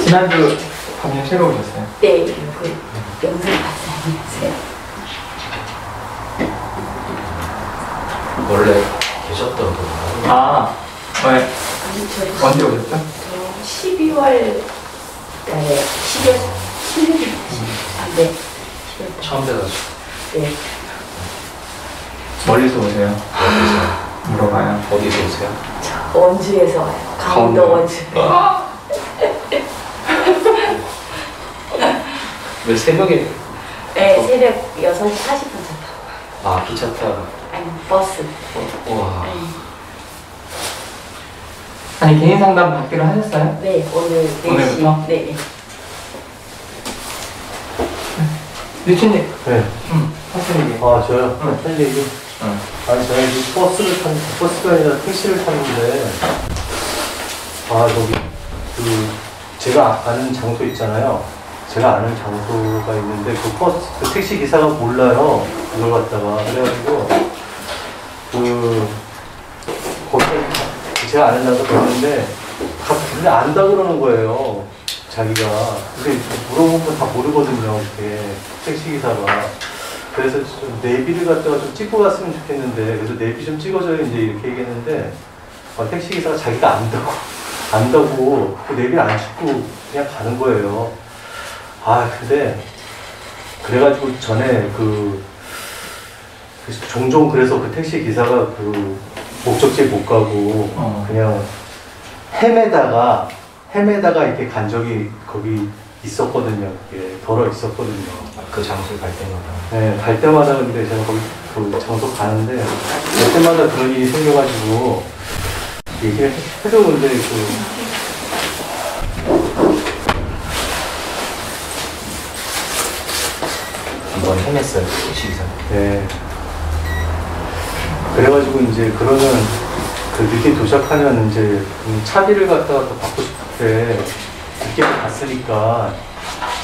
지난주 방금 새로 오셨어요? 네, 그 영상 봤어요. 안녕하세요. 원래 계셨던 분인가요? 아, 네. 아니, 저 언제 오셨죠? 12월 달에 11월 네. 처음 뵈가지고. 네. 멀리서 오세요? 어디서? 물어봐요. 어디서 오세요? 저 원주에서 와요. 강원도 원주. 왜 새벽에? 네, 새벽 6시 40분 차 타고. 아, 기차 타고. 아니, 버스. 와. 네. 아니, 개인 상담 받기로 하셨어요? 네, 오늘 4시. 오늘부터? 네. 유치님. 네. 사실 얘기. 아, 저요? 응. 할 얘기? 응. 아니, 제가 이제 버스가 아니라 택시를 탔는데, 제가 아는 장소 있잖아요. 제가 아는 장소가 있는데, 그 택시 기사가 몰라요. 그걸 갖다가. 그래가지고, 거기, 제가 아는 장소 갔는데, 근데 안다 그러는 거예요. 자기가. 근데 물어보면 다 모르거든요. 이렇게. 택시 기사가. 그래서 좀 내비를 갖다가 좀 찍고 갔으면 좋겠는데, 그래서 내비 좀 찍어줘요. 이제 이렇게 얘기했는데, 택시 기사가 자기가 안다고, 그 내비를 안 찍고 그냥 가는 거예요. 아, 근데, 그래가지고 전에 종종 그래서 그 택시 기사가 목적지에 못 가고, 그냥 헤매다가 이렇게 간 적이 거기 있었거든요. 그게 덜어 있었거든요. 그 장소에 갈 때마다. 네, 갈 때마다 근데 제가 거기 그 장소 가는데 갈 때마다 그런 일이 생겨가지고 얘기를 해도 근데 이번 헤맸어요, 택시기사. 네. 그래가지고 이제 그러면 늦게 도착하면 이제 차비를 갖다가 또 받고 싶을 때 늦게 갔으니까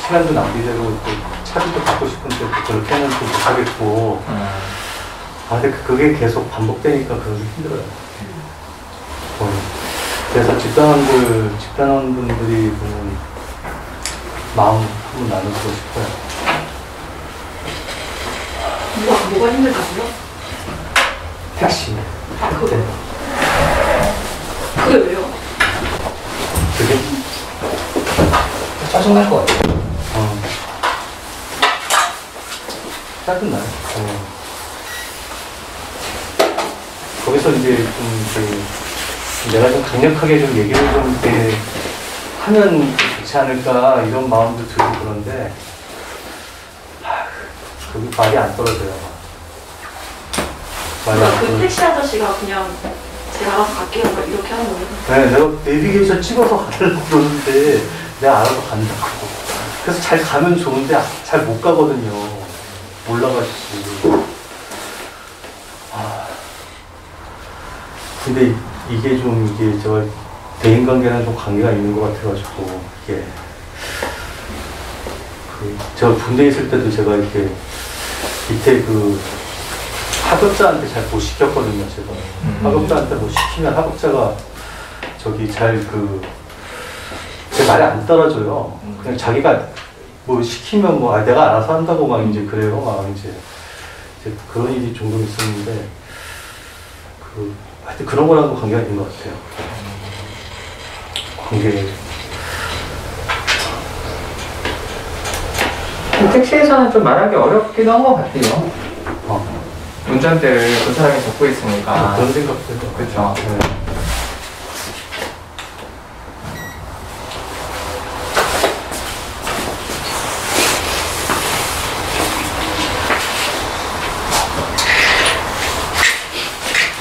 시간도 낭비되고 또 차비도 받고 싶은데 그렇게는 또 못하겠고. 근데 그게 계속 반복되니까 그러기 힘들어요. 그래서 집단원분들이 보면 마음 한번 나눠주고 싶어요. 뭐가 힘들다고요? 택시. 그게 왜요? 그게? 짜증날 것 같아요. 짜증나요. 거기서 이제 내가 좀 강력하게 좀 얘기를 좀 이렇게 하면 좋지 않을까 이런 마음도 들고 그런데, 그게 말이 안 떨어져요. 그 택시 아저씨가 그냥 제가 알아서 갈게요 막 이렇게 하는 거예요? 네, 내가 내비게이션 찍어서 가려고 그러는데 내가 알아서 간다고. 그래서 잘 가면 좋은데 잘 못 가거든요. 몰라가지고. 근데 이게 제가 대인관계랑 좀 관계가 있는 것 같아가지고, 이게. 제가 군대에 있을 때도 제가 이렇게 밑에 하급자한테 잘 못 시켰거든요, 제가. 하급자한테 못 시키면 하급자가 제 말이 안 떨어져요. 그냥 자기가 뭐 시키면 내가 알아서 한다고 막 이제 그래요. 막 이제 그런 일이 종종 있었는데, 하여튼 그런 거랑도 관계가 있는 것 같아요. 택시에서는 좀 말하기 어렵기도 한 것 같아요. 운전대를 그 사람이 잡고 있으니까. 그런 생각도 해요. 그쵸. 네.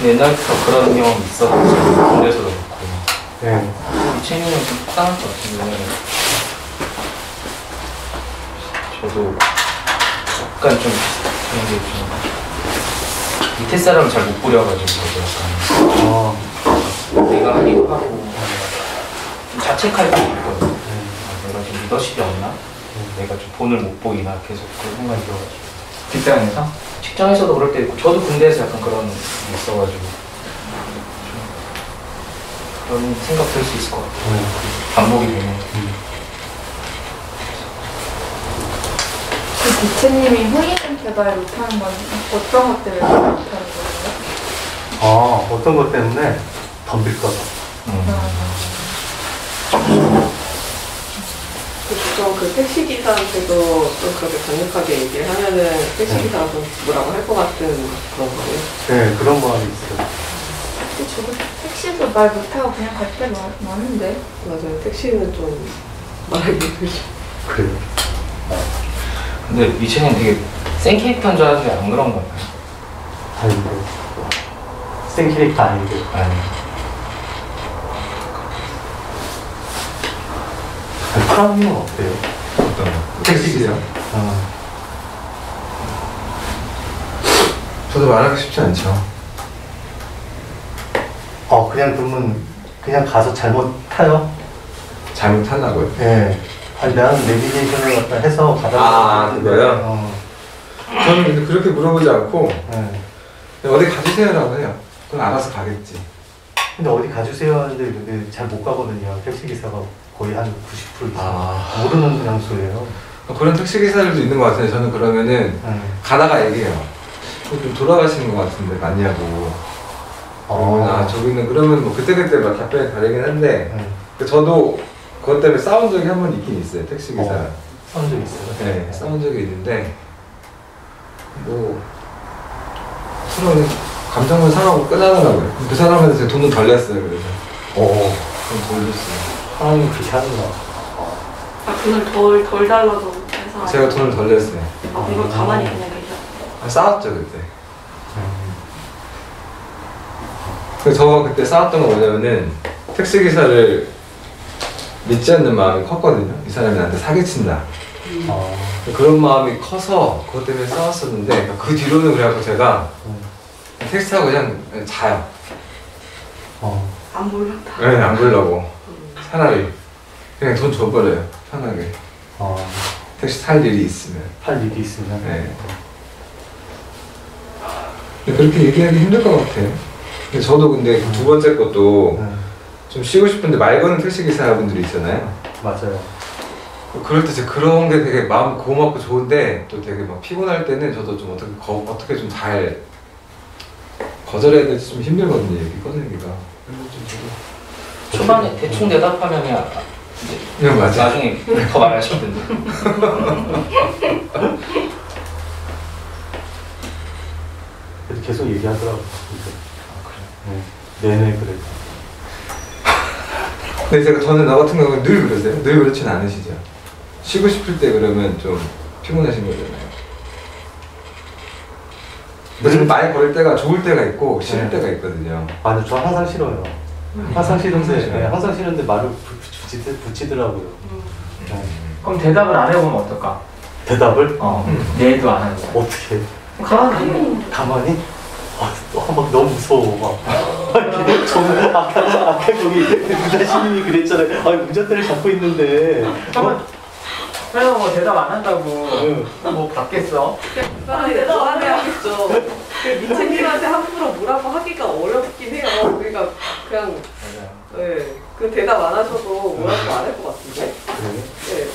옛날부터 그런 경험 있었죠. 군대에서도 그렇고. 네. 이 책임은 좀 속상할 것 같은데, 저도 약간 좀 그런 게 좀 밑에 사람을 잘 못 부려가지고 저도 약간 내가 하기도 하고 좀 자책할 때도 있거든요. 내가 좀 리더십이 없나? 내가 좀 돈을 못 보이나? 계속 그런 생각이 들어가지고. 직장에서? 직장에서도 그럴 때 있고, 저도 군대에서 약간 그런 게 있어가지고 그런 생각 들 수 있을 것 같아요. 반복이 되면. 이채님이 후임 개발 못하는 건 어떤 것 때문에 못하는 거예요? 아, 어떤 것 때문에 덤빌까 봐. 좀 그 택시기사한테도 좀 그렇게 강력하게 얘기를 하면은 택시기사가 좀 뭐라고 할 것 같은 그런 거예요. 네, 그런 마음이 있어요. 근데 저도 택시도 말 못하고 그냥 갈 때 많은데. 맞아요. 택시는 좀 말하기 힘들죠. 그래요. 근데 이채는 되게 센 캐릭터인 줄 알았는데 안 그런 거 같아요. 아닌데. 센 캐릭터 아닌데. 아니. 프랑님은 어때요? 어떤 거? 택시요? 저도 말하기 쉽지 않죠. 그냥 그러면 그냥 가서 잘못 타요? 잘못하려고요. 네. 아니, 나는 내비게이션을 갖다 해서 가다 아, 그거요? 저는 근데 그렇게 물어보지 않고 네. 그냥 어디 가주세요라고 해요. 그럼 알아서 가겠지. 근데 어디 가주세요 하는데 근데 잘 못 가거든요. 택시기사가 거의 한 90% 이상 아. 모르는 장소예요. 그런 택시기사들도 있는 것 같은데 저는 그러면은 네. 가다가 얘기해요. 좀 돌아가시는 것 같은데 맞냐고. 저기는 그러면 뭐 그때그때 막 답변이 다르긴 한데 네. 저도 그것 때문에 싸운 적이 한 번 있긴 있어요. 택시기사. 싸운 적 있어요? 네, 싸운 적이 있는데 뭐 서로 그냥 감정을 상하고 끝나더라고요. 그 사람한테 제 돈은 덜 냈어요. 그래서 돈 돌렸어요. 하나님 그렇게 하는구나. 아, 돈을 덜 달라고 해서. 제가 돈을 덜 냈어요. 아, 이걸 가만히 그냥 계셔. 싸웠죠 그때. 그래서 저 그때 싸웠던 건 뭐냐면은 택시기사를 믿지 않는 마음이 컸거든요. 이 사람이 나한테 사기친다. 그런 마음이 커서 그것 때문에 싸웠었는데 그 뒤로는 그래갖고 제가 택시 타고 그냥 자요. 안 몰랐다. 네, 안 그러려고. 차라리 그냥 돈 줘버려요. 편하게. 택시 탈 일이 있으면. 팔 일이 있으면. 네. 근데 그렇게 얘기하기 힘들 것 같아요. 근데 저도 근데 두 번째 것도 좀 쉬고 싶은데 말 거는 택시기사분들이 있잖아요. 맞아요. 그럴 때 진짜 그런 게 되게 마음 고맙고 좋은데 또 되게 막 피곤할 때는 저도 좀 어떻게 좀 잘 거절해야 될지 좀 힘들거든요. 얘기 꺼내기가. 그래서 좀 저도 초반에 대충 대답하면 그냥 이제 그냥 맞아. 나중에 더 말하시던데. 그래도 계속 얘기하더라고요. 내내 그래. 근데 저는 나 같은 경우는 늘 그러세요? 늘 그렇진 않으시죠? 쉬고 싶을 때 그러면 좀 피곤하신 거잖아요. 근데 좀 말 걸을 때가 좋을 때가 있고 싫을 때가 있거든요. 맞아, 저 항상 싫어요. 항상 싫은데, 싫어요. 네, 항상 싫은데 말을 붙이더라고요. 그럼 대답을 안 해보면 어떨까? 대답을? 네도 안 하는 거야. 어떻게? 가만히. 가만히? 막 너무 무서워. 막. 저는 아까 거기 문자신님이 그랬잖아요. 운전대를 잡고 있는데. 그래서 뭐 대답 안 한다고 뭐 받겠어? 사람이 대답 안 해야겠죠. 미채님한테 함부로 뭐라고 하기가 어렵긴 해요. 그러니까 그냥 네, 그 대답 안 하셔도 뭐라고 안 할 것 같은데. 그래? 네.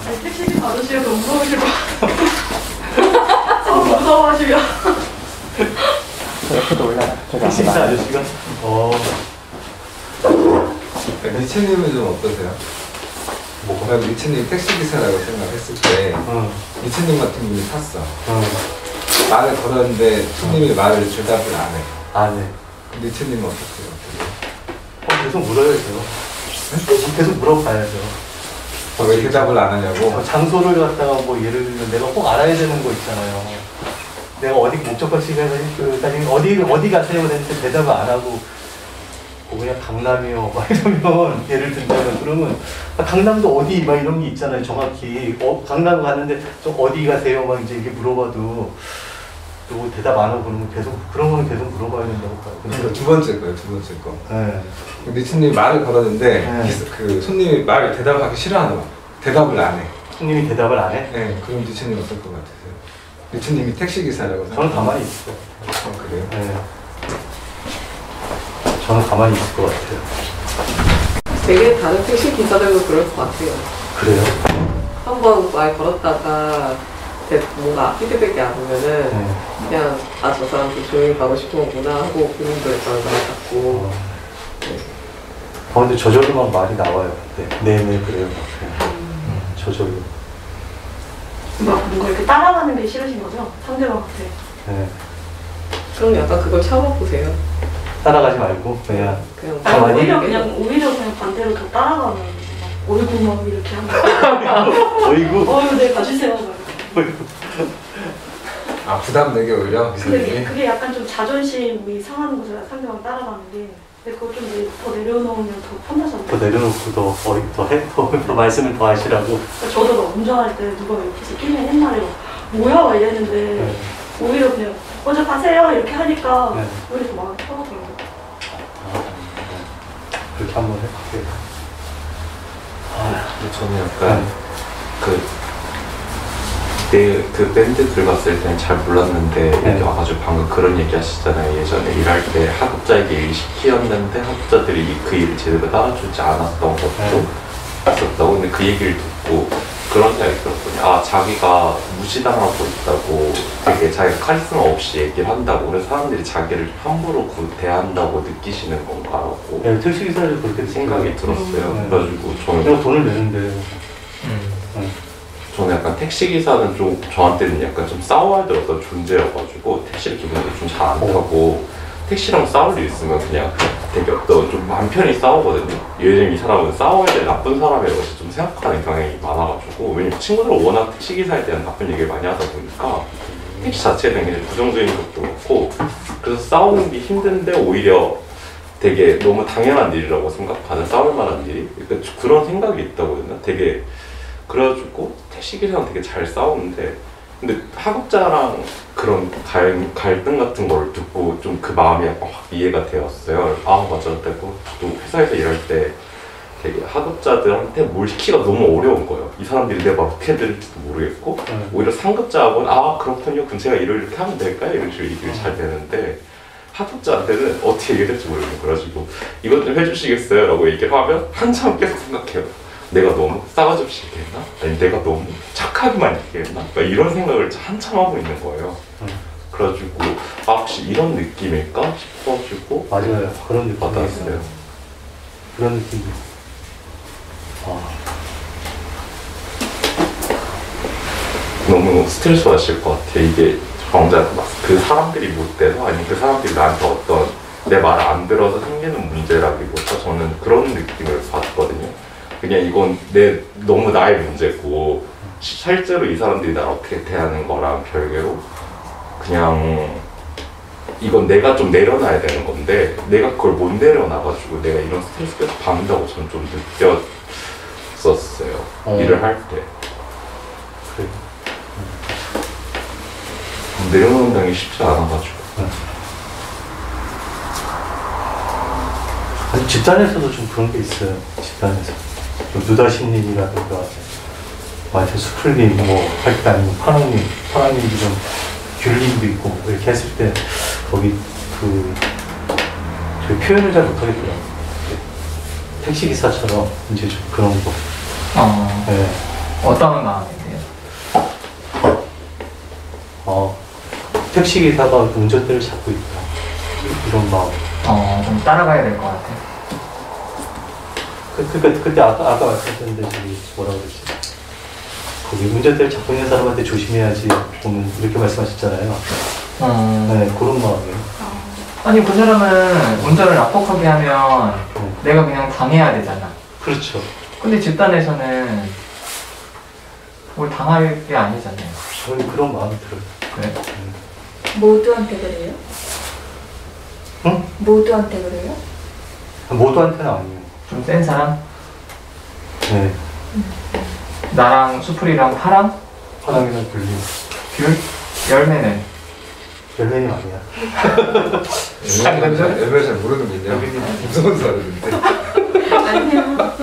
아니, 택시기사 아저씨가 너무 무서우시고. 서로 무서워하시면. 옆에도 올라가. 택시기사 아저씨가? 리치님은 좀 어떠세요? 뭐 리치님 택시기사라고 생각했을 때 리치님 같은 분이 탔어. 말을 걸었는데 손님이 말을 대답을 안 해. 안 해. 리치님은 어떻게 계속 물어야죠. 계속 물어봐야죠. 왜 대답을 안 하냐고? 장소를 갖다가 뭐 예를 들면 내가 꼭 알아야 되는 거 있잖아요. 내가 어디 목적지에서 어디 가세요? 그랬는데 대답을 안 하고 그냥 강남이요 막 이러면 예를 들면 그러면 강남도 어디 막 이런 게 있잖아요. 정확히 강남 갔는데 좀 어디 가세요? 막 이제 이렇게 물어봐도 또 대답 안 하고 그런 거는 계속 물어봐야 된다고 봐요. 그러니까 두 번째 거. 네. 리치님이 말을 걸었는데 네. 그 손님이 말을 대답하기 싫어하는 거야. 대답을 안 해. 손님이 대답을 안 해? 네, 그럼 리치님 어떨 것 같으세요? 리치님이 택시기사라고 저는 가만히 있을 것 같아요. 그래요? 네. 저는 가만히 있을 것 같아요. 되게 다른 택시 기사들도 그럴 것 같아요. 그래요? 한 번 말 걸었다가 뭔가 피드백이 안 오면은 그냥 아 저 사람도 조용히 가고 싶은 거구나 하고 본인도 일단 말 같고. 근데 저절로 막 말이 나와요. 네네 그래요. 저절로. 막 뭔가 이렇게 따라가는 게 싫으신 거죠? 상대방한테. 네. 그럼 약간 그걸 참아보세요. 따라가지 말고 그냥 가만히. 오히려 그냥 반대로 더 따라가면 막 어이구 막 이렇게 하면 어이구. 어이구 네 봐주세요. 아 부담 되게 오히려 근데 그게 약간 좀 자존심이 상하는 거죠. 상대방 따라가는 게. 근데 그걸 좀 더 내려놓으면 더 편하잖아요. 더 내려놓고 더 말씀을 더 하시라고. 저도 막 운전할 때 누가 옆에서 끼면 옛날에 막 뭐야 막 이랬는데 오히려 그냥 먼저 가세요 이렇게 하니까 오히려 더 마음이 편하더라고요. 그렇게 한번 해볼게요. 근데 저는 약간 그 밴드 들어갔을 때는 잘 몰랐는데 여기 와가지고 방금 그런 얘기 하시잖아요. 예전에 일할 때 하급자에게 일 시키었는데 하급자들이 그 일을 제대로 따라주지 않았던 것도 있었다고. 근데 그 얘기를 듣고 그런 생각이 들었거든요. 아 자기가 무시당하고 있다고 되게 자기가 카리스마 없이 얘기를 한다고 그래서 사람들이 자기를 함부로 대한다고 느끼시는 건가라고 택시기사를 그렇게 생각이 들었어요. 그래가지고 저는 내가 돈을 내는데 저는 약간 택시기사는 좀 저한테는 약간 좀 싸워야 될 어떤 존재여가지고 택시를 기본적으로 좀 잘 안 타고 택시랑 싸울 일 있으면 그냥 되게 어떤 좀 맘 편히 싸우거든요. 요즘 이 사람은 싸워야 될 나쁜 사람이라고 좀 생각하는 경향이 많아가지고 왜냐면 친구들은 워낙 택시기사에 대한 나쁜 얘기를 많이 하다 보니까 택시 자체에 대한 굉장히 부정적인 것도 그렇고 그래서 싸우는 게 힘든데 오히려 되게 너무 당연한 일이라고 생각하는 싸울 만한 일이 그러니까 그런 생각이 있다거든요. 되게 그래가지고 택시기사랑 되게 잘 싸우는데 근데 하급자랑 그런 갈등 같은 걸 듣고 좀 그 마음이 약간 확 이해가 되었어요. 아 맞아. 그리고 또 회사에서 일할 때 되게 하급자들한테 뭘 시키기가 너무 어려운 거예요. 이 사람들이 내가 어떻게 해야 될지도 모르겠고 오히려 상급자하고는 아 그렇군요. 그럼 제가 일을 이렇게 하면 될까요? 이런 식으로 얘기를 잘 되는데 하급자한테는 어떻게 얘기를 될지 모르겠고 그래가지고 이것 좀 해주시겠어요? 라고 얘기를 하면 한참 계속 생각해요. 내가 너무 싸가지 없이 얘기했나? 아니 내가 너무 착하게만 얘기했나? 그러니까 이런 생각을 한참 하고 있는 거예요. 그래가지고 아 혹시 이런 느낌일까 싶어가지고 맞아요. 그런 느낌 받았어요. 그런 느낌이 너무 스트레스 받으실 것 같아. 이게 정작 그 사람들이 못 돼서 아니면 그 사람들이 나한테 어떤 내 말을 안 들어서 생기는 문제라기보다 저는 그런 느낌을 받거든요. 그냥 이건 너무 나의 문제고 실제로 이 사람들이 나를 어떻게 대하는 거랑 별개로 그냥 이건 내가 좀 내려놔야 되는 건데 내가 그걸 못 내려놔가지고 내가 이런 스트레스 계속 받는다고 저는 좀 느꼈었어요. 일을 할 때. 그래. 내려놓는 게 쉽지 않아가지고. 아니 집단에서도 좀 그런 게 있어요. 집단에서 좀 누다신님이라든가 완전 수풀님 뭐 할 때 아니면 파랑님도 좀 귤님도 있고 이렇게 했을 때 거기 저 표현을 잘 못하겠더라고요. 택시기사처럼 이제 좀 그런 거. 네. 어떤 마음이세요? 택시기사가 운전대를 잡고 있다. 이런 마음. 좀 따라가야 될 것 같아요. 그때 아까 말씀하셨는데 저기 뭐라고 그랬지? 거기 운전대를 잡고 있는 사람한테 조심해야지 보면 이렇게 말씀하셨잖아요. 네, 그런 마음이에요. 아니 그 사람은 운전을 압박하게 하면 내가 그냥 당해야 되잖아. 그렇죠. 근데 집단에서는 뭘 당할 게 아니잖아요. 저는 그런 마음이 들어요. 그래? 모두한테 그래요? 응? 모두한테 그래요? 모두한테는 아니에요. 좀 센 사람? 네. 나랑 수풀이랑 파랑? 파랑이랑 귤님. 귤? 열매는? 열매님 아니야. 열매 잘 모르는군요. 무서운 사람인데. 아니요.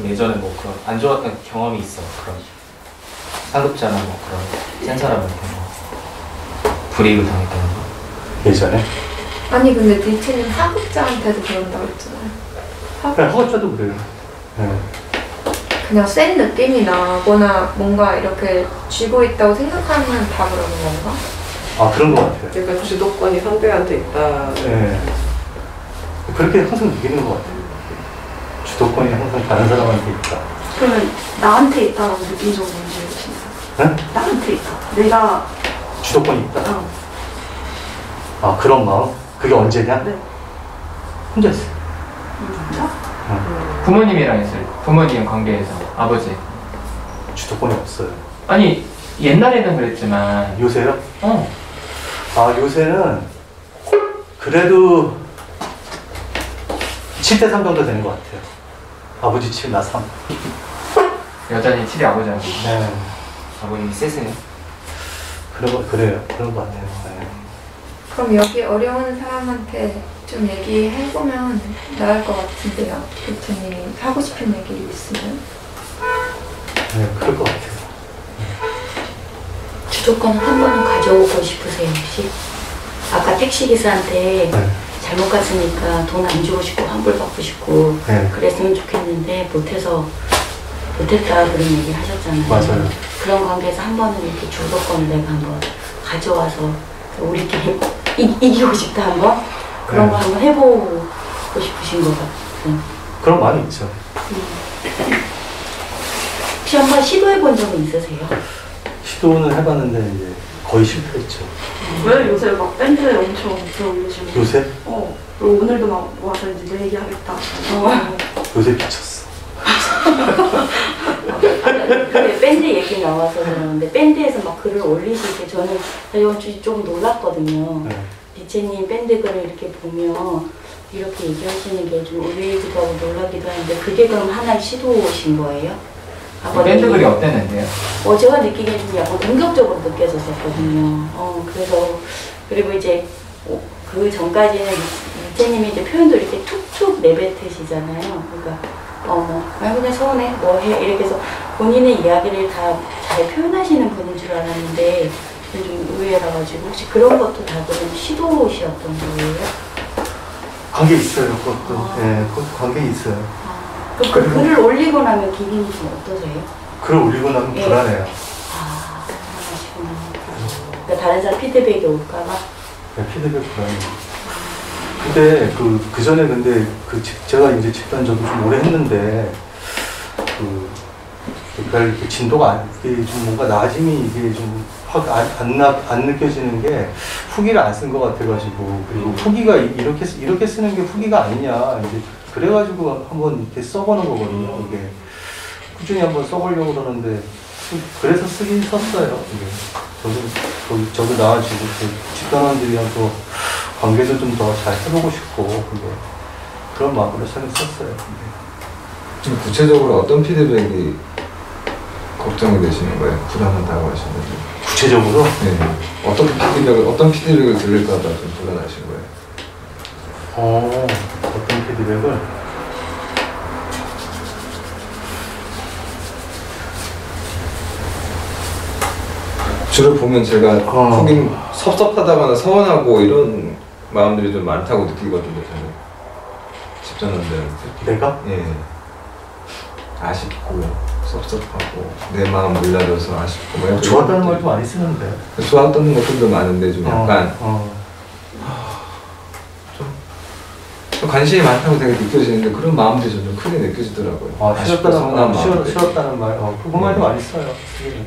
예전에 뭐 그런 안 좋았던 경험이 있어. 그런 상급자나 뭐 그런 센 사람한테 뭐 불이익을 당했다는 거. 예전에? 아니 근데 니체는 하급자한테도 그런다고 했잖아요. 네, 허가자도 그래요. 네. 그냥 센 느낌이 나거나 뭔가 이렇게 쥐고 있다고 생각하면 다 그러는 건가? 아, 그런 것 같아요. 그러니까 주도권이 상대한테 있다. 네. 그렇게 항상 느끼는 것 같아요. 주도권이 항상 다른 사람한테 있다. 그러면 나한테 있다라고 느낀 적은 언제 있으신가요? 네? 나한테 있다. 내가 주도권이 있다. 어, 아, 그런 마음? 그게 언제냐? 네. 혼자 있어요. 진짜? 부모님이랑 있을 부모님 관계에서 아버지. 주도권이 없어요. 아니 옛날에는 그랬지만 요새요? 어 아, 요새는 그래도 7대3 정도 되는 것 같아요. 아버지 7, 나 3. 여전히 칠이 아버지한테. 네. 아버님이 세세요? 그래요. 그런 것 같아요. 네. 그럼 여기 어려운 사람한테 좀 얘기해보면 나을 것 같은데요. 교수님이 하고 싶은 얘기 있으면. 네, 그럴 것 같아요. 주도권을 한 번은 가져오고 싶으세요, 혹시? 아까 택시기사한테 네. 잘못 갔으니까 돈 안 주고 싶고 환불 받고 싶고 네. 그랬으면 좋겠는데 못했다 그런 얘기 하셨잖아요. 맞아요. 그런 관계에서 한 번은 이렇게 주도권을 내가 한번 가져와서 우리끼리 이기고 싶다 한번 그런 네. 거 한번 해보고 싶으신 것 같아요. 그런 많이 있죠. 혹시 한번 시도해본 적은 있으세요? 시도는 해봤는데 이제 거의 실패했죠. 왜 요새 막 밴드에 엄청 들어올리시는 거예요? 요새? 그리고 오늘도 막 와서 이제 내 얘기하겠다. 요새 미쳤어. 근데 밴드 얘기 나와서 그러는데 밴드에서 막 글을 올리실 때 저는 이번 주 조금 놀랐거든요. 네. 리체님 밴드 글을 이렇게 보면 이렇게 얘기하시는 게 좀 의외이기도 하고 놀라기도 하는데 그게 그럼 하나의 시도신 거예요? 밴드 글이 어땠는데요? 제가 느끼기엔 좀 약간 공격적으로 느껴졌었거든요. 그래서 그리고 이제 그 전까지는 리체님이 이제 표현도 이렇게 툭툭 내뱉으시잖아요. 그러니까 그냥 서운해 뭐해 이렇게 해서 본인의 이야기를 다 잘 표현하시는 분인 줄 알았는데 좀 의외라 가지고 혹시 그런 것도 다 그런 시도시였던 거예요? 관계 있어요, 그것도. 네, 그것도 관계 있어요. 그 글을 올리고 나면 기분이 좀 어떠세요? 글을 올리고 나면 예. 불안해요. 불안하시구나. 그러니까 다른 사람 피드백이 올까봐? 네, 피드백 불안해요. 근데 그 전에 근데 제가 이제 집단 저도 좀 오래 했는데 그러니까 진도가 이게 좀 뭔가 나아짐이 이게 좀 확 안 느껴지는 게 후기를 안 쓴 것 같아가지고 그리고 후기가 이렇게 쓰는 게 후기가 아니냐 이제 그래가지고 한번 이렇게 써보는 거거든요. 이게 꾸준히 한번 써보려고 그러는데 그래서 쓰긴 썼어요. 이게 저도 나아지고 집단원들이랑 또 관계도 좀 더 잘 해보고 싶고 그런 마음으로 썼어요. 좀 구체적으로 어떤 피드백이 걱정이 되시는 거예요? 불안하다고 하시는데. 구체적으로? 네. 어떤 피드백을 들을까봐 좀 불안하신 거예요? 어떤 피드백을? 주로 보면 제가 후긴 섭섭하다거나 서운하고 이런 마음들이 좀 많다고 느끼거든요, 저는. 집단원들한테. 내가? 예. 아쉽고, 섭섭하고, 내 마음 몰라줘서 아쉽고. 뭐 좋았다는 말도 많이 쓰는데. 좋았던 것들도 많은데 좀 약간 좀 관심이 많다고 되게 느껴지는데 그런 마음들이 좀 크게 느껴지더라고요. 싫었다는 말, 그 말도 많이 써요.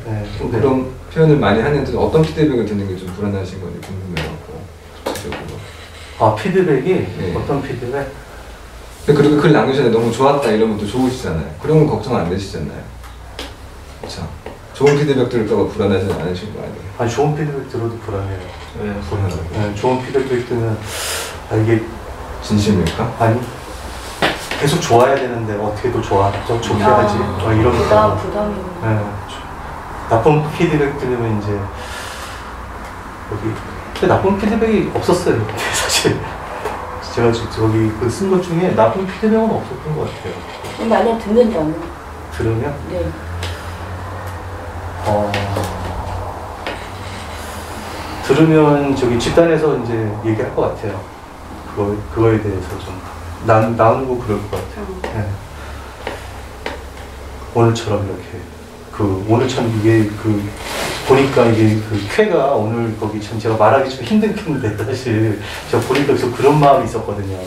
네. 좀 그런 표현을 많이 하는데 어떤 피드백을 듣는 게 좀 불안하신 건지 궁금해갖고 구체적으로. 피드백이? 네. 어떤 피드백? 그리고 글 남기셨는데 너무 좋았다 이러면 또 좋으시잖아요. 그런 건 걱정 안 되시잖아요. 그렇죠. 좋은 피드백 들을까봐 불안하지 않으신 거 아니에요? 아니, 좋은 피드백 들어도 불안해요. 왜 불안하고? 네, 좋은 피드백 들으면 이게 진심일까? 아니, 계속 좋아야 되는데 어떻게 더 좋게 하지? 이러니까. 부담이. 네. 나쁜 피드백 들으면 이제 근데 나쁜 피드백이 없었어요. 사실 제가 저기 쓴 것 중에 나쁜 피드백은 없었던 것 같아요. 그럼 만약 듣는다면? 들으면? 네. 들으면 저기 집단에서 이제 얘기할 것 같아요. 그거에 대해서 좀 나누고 그럴 것 같아요. 네. 오늘처럼 이렇게 오늘처럼 이게 보니까 이게 쾌가 오늘 거기 참 제가 말하기 좀 힘든 쾌인데 사실 제가 보니까 여기서 그런 마음이 있었거든요.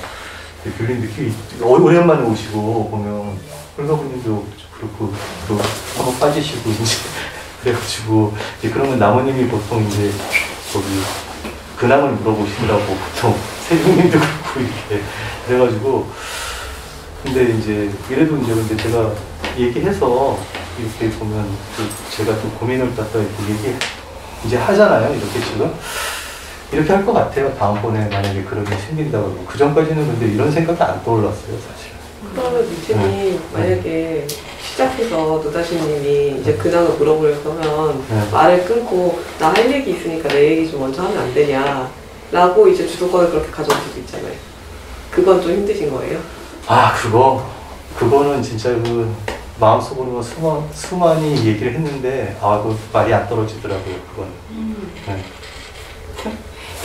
교린 느낌이 오랜만에 오시고 보면 홀가부님도 그렇고 또 한번 빠지시고 이제 그래가지고 이제 그러면 나무님이 보통 이제 거기 근황을 물어보시더라고 보통 세종님도 그렇고 이렇게 그래가지고 근데 이제 이래도 이제 근데 제가 얘기해서 이렇게 보면 제가 좀 고민을 갖다 이렇게 얘기 이제 하잖아요. 이렇게 지금 이렇게 할 것 같아요. 다음번에 만약에 그런 게 생긴다고. 그 전까지는 근데 이런 생각이 안 떠올랐어요, 사실. 그러면 미친이 만약에 시작해서 노다시님이 이제 근황을 물어보려고 하면 말을 끊고 나 할 얘기 있으니까 내 얘기 좀 먼저 하면 안 되냐 라고 이제 주도권을 그렇게 가져올 수도 있잖아요. 그건 좀 힘드신 거예요? 아 그거는 진짜 마음속으로 수많이 얘기를 했는데 그 말이 안 떨어지더라고요. 그건. 네.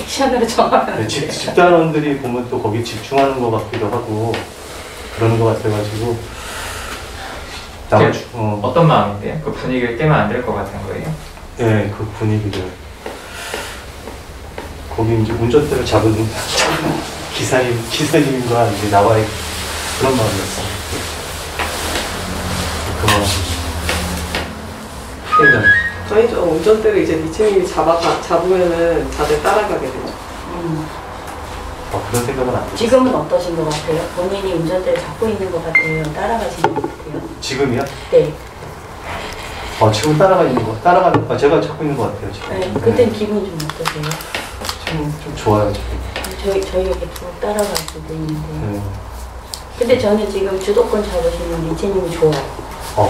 액션으로 정하면 네, 집단원들이 보면 또 거기 집중하는 것 같기도 하고 그러는 것 같아가지고 어떤 마음인데요? 그 분위기를 깨면 안 될 것 같은 거예요? 네, 그 분위기를 거기 이제 운전대를 잡은 기사님과 이제 나와의 그런 마음이었어요. 그런 아니죠. 운전대를 이제 미친님이 잡으면은 다들 따라가게 되죠. 그런 생각은 안 들었어요. 지금은 어떠신 것 같아요? 본인이 운전대를 잡고 있는 것 같아요? 따라가시는 것 같아요? 지금이요? 네. 지금 제가 잡고 있는 것 같아요. 지금. 네. 그땐 기분이 좀 어떠세요? 좀 좋아요, 지금. 저희가 계속 따라가고 있는데. 근데 저는 지금 주도권 잡으시는 리체님이 좋아요.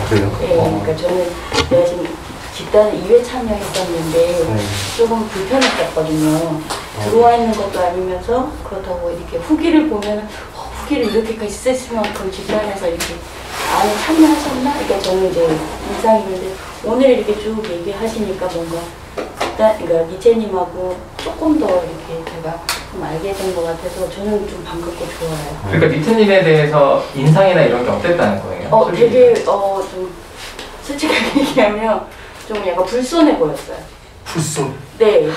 그래요? 네. 그러니까 저는 내가 지금 집단에 2회 참여했었는데 조금 불편했었거든요. 들어와 있는 것도 아니면서 그렇다고 이렇게 후기를 보면 후기를 이렇게까지 쓰실 만큼 집단에서 이렇게 안에 참여하셨나? 그러니까 저는 이제 인상이었는데 오늘 이렇게 쭉 얘기하시니까 뭔가 그러니까 니체님하고 조금 더 이렇게 제가 좀 알게 된 것 같아서 저는 좀 반갑고 좋아요. 그러니까 니체님에 대해서 인상이나 이런 게 어땠다는 거예요? 되게 좀 솔직하게 얘기하면 좀 약간 불손해 보였어요. 불손? 네.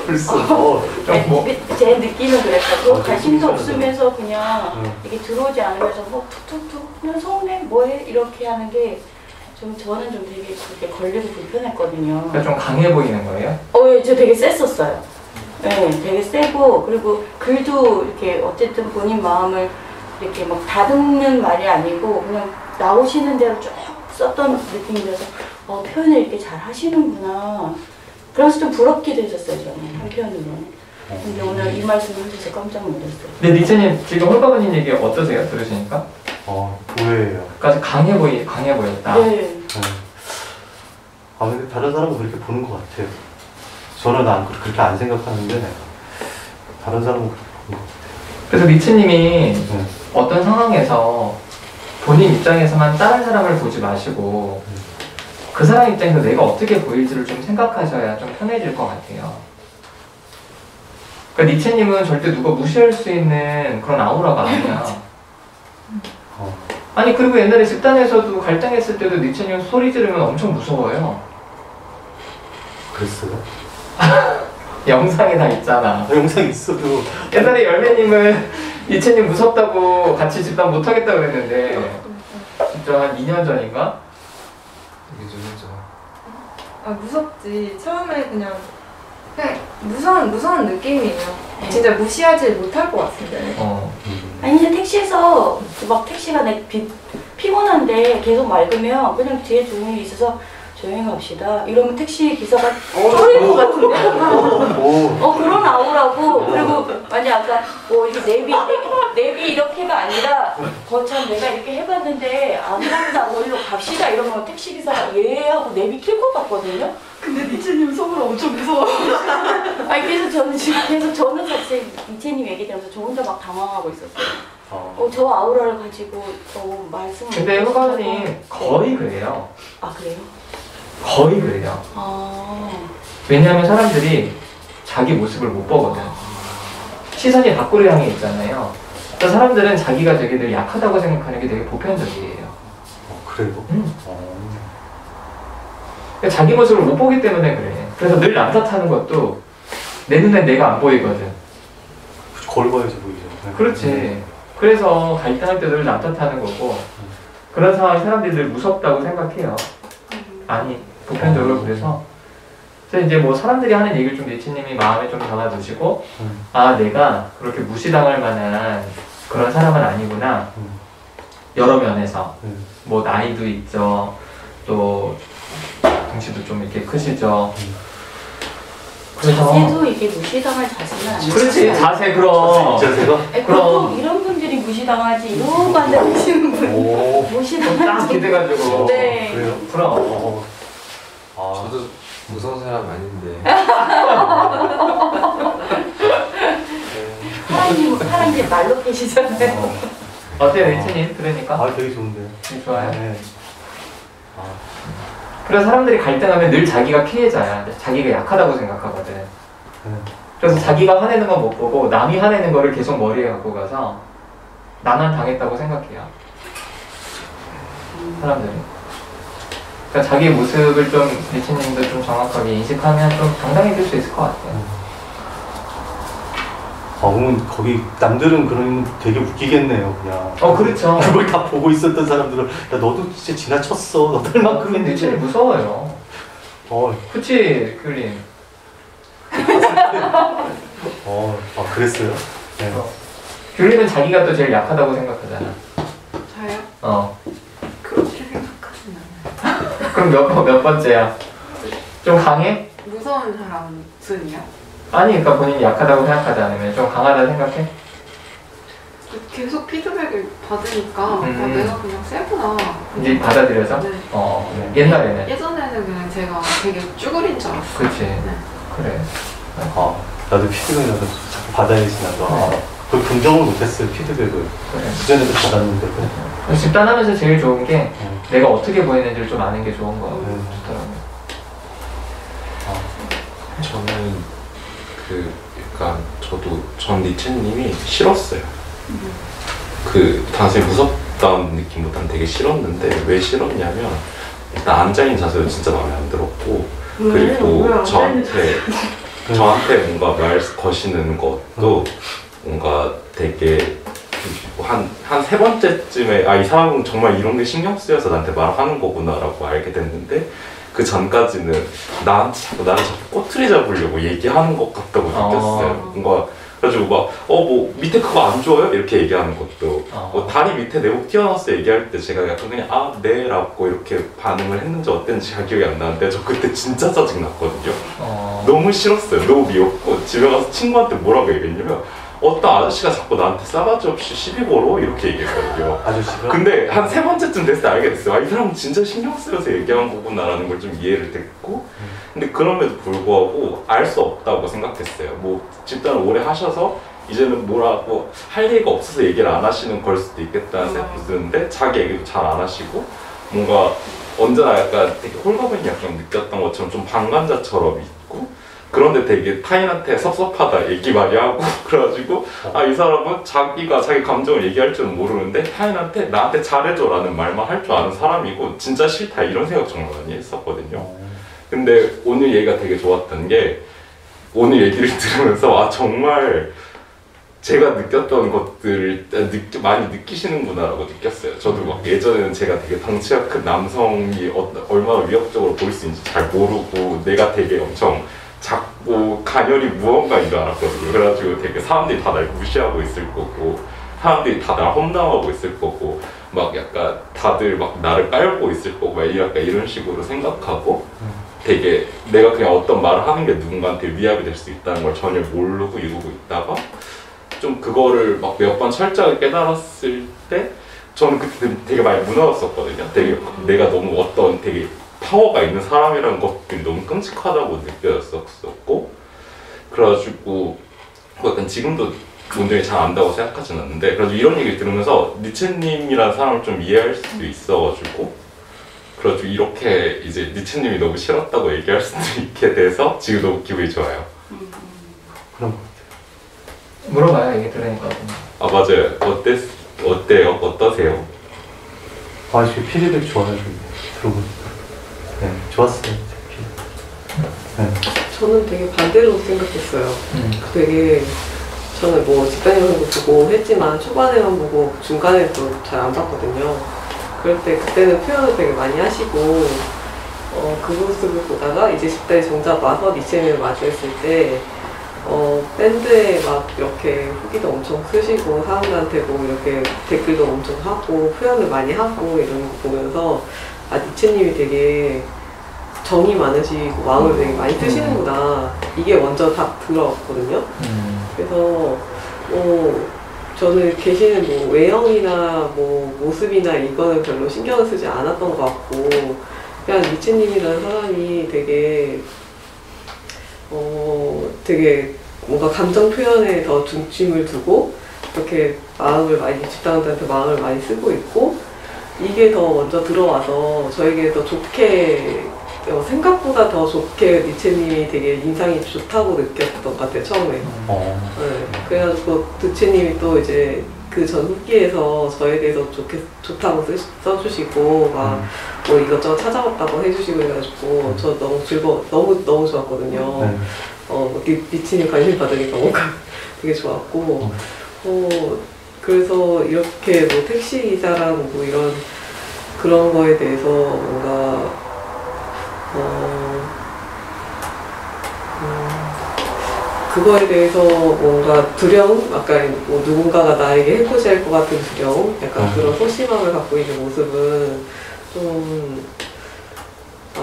불손. 제 느낌은 그랬어요. 관심도 없으면서 그냥 이게 들어오지 않으면서 툭툭툭 그냥 서운해 뭐해 이렇게 하는 게 저는 좀 되게 그렇게 걸리고 불편했거든요. 그러니까 좀 강해 보이는 거예요? 예, 저 되게 셌었어요. 네, 되게 세고 그리고 글도 이렇게 어쨌든 본인 마음을 이렇게 막 다듬는 말이 아니고 그냥 나오시는 대로 쭉 썼던 느낌이라서 표현을 이렇게 잘 하시는구나. 그래서 좀 부럽기도 했었어요, 저는 한편으로는. 근데 오늘 이 말씀을 해주셔서 깜짝 놀랐어요. 근데 니체님 지금 홀가분님 얘기 어떠세요? 들으시니까? 오해예요. 까지 강해 보였다. 네. 근데 다른 사람은 그렇게 보는 것 같아요. 저는 그렇게 안 생각하는데 다른 사람은 그렇게 보는 것 같아요. 그래서 니체님이 어떤 상황에서 본인 입장에서만 다른 사람을 보지 마시고 그 사람 입장에서 내가 어떻게 보일지를 좀 생각하셔야 좀 편해질 것 같아요. 그러니까 니체님은 절대 누가 무시할 수 있는 그런 아우라가 아니야. 아니 그리고 옛날에 집단에서도 갈등했을 때도 니체님 소리 지르면 엄청 무서워요. 그랬어요? 영상이 다 있잖아. 영상 있어도 옛날에 열매님은 니체님 무섭다고 같이 집단 못하겠다고 그랬는데 진짜 한 2년 전인가? 이게 좀 힘들어. 무섭지. 처음에 그냥 무서운 느낌이에요. 진짜 무시하지 못할 것 같은데. 아니 근데 택시에서 막 택시가 피곤한데 계속 맑으면 그냥 뒤에 조용히 있어서 조용히 갑시다 이러면 택시 기사가 쫄릴 것 같은데. 그런 아우라고. 그리고 만약 아까 이게 내비 이렇게가 아니라 거참 내가 이렇게 해봤는데 안 간다 오히려 갑시다 이러면 택시 기사가 예 하고 내비 킬 것 같거든요. 근데 니체님 속으로 엄청 무서워. 아니 그래서 저는 사실 니체님 얘기 들으면서 저 혼자 막 당황하고 있었어요. 저 아우라를 가지고 말씀을. 근데 홀가분님 거의 그래요. 아 그래요? 거의 그래요. 왜냐하면 사람들이 자기 모습을 못 보거든. 시선이 밖으로 향해 있잖아요. 그래서 사람들은 자기가 되게 늘 약하다고 생각하는 게 되게 보편적이에요. 그래요? 그러니까 자기 모습을 못 보기 때문에 그래. 그래서 늘 남 탓하는 것도 내 눈엔 내가 안 보이거든. 거울 봐야지 보이죠. 네. 그렇지. 그래서 갈등할 때 늘 남 탓하는 거고 그런 상황이 사람들이 늘 무섭다고 생각해요. 아니 보편적으로 그래서 이제 뭐 사람들이 하는 얘기를 좀 니체님이 마음에 좀 담아두시고 아 내가 그렇게 무시당할 만한 그런 사람은 아니구나. 여러 면에서 뭐 나이도 있죠. 또 등치도 좀 이렇게 크시죠. 그래서 자세도 이게 무시당할 자세는 아니죠. 그렇지 자세 그럼 자세가? 보통 이런 분들이 무시당하지 이러고 앉아계시는 분 딱 무시당하지. 기대가지고 네. 그래요? 그럼 저도 무서운 사람 아닌데. 사람들이 말로 계시잖아요. 어때요 니체님 들으니까? 아, 되게 좋은데요. 좋아요. 네. 그래서 사람들이 갈등하면 늘 자기가 피해자야. 자기가 약하다고 생각하거든. 그래서 자기가 화내는 건 못 보고 남이 화내는 거를 계속 머리에 갖고 가서 나만 당했다고 생각해요. 사람들이. 그러니까 자기 모습을 좀 니체님도 좀 정확하게 인식하면 좀 당당해질 수 있을 것 같아요. 그러면 거기 남들은 그러면 되게 웃기겠네요, 그냥. 그렇죠. 그걸 다 보고 있었던 사람들은 야 너도 진짜 지나쳤어. 너 닮만큼 그게 니체님 무서워요. 그치 귤린. 그랬어요? 네. 귤린은 자기가 또 제일 약하다고 생각하잖아. 저요? 그렇게 생각하진 않아요. 그럼 몇 번째야? 좀 강해? 무서운 사람은요? 아니 그러니까 본인이 약하다고 생각하지 않으면 좀 강하다 생각해? 계속 피드백을 받으니까 내가 그냥 세구나. 이제 받아들여서? 네. 옛날에는? 예전에는 그냥 제가 되게 쭈구리인 줄 알았어요. 그치. 네. 그래. 나도 피드백 나도 자꾸 받아야지 나도. 그걸 긍정을 못했어요, 피드백을. 그래. 그전에도 받았는데. 집단하면서 제일 좋은 게 내가 어떻게 보이는지를 좀 아는 게 좋은 거 좋더라고요. 저는 약간 전 니체님이 싫었어요. 단순히 무섭다는 느낌보다는 되게 싫었는데 왜 싫었냐면 일단 앉아있는 자세도 진짜 마음에 안 들었고 그리고 저한테 뭔가 말 거시는 것도 뭔가 되게 한 세 번째쯤에 이 사람은 정말 이런 게 신경 쓰여서 나한테 말하는 거구나라고 알게 됐는데 그 전까지는 나를 자꾸 꼬투리 잡으려고 얘기하는 것 같다고 느꼈어요. 뭔가 그래가지고 뭐 밑에 그거 안 좋아요? 이렇게 얘기하는 것도 뭐 다리 밑에 내복 튀어나왔어 얘기할 때 제가 약간 그냥 네 라고 이렇게 반응을 했는지 어땠는지 잘 기억이 안 나는데 저 그때 진짜 짜증났거든요. 너무 싫었어요. 너무 미웠고 집에 가서 친구한테 뭐라고 얘기했냐면 어떤 아저씨가 자꾸 나한테 싸가지 없이 시비 걸어 이렇게 얘기했거든요. 아저씨가? 근데 한 세 번째쯤 됐을 때 알게 됐어요. 이 사람은 진짜 신경 쓰여서 얘기한 거구나라는 걸 좀 이해를 됐고 근데 그럼에도 불구하고 알 수 없다고 생각했어요. 뭐 집단을 오래 하셔서 이제는 뭐라고 할 얘기가 없어서 얘기를 안 하시는 걸 수도 있겠다는 생각이 드는데 자기 얘기도 잘 안 하시고 뭔가 언제나 약간 되게 홀가분이 약간 느꼈던 것처럼 좀 방관자처럼 있고 그런데 되게 타인한테 섭섭하다 얘기 많이 하고 그래가지고 이 사람은 자기가 자기 감정을 얘기할 줄은 모르는데 타인한테 나한테 잘해줘라는 말만 할 줄 아는 사람이고 진짜 싫다 이런 생각 정말 많이 했었거든요. 근데 오늘 얘기가 되게 좋았던 게 오늘 얘기를 들으면서 정말 제가 느꼈던 것들을 많이 느끼시는구나라고 느꼈어요. 저도 막 예전에는 제가 되게 덩치가 큰 남성이 얼마나 위협적으로 보일 수 있는지 잘 모르고 내가 되게 엄청 작고 가녀리 무언가인 줄 알았거든요. 그래가지고 되게 사람들이 다 날 무시하고 있을 거고 사람들이 다 날 험담하고 있을 거고 막 약간 다들 막 나를 깔고 있을 거고 막 약간 이런 식으로 생각하고 되게 내가 그냥 어떤 말을 하는 게 누군가한테 위협이 될 수 있다는 걸 전혀 모르고 이러고 있다가 좀 그거를 막 몇 번 철저하게 깨달았을 때 저는 그때 되게 많이 무너졌었거든요. 되게 내가 너무 어떤 되게 파워가 있는 사람이라는 것들이 너무 끔찍하다고 느껴졌었고 그래가지고 약간 지금도 온전히 잘 안다고 생각하진 않는데 그래도 이런 얘기 들으면서 니체님이라는 사람을 좀 이해할 수 있어가지고 그래가지고 이렇게 이제 니체님이 너무 싫었다고 얘기할 수도 있게 돼서 지금 너무 기분이 좋아요. 그럼 물어봐요 얘기 들으니까. 맞아요. 어때요? 어떠세요? 지금 피드백 좋아요. 들어보니까. 네, 좋았어요. 네. 저는 되게 반대로 생각했어요. 되게 저는 뭐 집단 영상도 보고 했지만 초반에만 보고 중간에 또 잘 안 봤거든요. 그럴 때 그때는 표현을 되게 많이 하시고 그 모습을 보다가 이제 집단이 정작 와서 니체님을 마주했을 때 밴드에 막 이렇게 후기도 엄청 쓰시고 사람들한테 뭐 이렇게 댓글도 엄청 하고 표현을 많이 하고 이런 거 보면서 아 니체님이 되게 정이 많으시고 마음을 되게 많이 쓰시는구나 이게 먼저 다 들어왔거든요. 그래서 저는 계시는 뭐 외형이나 뭐 모습이나 이거는 별로 신경을 쓰지 않았던 것 같고 그냥 니체님이라는 사람이 되게 되게 뭔가 감정 표현에 더 중심을 두고 이렇게 마음을 많이 집단들한테 마음을 많이 쓰고 있고 이게 더 먼저 들어와서 저에게 더 좋게 생각보다 더 좋게 니체님이 되게 인상이 좋다고 느꼈던 것 같아요 처음에. 네. 그래가지고 니체님이 또 이제 그 전 후기에서 저에 대해서 좋다고 써주시고 막 뭐 이것저것 찾아봤다고 해주시고 해가지고 저 너무 좋았거든요. 니체님 관심 받으니까 뭔가 되게 좋았고 그래서 이렇게 뭐 택시 기사랑 뭐 이런 그런 거에 대해서 뭔가 그거에 대해서 뭔가 두려움? 약간 뭐 누군가가 나에게 해코지할 것 같은 두려움? 약간 그런 소심함을 갖고 있는 모습은 좀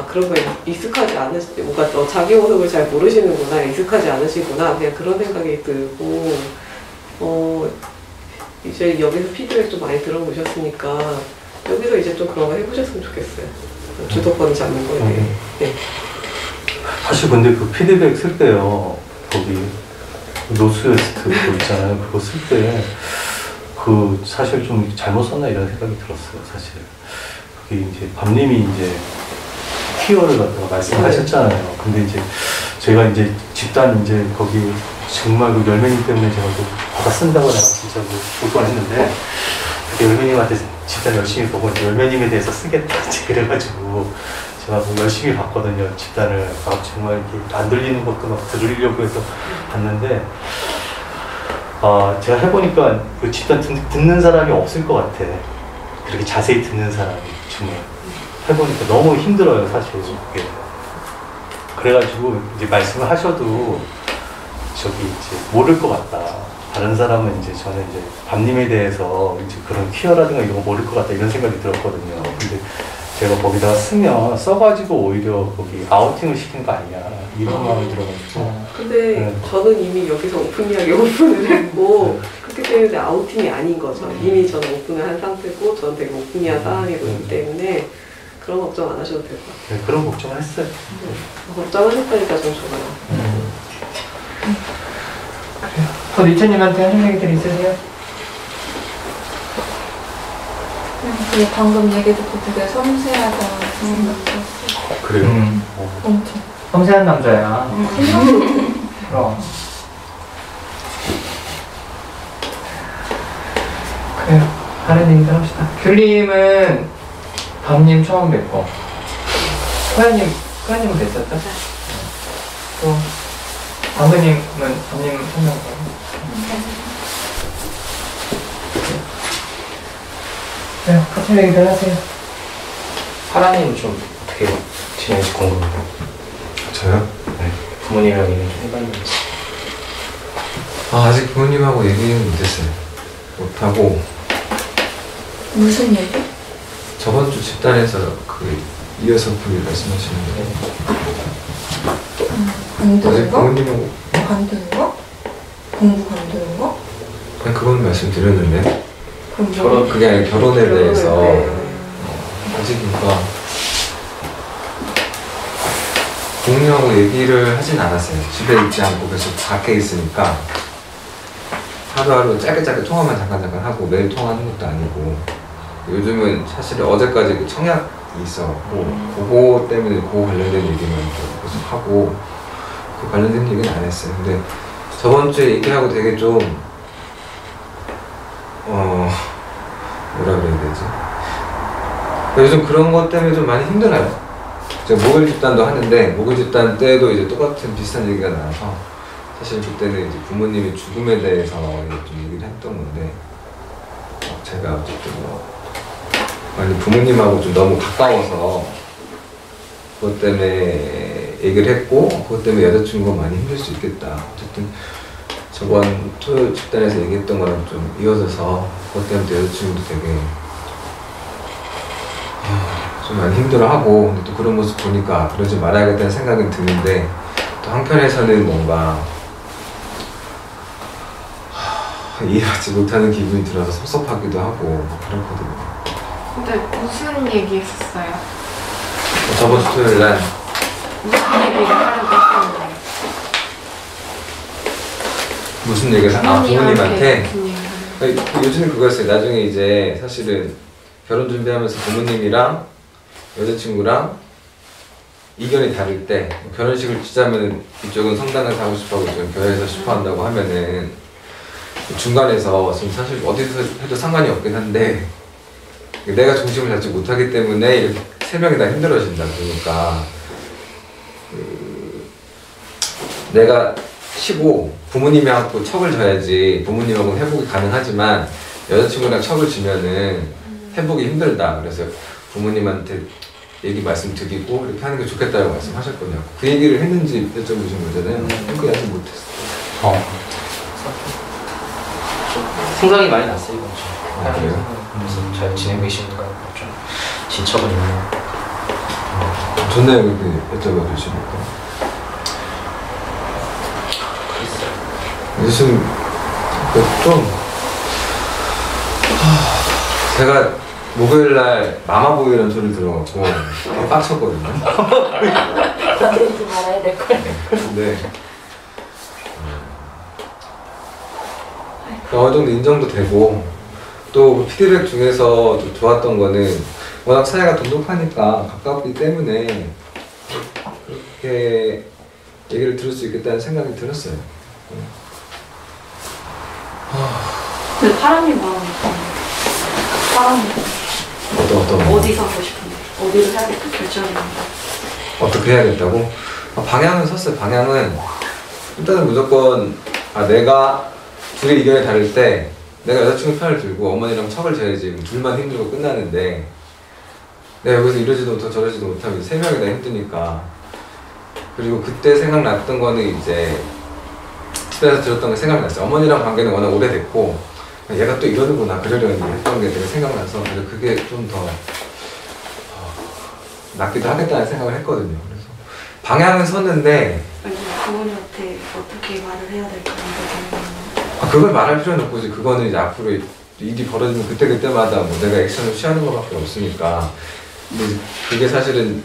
그런 거에 익숙하지 뭔가 자기 모습을 잘 모르시는구나, 익숙하지 않으시구나 그냥 그런 생각이 들고 이제 여기서 피드백 좀 많이 들어보셨으니까 여기서 이제 좀 그런 거 해보셨으면 좋겠어요. 주도권 잡는 거에 대해. 네. 사실 근데 그 피드백 쓸 때요, 거기 노스웨스트 그거 있잖아요. 그거 쓸 때 그 사실 좀 잘못 썼나 이런 생각이 들었어요. 사실 그게 이제 밤님이 이제 키워를 갖다가 말씀하셨잖아요. 근데 이제 제가 이제 집단 이제 거기 정말 그 열매님 때문에 제가 또 받아 쓴다고 내가 진짜 볼 뻔했는데 열매님한테 집단 열심히 보고 열매님에 대해서 쓰겠다 그래가지고 제가 뭐 열심히 봤거든요. 집단을 정말 이렇게 안 들리는 것도 막 들으려고 해서 봤는데 제가 해보니까 그 집단 듣는 사람이 없을 것 같아. 그렇게 자세히 듣는 사람이 중에 해보니까 너무 힘들어요 사실 그게. 그래가지고 이제 말씀을 하셔도 저기 이제 모를 것 같다. 다른 사람은 이제 저는 이제 밤님에 대해서 이제 그런 퀴어라든가 이런 거 모를 것 같다 이런 생각이 들었거든요. 근데 제가 거기다가 써가지고 오히려 거기 아우팅을 시킨 거 아니냐 이런 마음이 들어가지고. 근데 저는 이미 여기서 오픈이하게 오픈을 했고 그렇기 때문에 아우팅이 아닌 거죠. 이미 저는 오픈을 한 상태고 저는 되게 오픈이한 사람이기 때문에 그런 걱정 안 하셔도 될 것 같아요. 네, 그런 걱정을 했어요. 걱정하셨다니까 좀 좋아요. 그래요. 더 니체님한테 하는 얘기들 있으세요? 그냥 방금 얘기 듣고 되게 섬세하다 생각 들었어요. 그래요? 엄청. 섬세한 남자야. 그럼. 그래요. 다른 얘기들 합시다. 귤님은 밤님 처음 뵙고 호야님은 뵀었죠? 또 방금님은 밤님 설명 그래요. 같은 얘기들 하세요. 하라님은 좀 어떻게 지내는지 궁금해요. 저요? 네. 부모님이랑 얘기 좀 해봤는지. 아직 부모님하고 얘기는 못했어요. 못하고. 무슨 얘기? 저번 주 집단에서 그 이어서 분이 말씀하시는데 관두는 거? 부모님하고 관두는 거? 공부 관두는 거? 그냥 그건 말씀드렸는데 그럼 그게 아니라 결혼에 대해서 아직 그러니까 부모님하고 얘기를 하진 않았어요. 집에 있지 않고 계속 밖에 있으니까 하루하루 짧게 통화만 잠깐 하고 매일 통화하는 것도 아니고 요즘은 사실 어제까지 그 청약이 있어갖고 그거 때문에 그거 관련된 얘기만 계속 하고 그 관련된 얘기는 안 했어요. 근데 저번 주에 얘기하고 되게 좀 뭐라 그래야 되지? 요즘 그런 것 때문에 좀 많이 힘들어요. 제가 목요일 집단도 하는데 목요일 집단 때도 이제 똑같은 비슷한 얘기가 나와서 사실 그때는 이제 부모님의 죽음에 대해서 좀 얘기를 했던 건데 제가 어쨌든 많이 부모님하고 좀 너무 가까워서 그것 때문에 얘기를 했고 그것 때문에 여자친구가 많이 힘들 수 있겠다. 어쨌든 저번 토요일 집단에서 얘기했던 거랑 좀 이어져서 그것 때문에 여자친구도 되게 좀 많이 힘들어하고 근데 또 그런 모습 보니까 그러지 말아야겠다는 생각은 드는데 또 한편에서는 뭔가 이해하지 못하는 기분이 들어서 섭섭하기도 하고 그렇거든요. 근데 무슨 얘기 했었어요? 저번 주 토요일 날 무슨 얘기를 하려고 했었는데? 무슨 얘기를 부모님한테 무슨 얘기를 하려고? 요즘은 그거였어요. 나중에 이제 사실은 결혼 준비하면서 부모님이랑 여자친구랑 이견이 다를 때 결혼식을 치자면 이쪽은 성당을 가고 싶어하고 이쪽은 교회에서 싶어한다고 하면은 중간에서 지금 사실 어디서 해도 상관이 없긴 한데 내가 중심을 잡지 못하기 때문에 이렇게 세 명이 다 힘들어진다. 그러니까 내가 치고 부모님하고 척을 져야지 부모님하고 회복이 가능하지만 여자친구랑 척을 지면은 회복이 힘들다. 그래서 부모님한테 얘기 말씀드리고 이렇게 하는 게 좋겠다고 말씀하셨거든요. 그 얘기를 했는지 여쭤보신 거잖아요. 그거 아직 못했어요. 생각이 많이 났어요 이번 주. 아, 그래요? 그래서 잘 지내고 계시는가 좀 진척은 있나요? 좋네요. 그렇게 여쭤봐 주시니까. 요즘 좀 제가 목요일날 마마보이라는 소리를 들어갖고 되게 빡쳤거든요. 건드리지 말아야 될 거예요. 근데 어느 정도 인정도 되고 또 피드백 중에서 또 좋았던 거는 워낙 사이가 돈독하니까 가깝기 때문에 그렇게 얘기를 들을 수 있겠다는 생각이 들었어요. 근데 파랑님 마음이 파랑님 어떤 어디서 하고 싶은데 어디를 해야겠다 결정했는데 어떻게 해야겠다고? 방향은 섰어요. 방향은 일단은 무조건 내가 둘이 의견이 다를 때 내가 여자친구 편을 들고 어머니랑 척을 져야지 둘만 힘들고 끝나는데 내가 여기서 이러지도 못하고 저러지도 못하면 세 명이 다 힘드니까. 그리고 그때 생각났던 거는 이제 집에서 들었던 게 생각이 났어요. 어머니랑 관계는 워낙 오래됐고 얘가 또 이러는구나 그러려니 했던 게 되게 생각나서 그래서 그게 좀 더 낫기도 하겠다는 생각을 했거든요. 그래서 방향은 섰는데 아니 부모님한테 어떻게 말을 해야 될까 그걸 말할 필요는 없고 그거는 이제 앞으로 일이 벌어지면 그때그때마다 뭐 내가 액션을 취하는 것밖에 없으니까. 근데 이제 그게 사실은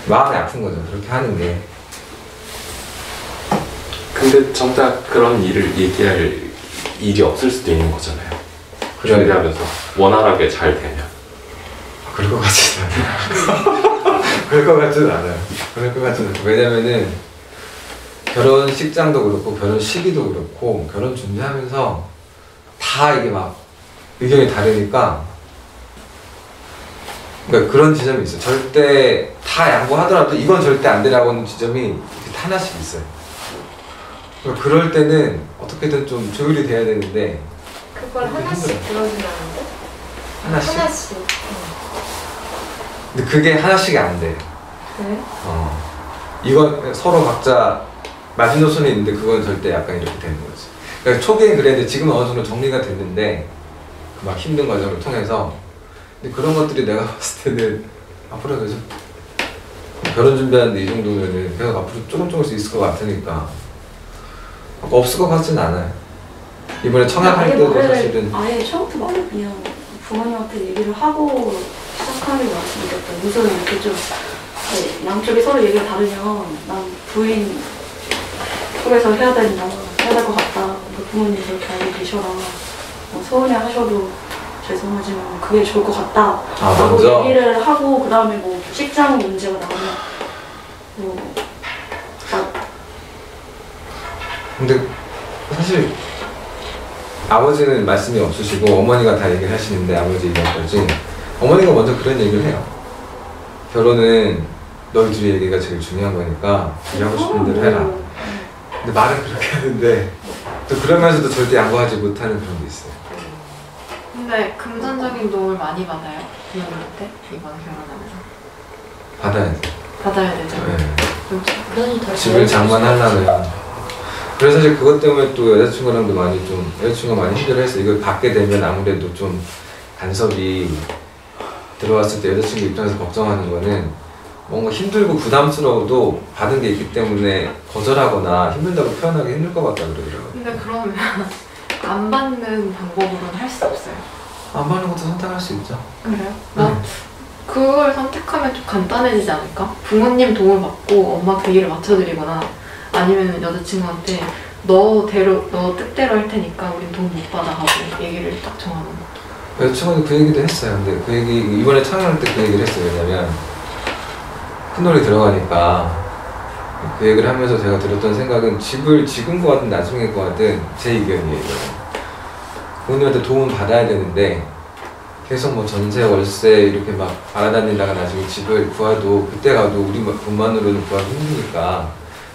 마음이 아픈 거죠. 그렇게 하는 게. 근데 정작 그런 일을 얘기할 일이 없을 수도 있는 거잖아요. 그래야 준비하면서 원활하게 잘 되면. 그럴 것 같지는 않아요. 그럴 것 같지는 않아요. 그럴 것 같지는 않아요. 왜냐면은 결혼식장도 그렇고 결혼 시기도 그렇고 결혼 준비하면서 다 이게 막 의견이 다르니까 그러니까 그런 지점이 있어요. 절대 다 양보하더라도 이건 절대 안 되라고 하는 지점이 하나씩 있어요. 그러니까 그럴 때는 어떻게든 좀 조율이 돼야 되는데 그걸 하나씩 들어주라는데? 하나씩? 하나씩. 근데 그게 하나씩이 안 돼. 그래? 이건 서로 각자 마지노선이 있는데 그건 절대 약간 이렇게 되는 거지. 그러니까 초기엔 그랬는데 지금은 어느 정도 정리가 됐는데 막 힘든 과정을 통해서 근데 그런 것들이 내가 봤을 때는 앞으로 계속 결혼 준비하는데 이 정도면은 계속 앞으로 조금씩 있을 것 같으니까 없을 것 같진 않아요. 이번에 청약할 때도 사실은 아예 처음부터 말을 그냥 부모님한테 얘기를 하고 시작하는 게 맞습니다. 무슨 이렇게 좀 양쪽이 서로 얘기가 다르면 난 부인 쪽에서 해야 될 것 같다. 부모님 그렇게 알고 계셔라. 서운해 하셔도 죄송하지만 그게 좋을 것 같다. 라고 먼저? 얘기를 하고 그 다음에 뭐 식장 문제가 나오면 뭐 근데 사실 아버지는 말씀이 없으시고 어머니가 다 얘기를 하시는데 아버지 얘기까지 어머니가 먼저 그런 얘기를 해요. 결혼은 너희 둘이 얘기가 제일 중요한 거니까 네 하고 싶은 대로 해라. 근데 말은 그렇게 하는데 또 그러면서도 절대 양보하지 못하는 그런 게 있어요. 근데 금전적인 도움을 많이 받아요? 부모님한테? 이번 결혼하면서? 받아야 돼. 받아야 되죠? 네. 그러니 더 집을 장만하려면 그래서 사실 그것 때문에 또 여자친구랑도 많이 좀 여자친구가 많이 힘들어했어. 이걸 받게 되면 아무래도 좀 간섭이 들어왔을 때 여자친구 입장에서 걱정하는 거는 뭔가 힘들고 부담스러워도 받은 게 있기 때문에 거절하거나 힘들다고 표현하기 힘들 것 같다 그러더라고요. 근데 그러면 안 받는 방법으로는 할 수 없어요? 안 받는 것도 선택할 수 있죠. 그래요? 나 그걸 선택하면 좀 간단해지지 않을까? 부모님 도움을 받고 엄마 그 일을 맞춰드리거나 아니면 여자친구한테 너 뜻대로 할 테니까 우린 돈 못 받아 하고 얘기를 딱 정하는 거. 여자친구도 그 얘기도 했어요. 근데 그 얘기 이번에 촬영할 때 그 얘기를 했어요. 왜냐면 큰돈이 들어가니까 그 얘기를 하면서 제가 들었던 생각은 집을 지금 거하든 나중에 거하든 제 의견이에요. 부모님한테 도움을 받아야 되는데 계속 뭐 전세 월세 이렇게 막 알아다니다가 나중에 집을 구해도 그때 가도 우리 돈만으로는 구하기 힘드니까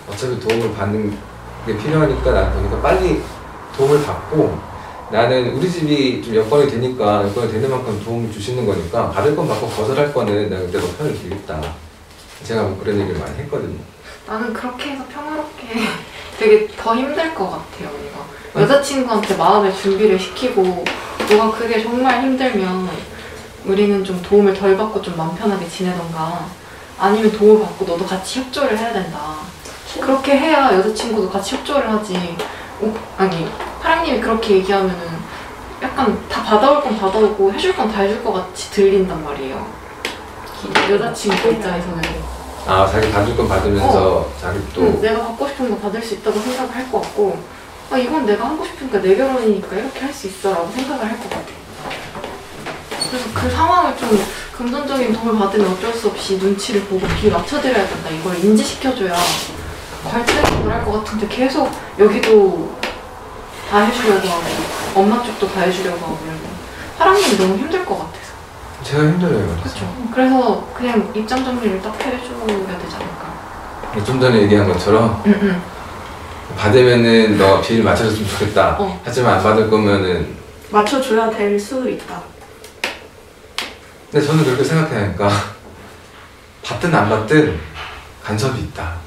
어차피 도움을 받는 게 필요하니까 난 보니까 빨리 도움을 받고 나는 우리 집이 좀 여건이 되니까 여건이 되는 만큼 도움을 주시는 거니까 받을 건 받고 거절할 거는 내가 그때 너 편을 들겠다. 제가 뭐 그런 얘기를 많이 했거든요. 나는 그렇게 해서 평화롭게 되게 더 힘들 것 같아요. 우리가 여자친구한테 마음의 준비를 시키고 너가 그게 정말 힘들면 우리는 좀 도움을 덜 받고 좀 마음 편하게 지내던가 아니면 도움을 받고 너도 같이 협조를 해야 된다. 그렇게 해야 여자친구도 같이 협조를 하지. 아니 파랑님이 그렇게 얘기하면은 약간 다 받아올 건 받아오고 해줄 건 다 해줄 것 같이 들린단 말이에요. 여자친구 입장에서는 아 자기 받을 건 받으면서 자기 또 내가 받고 싶은 거 받을 수 있다고 생각을 할 것 같고 아 이건 내가 하고 싶으니까 내 결혼이니까 이렇게 할 수 있어 라고 생각을 할 것 같아요. 그래서 그 상황을 좀 금전적인 도움을 받으면 어쩔 수 없이 눈치를 보고 비에 맞춰드려야 된다 이걸 인지시켜줘야 갈등이 덜할 것 같은데 계속 여기도 다 해주려고 하고 엄마 쪽도 다 해주려고 하고 이러면 사랑님이 너무 힘들 것 같아서 제가 힘들어요. 그렇죠. 그래서 그냥 입장 정리를 딱 해줘야 되지 않을까. 좀 전에 얘기한 것처럼 받으면은 너가 비를 맞춰줬으면 좋겠다. 하지만 안 받을 거면은 맞춰줘야 될 수 있다. 근데 저는 그렇게 생각하니까 받든 안 받든 간섭이 있다.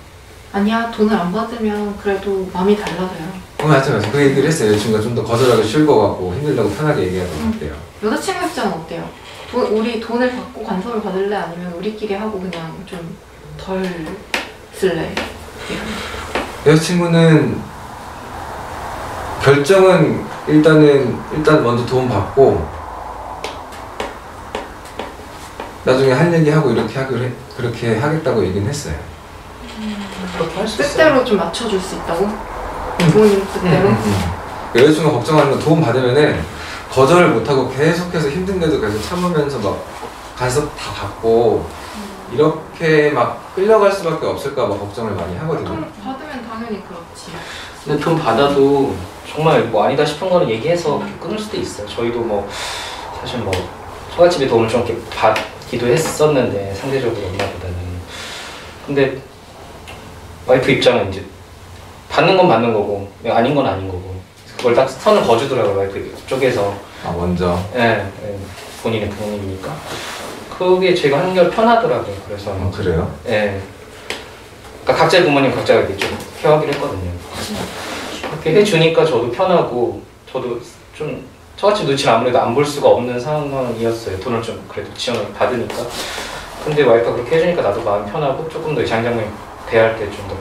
아니야 돈을 안 받으면 그래도 마음이 달라져요. 맞아. 그 얘기를 했어요. 여자친구가 좀 더 거절하기 쉬울 것 같고 힘들다고 편하게 얘기하는 것 같아요. 여자친구 입장은 어때요? 우리 돈을 받고 간섭을 받을래? 아니면 우리끼리 하고 그냥 좀 덜 쓸래? 여자친구는 결정은 일단 먼저 도움 받고 나중에 할 얘기하고 그렇게 하겠다고 얘기는 했어요. 그렇게 할 수 있어요. 뜻대로 좀 맞춰줄 수 있다고? 부모님 뜻대로? 여자친구가 걱정하는 건 도움 받으면은 거절을 못하고 계속해서 힘든데도 계속 참으면서 막 간섭 다 받고 이렇게 막 끌려갈 수밖에 없을까 봐 걱정을 많이 하거든요. 돈 받으면 당연히 그렇지. 근데 돈 받아도 정말 뭐 아니다 싶은 거는 얘기해서 끊을 수도 있어요. 저희도 뭐 사실 뭐 처갓집에 도움을 좀 이렇게 받기도 했었는데 상대적으로 엄마보다는. 근데 와이프 입장은 이제 받는 건 받는 거고 아닌 건 아닌 거고 그걸 딱 선을 거주더라고요. 와이프 쪽에서. 아 먼저? 네, 본인의 부모님이니까. 그게 제가 하는 게 편하더라고요. 그래서 그래요? 네. 그러니까 각자의 부모님 각자가 이렇게 좀 케어하기로 했거든요. 그렇게 해주니까 저도 편하고 저도 좀 처갓집 눈치를 아무래도 안 볼 수가 없는 상황이었어요. 돈을 좀 그래도 지원을 받으니까. 근데 와이프가 그렇게 해주니까 나도 마음 편하고 조금 더 장장님 대할 때 좀 더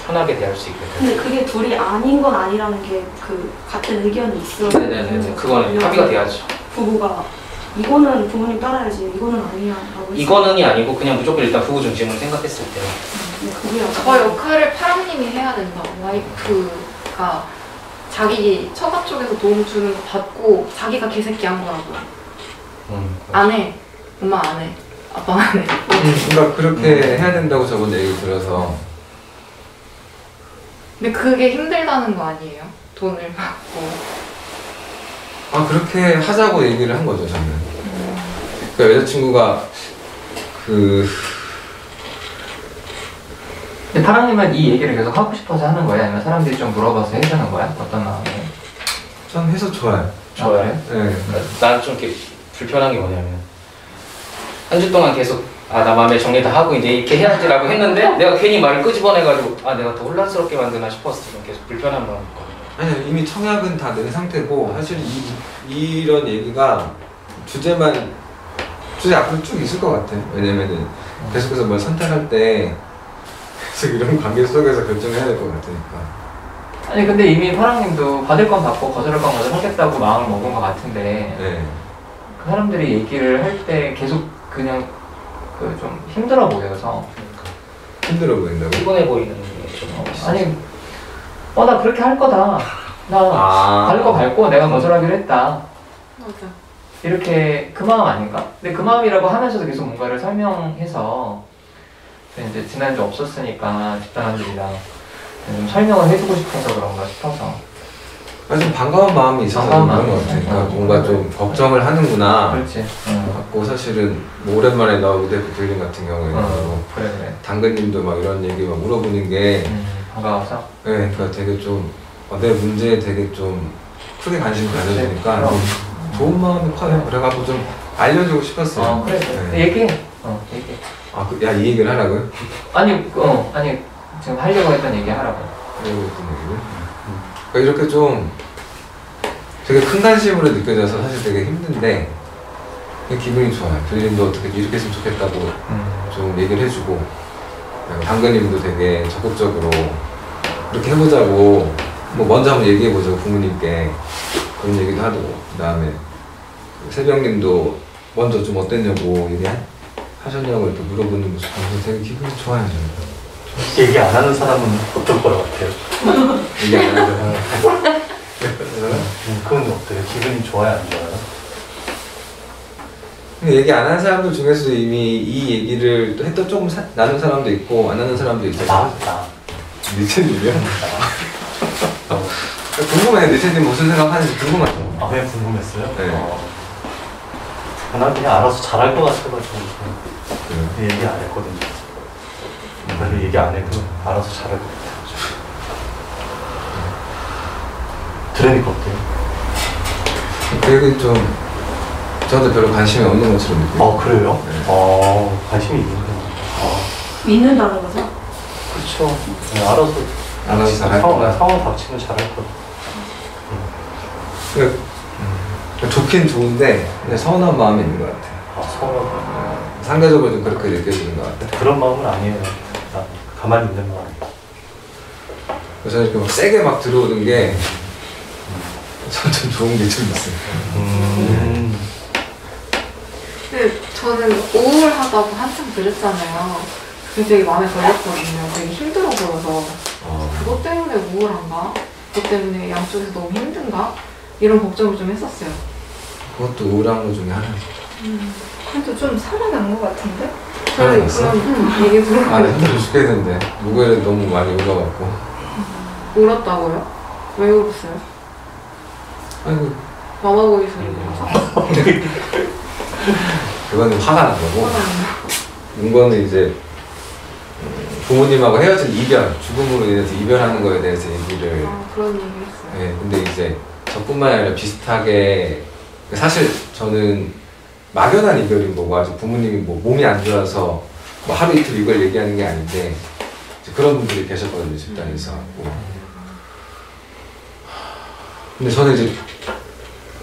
편하게 대할 수 있게 돼요. 근데 그게 둘이 아닌 건 아니라는 게 그 같은 의견이 있어요. 네네네. 그거는 합의가 돼야죠. 부부가 이거는 부모님 따라야지 이거는 아니야 라고 이거는이 아니고 그냥 무조건 일단 부부 중심으로 생각했을 때 저 역할을 파랑님이 해야 된다. 와이프가 자기 처가 쪽에서 도움 주는 거 받고 자기가 개새끼 한 거라고. 안 해. 엄마 안 해. 아빠 안 해. 그러니까 그렇게 해야 된다고 저번 얘기 들어서. 근데 그게 힘들다는 거 아니에요? 돈을 받고. 그렇게 하자고 얘기를 한 거죠, 저는. 그러니까 여자친구가 근데 파랑님은 이 얘기를 계속 하고 싶어서 하는 거야? 아니면 사람들이 좀 물어봐서 해주는 거야? 어떤 마음이에요? 전 해서 좋아요. 좋아요. 네. 그러니까 나는 좀 이렇게 불편한 게 뭐냐면 한 주 동안 계속 나 마음에 정리 다 하고 이제 이렇게 해야지라고 했는데 내가 괜히 말을 끄집어내가지고 내가 더 혼란스럽게 만드나 싶어서 지금 계속 불편한 마음이 있거든요. 아니요, 이미 청약은 다 낸 상태고 사실 이런 얘기가 주제 앞으로 쭉 있을 것 같아요. 왜냐면은 계속해서 뭘 선택할 때 계속 이런 관계 속에서 결정해야 될 것 같으니까. 아니 근데 이미 파랑님도 받을 건 받고 거절할 건 거절하겠다고 마음을 먹은 것 같은데 네. 그 사람들이 얘기를 할 때 계속 그냥 좀 힘들어 보여서 힘들어 보인다고? 피곤해 보이는 게 좀 있어요. 아니 나 그렇게 할 거다 나 갈 거 밟고 내가 거절하기로 했다 맞아. 이렇게 그 마음 아닌가? 근데 그 마음이라고 하면서도 계속 뭔가를 설명해서 이제 지난주 없었으니까 집단원들이랑 좀 설명을 해주고 싶어서 그런가 싶어서 좀 반가운 마음이 있어서 그런 것 같아요. 그러니까 뭔가 좀 걱정을 하는구나. 그렇지. 갖고 사실은 뭐 오랜만에 나 우대표 들린 같은 경우에는 그래. 당근님도 막 이런 얘기 막 물어보는 게 반가워서? 네, 그러니까 되게 좀 내 문제에 되게 좀 크게 관심을 가져주니까 좋은 마음이 커요. 그래갖고 좀 알려주고 싶었어요. 그래. 네. 얘기해. 얘기해. 이 얘기를 하라고요? 아니 지금 하려고 했던 얘기 하라고. 하려고 했던 얘기를? 그러니까 이렇게 좀 되게 큰 관심으로 느껴져서 사실 되게 힘든데 기분이 좋아요. 들림도 어떻게 이렇게 했으면 좋겠다고 좀 얘기를 해주고 당근님도 되게 적극적으로 이렇게 해보자고 먼저 한번 얘기해보자고 부모님께 그런 얘기도 하고 그 다음에 새벽님도 먼저 좀 어땠냐고 얘기하셨냐고 이렇게 물어보는 모습 보면서 되게 기분이 좋아요. 저는. 얘기 안 하는 사람은 어떨 것 같아요? 얘기 안 하죠. 그건 어때요? 기분이 좋아요, 안 좋아요? 근데 얘기 안 하는 사람들 중에서도 이미 이 얘기를 또 했던 조금 나눈 사람도 있고 안 하는 사람도 있잖아요. 니체님이요? 궁금해요. 니체님 무슨 생각하는지 궁금하죠. 왜 궁금했어요? 네. 난 그냥 알아서 잘할 것 같아가지고 얘기 안 했거든요. 별로 얘기 안 해도 알아서 잘할 것 같아요. 들으니까 어때요? 그 좀 저한테 별로 관심이 없는 것처럼 느껴요. 그래요? 네. 관심이 있는데. 믿는다는 거죠? 그렇죠. 알아서 잘할 거야. 상황 닥치면 잘할 거야. 좋긴 좋은데 그냥 서운한 마음이 있는 것 같아요. 서운하다. 상대적으로 좀 그렇게 느껴지는 것 같아요. 그런 마음은 아니에요. 가만히 있는 마음. 그래서 이렇게 막 세게 막 들어오는 게 전 좀 좋은 게 좀 있어요. 근데 저는 우울하다고 한참 들었잖아요. 그게 되게 마음에 걸렸거든요. 되게 힘들어 보여서 그것 때문에 우울한가? 그것 때문에 양쪽에서 너무 힘든가? 이런 걱정을 좀 했었어요. 그것도 우울한 것 중에 하나죠. 그래도 좀 살아난 것 같은데? 저는 그런 얘기 들었는데 나 힘들어 죽겠는데 무게를 너무 많이 올라갔고. 울었다고요? 왜 울었어요? 아이고 마마보이 소리 들어서? 그거는 화가 난 거고 이거는 이제 부모님하고 헤어진 이별, 죽음으로 인해서 이별하는 거에 대해서 얘기를 그런 얘기 했어요. 네, 근데 이제 저뿐만 아니라 비슷하게 사실 저는 막연한 이별인 거고 아직 부모님이 몸이 안 좋아서 하루 이틀 이걸 얘기하는 게 아닌데 그런 분들이 계셨거든요, 집단에서. 근데 저는 이제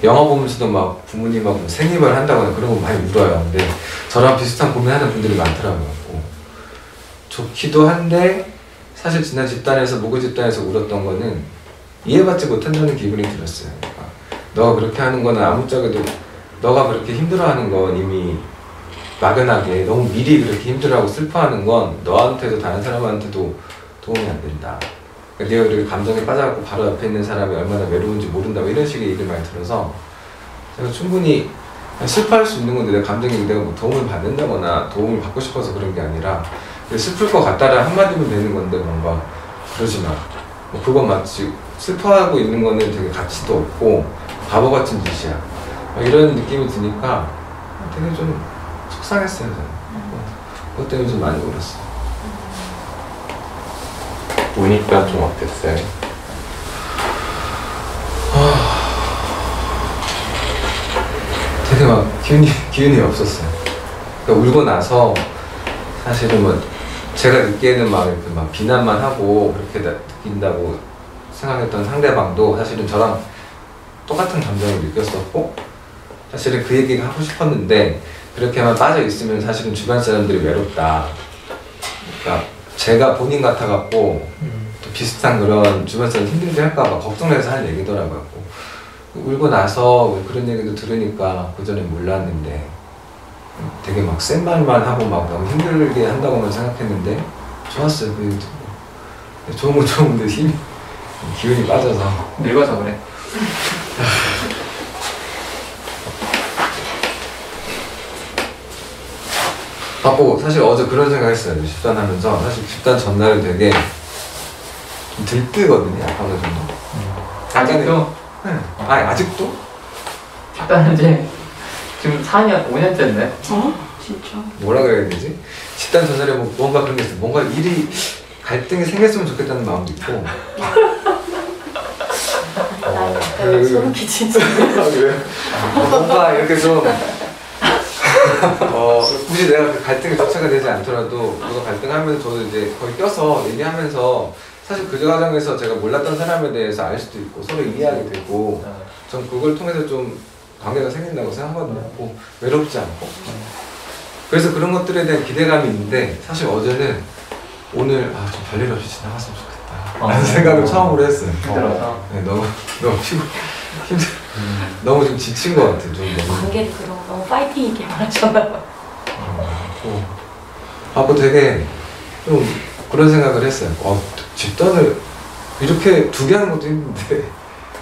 영화 보면서도 막 부모님하고 생이별 한다거나 그런 거 많이 울어요. 근데 저랑 비슷한 고민하는 분들이 많더라고요. 좋기도 한데 사실 지난 집단에서 모교 집단에서 울었던 거는 이해받지 못한다는 기분이 들었어요. 그러니까 너가 그렇게 하는 거는 아무짝에도 너가 그렇게 힘들어하는 건 이미 막연하게 너무 미리 그렇게 힘들어하고 슬퍼하는 건 너한테도 다른 사람한테도 도움이 안 된다. 그러니까 내가 이렇게 감정에 빠져갖고 바로 옆에 있는 사람이 얼마나 외로운지 모른다고 이런 식의 얘기를 많이 들어서 제가 충분히 슬퍼할 수 있는 건데 내가 감정에 내가 뭐 도움을 받는다거나 도움을 받고 싶어서 그런 게 아니라 슬플 것 같다라 한마디면 되는 건데 뭔가 그러지 마. 그건 마치 슬퍼하고 있는 거는 되게 가치도 없고 바보 같은 짓이야. 이런 느낌이 드니까 되게 좀 속상했어요. 저는. 그것 때문에 좀 많이 울었어요. 우니까 좀 어땠어요? 되게 막 기운이 없었어요. 그러니까 울고 나서 사실은 뭐 제가 느끼는 막 이렇게 막 비난만 하고 그렇게 느낀다고 생각했던 상대방도 사실은 저랑 똑같은 감정을 느꼈었고, 사실은 그 얘기가 하고 싶었는데 그렇게만 빠져 있으면 사실은 주변 사람들이 외롭다. 그러니까 제가 본인 같아갖고 또 비슷한 그런 주변 사람 힘들게 할까봐 걱정해서 한 얘기더라고요. 울고 나서 그런 얘기도 들으니까 그 전에 몰랐는데 되게 막 센 말만 하고 막 너무 힘들게 한다고만 생각했는데 좋았어요. 그 얘기 듣고. 좋은 건 좋은데 기운이 빠져서. 늙어서 그래. 하고 사실 어제 그런 생각했어요. 집단하면서 사실 집단 전날은 되게 좀 들뜨거든요. 약간 정도. 아직도? 네. 아니 아직도? 집단은 이제 지금 4년, 5년째인데. 진짜. 뭐라 그래야 되지? 집단 전날에 뭔가 그런 게 있어요. 뭔가 일이 갈등이 생겼으면 좋겠다는 마음도 있고. 나 약간 소름 끼치지. 그래? 뭔가 이렇게 좀 굳이 내가 그 갈등에 조차가 되지 않더라도 그거 갈등하면서 저도 이제 거기 껴서 얘기하면서 사실 그 과정에서 제가 몰랐던 사람에 대해서 알 수도 있고 서로 이해하게 되고 전 그걸 통해서 좀 관계가 생긴다고 생각하거든요. 뭐 외롭지 않고. 그래서 그런 것들에 대한 기대감이 있는데 사실 어제는 오늘 좀 별일 없이 지나갔으면 좋겠다 라는 생각을 처음으로 했어요. 힘들어서? 네, 너무 너무 좀 지친 것 같아요. 좀 너무. 관계를 너무 파이팅 있게 말하잖아. 하고 되게 좀 그런 생각을 했어요. 집단을 이렇게 2개 하는 것도 힘든데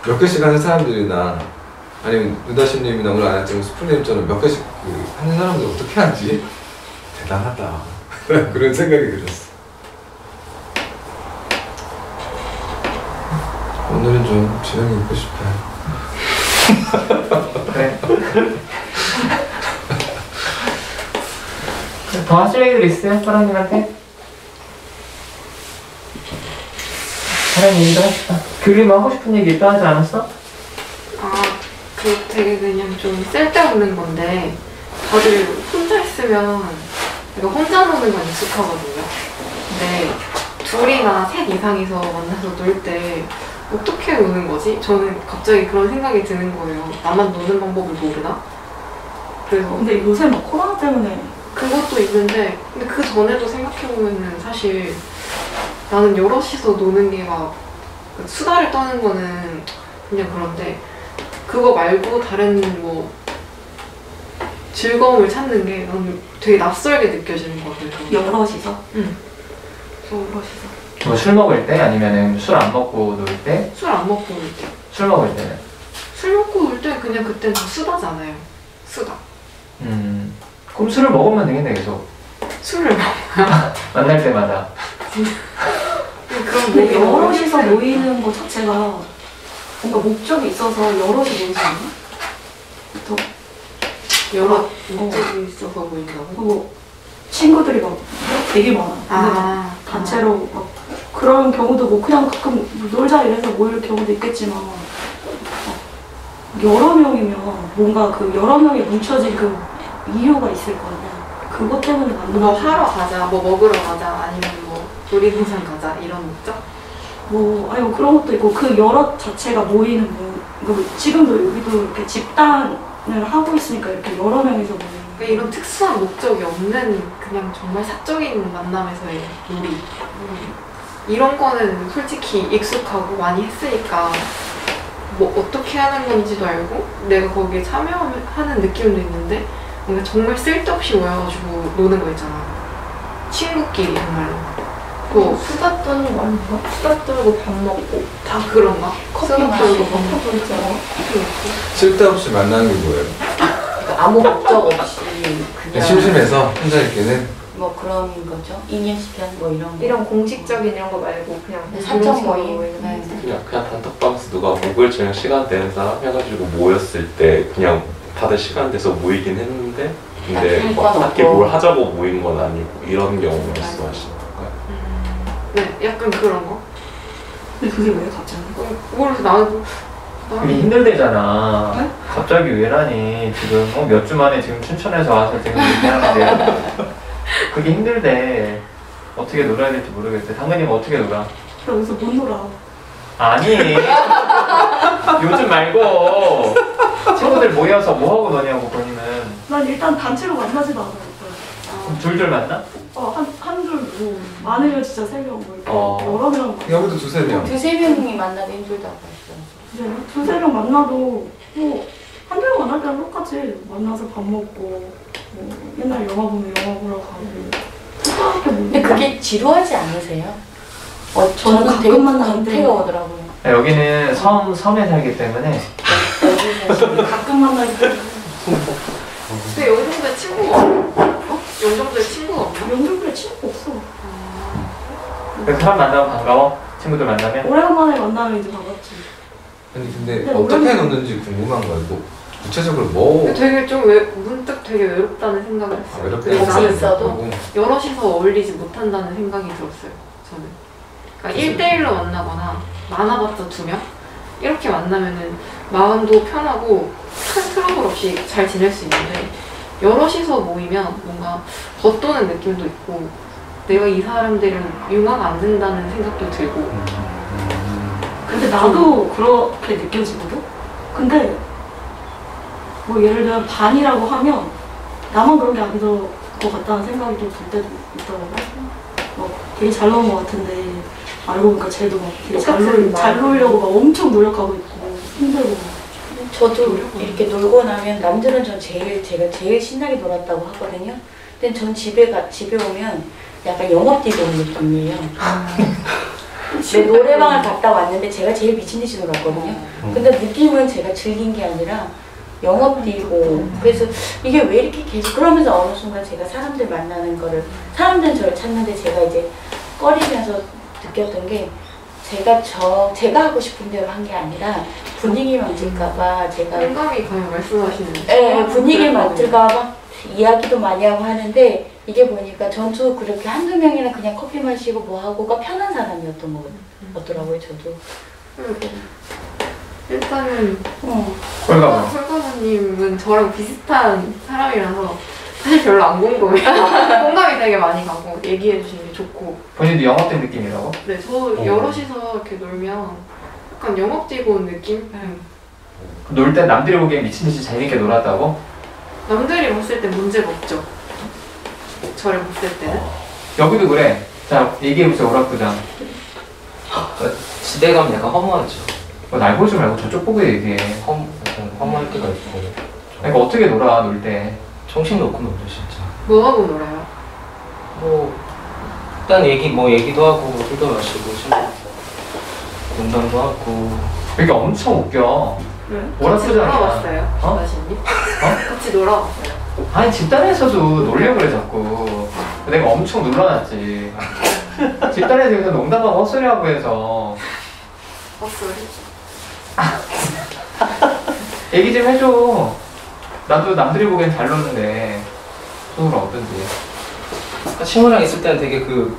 몇 개씩 하는 사람들이나 아니면 유다신님이나 오늘 안 했지만 스프님처럼 몇 개씩 하는 사람들 어떻게 하지? 대단하다. 그런 생각이 들었어. 오늘은 좀 진영이 입고 싶어요. 그래. 더 하실 얘기들 있어요? 사랑님한테? 다른 얘기도 합시다. 교리 뭐 하고 싶은 얘기 있다 하지 않았어? 그 되게 그냥 좀 쓸데없는 건데 다들 혼자 있으면 내가 혼자 노는 건 익숙하거든요. 근데 둘이나 셋 이상이서 만나서 놀 때 어떻게 노는 거지? 저는 갑자기 그런 생각이 드는 거예요. 나만 노는 방법을 모르나? 그래서 근데 요새 막 코로나 때문에 그것도 있는데 근데 그 전에도 생각해보면은 사실 나는 여럿이서 노는 게 막 수다를 떠는 거는 그냥 그런데 그거 말고 다른 뭐 즐거움을 찾는 게 나는 되게 낯설게 느껴지는 것 같아요. 여럿이서? 응. 여럿이서. 뭐 술 먹을 때 아니면 술 안 먹고 놀 때? 술 안 먹고 놀 때. 술 먹을 때는? 술 먹고 놀 때 그냥 그땐 다 수다잖아요. 수다. 그럼 술을 먹으면 되겠네 계속. 술을 먹어요. 만날 때마다. 그럼 근데 여럿이서 모이는 것 자체가 뭔가 목적이 있어서 여럿이 모이지 않나? 더 여러 목적이 있어서 모인다고? 그리고 친구들이 막 되게 많아. 근데 단체로 막 그런 경우도 뭐 그냥 가끔 놀자 이래서 모일 경우도 있겠지만 여러 명이면 뭔가 그 여러 명이 뭉쳐진 그 이유가 있을 거 아니야. 그것 때문에 만든 뭐 거지. 하러 가자, 뭐 먹으러 가자, 아니면 뭐 놀이동산 가자 이런 목적? 아니 뭐 그런 것도 있고 그 여럿 자체가 모이는 뭐 지금도 여기도 이렇게 집단을 하고 있으니까 이렇게 여러 명이서 모이는. 그러니까 이런 특수한 목적이 없는 그냥 정말 사적인 만남에서의 놀이. 이런 거는 솔직히 익숙하고 많이 했으니까 뭐 어떻게 하는 건지도 알고 내가 거기에 참여하는 느낌도 있는데 뭔가 정말 쓸데없이 모여가지고 노는 거 있잖아. 친구끼리 정말로. 뭐 수다 떠는 거 아닌가? 수다 떨고 밥 먹고 다 그런가? 커피 수다 마시고 떨고 밥 먹고. 커피 있잖아. 쓸데없이 만나는 게 뭐예요? 아무 목적 없이 그냥 심심해서 혼자 있기는? 뭐 그런 거죠. 인연시편 뭐 이런 거. 이런 공식적인 이런 거 말고 그냥 사적 모임. 네. 그냥 단톡방에서 누가 목요일저녁 시간 되는 사람 해가지고 모였을 때 그냥 다들 시간 돼서 모이긴 했는데 근데 막 딱히 뭘 하자고 모인 건 아니고 이런 경우 말씀하시는 건가요? 네, 약간 그런 거. 근데 그게 왜 갑자기? 모르겠어, 나는. 그게 힘들대잖아. 네? 갑자기 왜라니 지금 몇 주 만에 지금 춘천에서 와서 지금 얘기하는데 그게 힘들대. 어떻게 놀아야 될지 모르겠대. 당근님 어떻게 놀아? 나 여기서 못 놀아. 아니 요즘 말고 친구들 모여서 뭐하고 노냐고 본인은. 난 일단 단체로 만나지도 않아요. 그럼 줄줄 만나? 한줄 뭐 많으면 진짜 3명 뭐 이렇게 여러 명. 여기도 두세 명. 두세 명이 만나기 힘들다고 했어. 네, 두세 명 만나도 뭐 한두 명 만날 때랑 똑같이 만나서 밥 먹고 뭐 옛날 영화 보면 영화 보러 가고 특별하게 뭐. 근데 그게 지루하지 않으세요? 저는 되게 가끔 만나는데 강태가 오더라고요. 여기는 섬에 살기 때문에 가끔 만나기 때문에. 근데 영종도에 친구가 없어? 영종도에 친구가 없나? 영종도에 친구가 없어. 그 사람 만나면 반가워? 친구들 만나면? 오래간만에 만나면 이제 반갑지. 아니 근데 근데 어떻게 노는지 궁금한 거예요. 뭐 구체적으로 뭐 되게 좀 문득 되게 외롭다는 생각을 했어요. 외롭다는 그래서 생각이 나는 있어도? 여럿이서 어울리지 못한다는 생각이 들었어요. 저는. 그러니까 1대1로 만나거나 많아봤자 2명? 이렇게 만나면은 마음도 편하고 큰 트러블 없이 잘 지낼 수 있는데 여럿이서 모이면 뭔가 겉도는 느낌도 있고 내가 이 사람들은 융화가 안 된다는 생각도 들고 근데 나도 그렇게 느껴지거든? 근데 뭐 예를 들면 반이라고 하면 나만 그런 게 아닐 것 같다는 생각이 좀 들 때도 있더라고. 되게 잘 나온 것 같은데 알고 보니까 쟤도 막 되게 잘 놀려고 막 엄청 노력하고 있고 힘들고. 저도 이렇게 놀고 나면 남들은 제가 제일 신나게 놀았다고 하거든요. 근데 전 집에 오면 약간 영업 뛰고 온 느낌이에요. 내 노래방을 갔다 왔는데 제가 제일 미친 듯이 놀았거든요. 근데 느낌은 제가 즐긴 게 아니라 영업 뛰고 그래서 이게 왜 이렇게 계속 그러면서 어느 순간 제가 사람들 만나는 거를 사람들은 저를 찾는데 제가 이제 꺼리면서 느꼈던 게 제가 하고 싶은 대로 한 게 아니라 분위기 망칠까봐 제가 공감이 가요 말씀하시는 네, 분위기 망칠까봐 이야기도 많이 하고 하는데 이게 보니까 전투 그렇게 한두 명이랑 그냥 커피 마시고 뭐 하고가 편한 사람이었던 거 같더라고요. 저도. 일단은 홀가분. 홀가분님은 저랑 비슷한 사람이라서 사실 별로 안 궁금해요. 공감이 되게 많이 가고 얘기해 주시는 게 좋고. 본인도 영업된 느낌이라고? 네, 저 여럿이서 이렇게 놀면 약간 영업 뛰고 온 느낌? 놀 때 남들이 보기엔 미친 듯이 재밌게 놀았다고? 남들이 봤을 때 문제가 없죠. 저를 봤을 때는. 여기도 그래. 자, 얘기해보세요, 오락부장. 집에 가면 약간 허무하죠. 날 보지 말고 저쪽 보고 얘기해. 약간 허무할 때가 있고. 그러니까 어떻게 놀아, 놀 때? 정신 놓고 놀죠, 진짜. 뭐 하고 놀아요? 뭐 일단 얘기도 하고 술도 마시고 농담도 하고. 이게 엄청 웃겨. 왜? 같이 오락부장이야. 놀아봤어요? 어? 나신님? 어? 같이 놀아봤어요? 아니 집단에서도 놀려 그래 자꾸. 내가 엄청 놀라놨지. 집단에서 여기서 농담하고 헛소리하고 해서 헛소리? 얘기 좀 해줘. 나도 남들이 보기엔 잘 노는데 속으로 어떤지. 친구랑 있을 때는 되게 그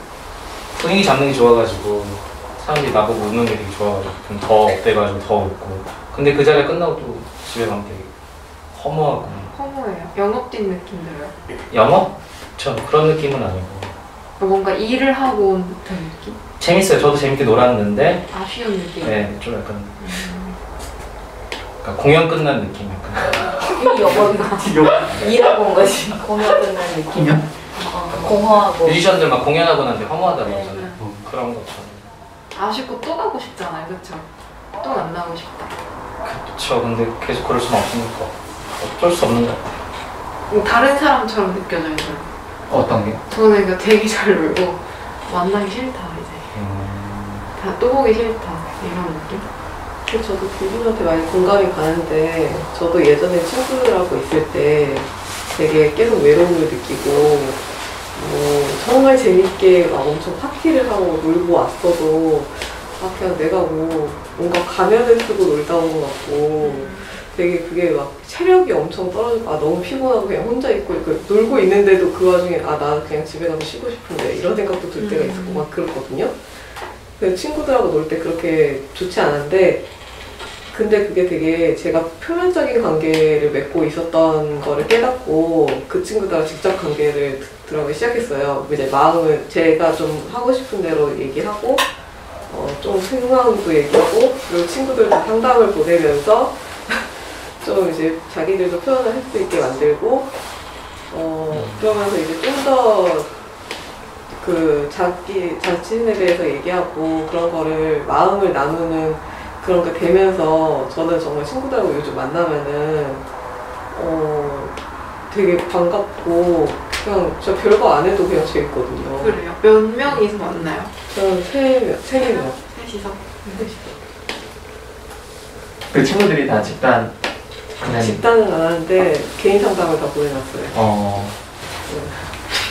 분위기 잡는 게 좋아가지고 사람들이 나보고 웃는 게 되게 좋아가지고 좀 더 업돼가지고 더 웃고. 근데 그 자리가 끝나고 또 집에 가면 되게 허무하고. 허무해요. 영업 뛴 느낌 들어요. 영업? 전 그런 느낌은 아니고. 뭔가 일을 하고 온 듯한 느낌? 재밌어요. 저도 재밌게 놀았는데. 아쉬운 느낌? 네, 좀 약간. 그러니까 공연 끝난 느낌 약간. 이게 영업이가 일하고 온 거지. 공연 끝난 느낌. 공허하고. 뮤지션들 막 공연하고 난데 허무하다고 네. 하잖아요. 그런 것처럼. 아쉽고 또 가고 싶잖아요. 그쵸? 또 만나고 싶다. 그쵸. 근데 계속 그럴 수는 없으니까 어쩔 수 없는 것 같아요. 다른 사람처럼 느껴져요. 저는. 어떤 게? 저는 이거 되게 잘 놀고 만나기 싫다 이제. 다 또 보기 싫다 이런 느낌? 저도 그분한테 많이 공감이 가는데 저도 예전에 친구들하고 있을 때 되게 계속 외로움을 느끼고 정말 재밌게 막 엄청 파티를 하고 놀고 왔어도 그냥 내가 뭔가 가면을 쓰고 놀다 온 것 같고 되게 그게 막 체력이 엄청 떨어지고 너무 피곤하고 그냥 혼자 있고 놀고 있는데도 그 와중에 나 그냥 집에 가서 쉬고 싶은데 이런 생각도 들 때가 있었고 막 그렇거든요. 그래서 친구들하고 놀 때 그렇게 좋지 않은데 근데 그게 되게 제가 표면적인 관계를 맺고 있었던 거를 깨닫고 그 친구들하고 직접 관계를 들어가기 시작했어요. 이제 마음을 제가 좀 하고 싶은 대로 얘기하고 좀 생각도 얘기하고 그리고 친구들도 상담을 보내면서 좀 이제 자기들도 표현을 할 수 있게 만들고 그러면서 이제 좀 더 그 자신에 대해서 얘기하고 그런 거를 마음을 나누는 그런 게 되면서 저는 정말 친구들하고 요즘 만나면은 되게 반갑고 그냥 저 별거 안 해도 그냥 재밌거든요. 그래요? 몇 명이서 만나요? 저는 세 명. 셋이서? 그 친구들이 다 집단 집단은 안 하는데 개인 상담을 다 보내놨어요.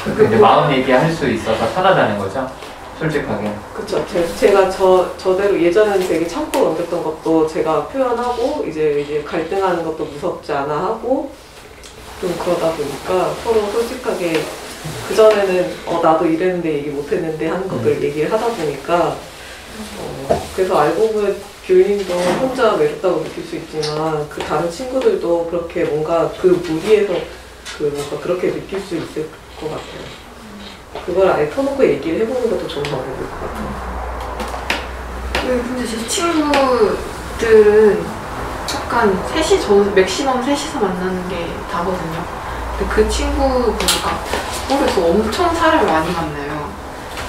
근데 마음 얘기할 수 있어서 편하다는 거죠? 솔직하게. 그쵸. 제가 저대로 예전에는 되게 참고 넘겼던 것도 제가 표현하고 이제 갈등하는 것도 무섭지 않아 하고 좀 그러다 보니까 서로 솔직하게 그전에는 나도 이랬는데 얘기 못했는데 하는 것들 얘기를 하다 보니까 그래서 알고 보면 뷰님도 혼자 외롭다고 느낄 수 있지만 그 다른 친구들도 그렇게 뭔가 그 무리에서 뭔가 그렇게 느낄 수 있을 것 같아요. 그걸 아예 터놓고 얘기를 해보는 것도 좋은 방법일 것 같아요. 근데 제 친구들은 약간 맥시멈 셋이서 만나는 게 다거든요. 근데 그 친구가 모르겠어 엄청 사람을 많이 만나요.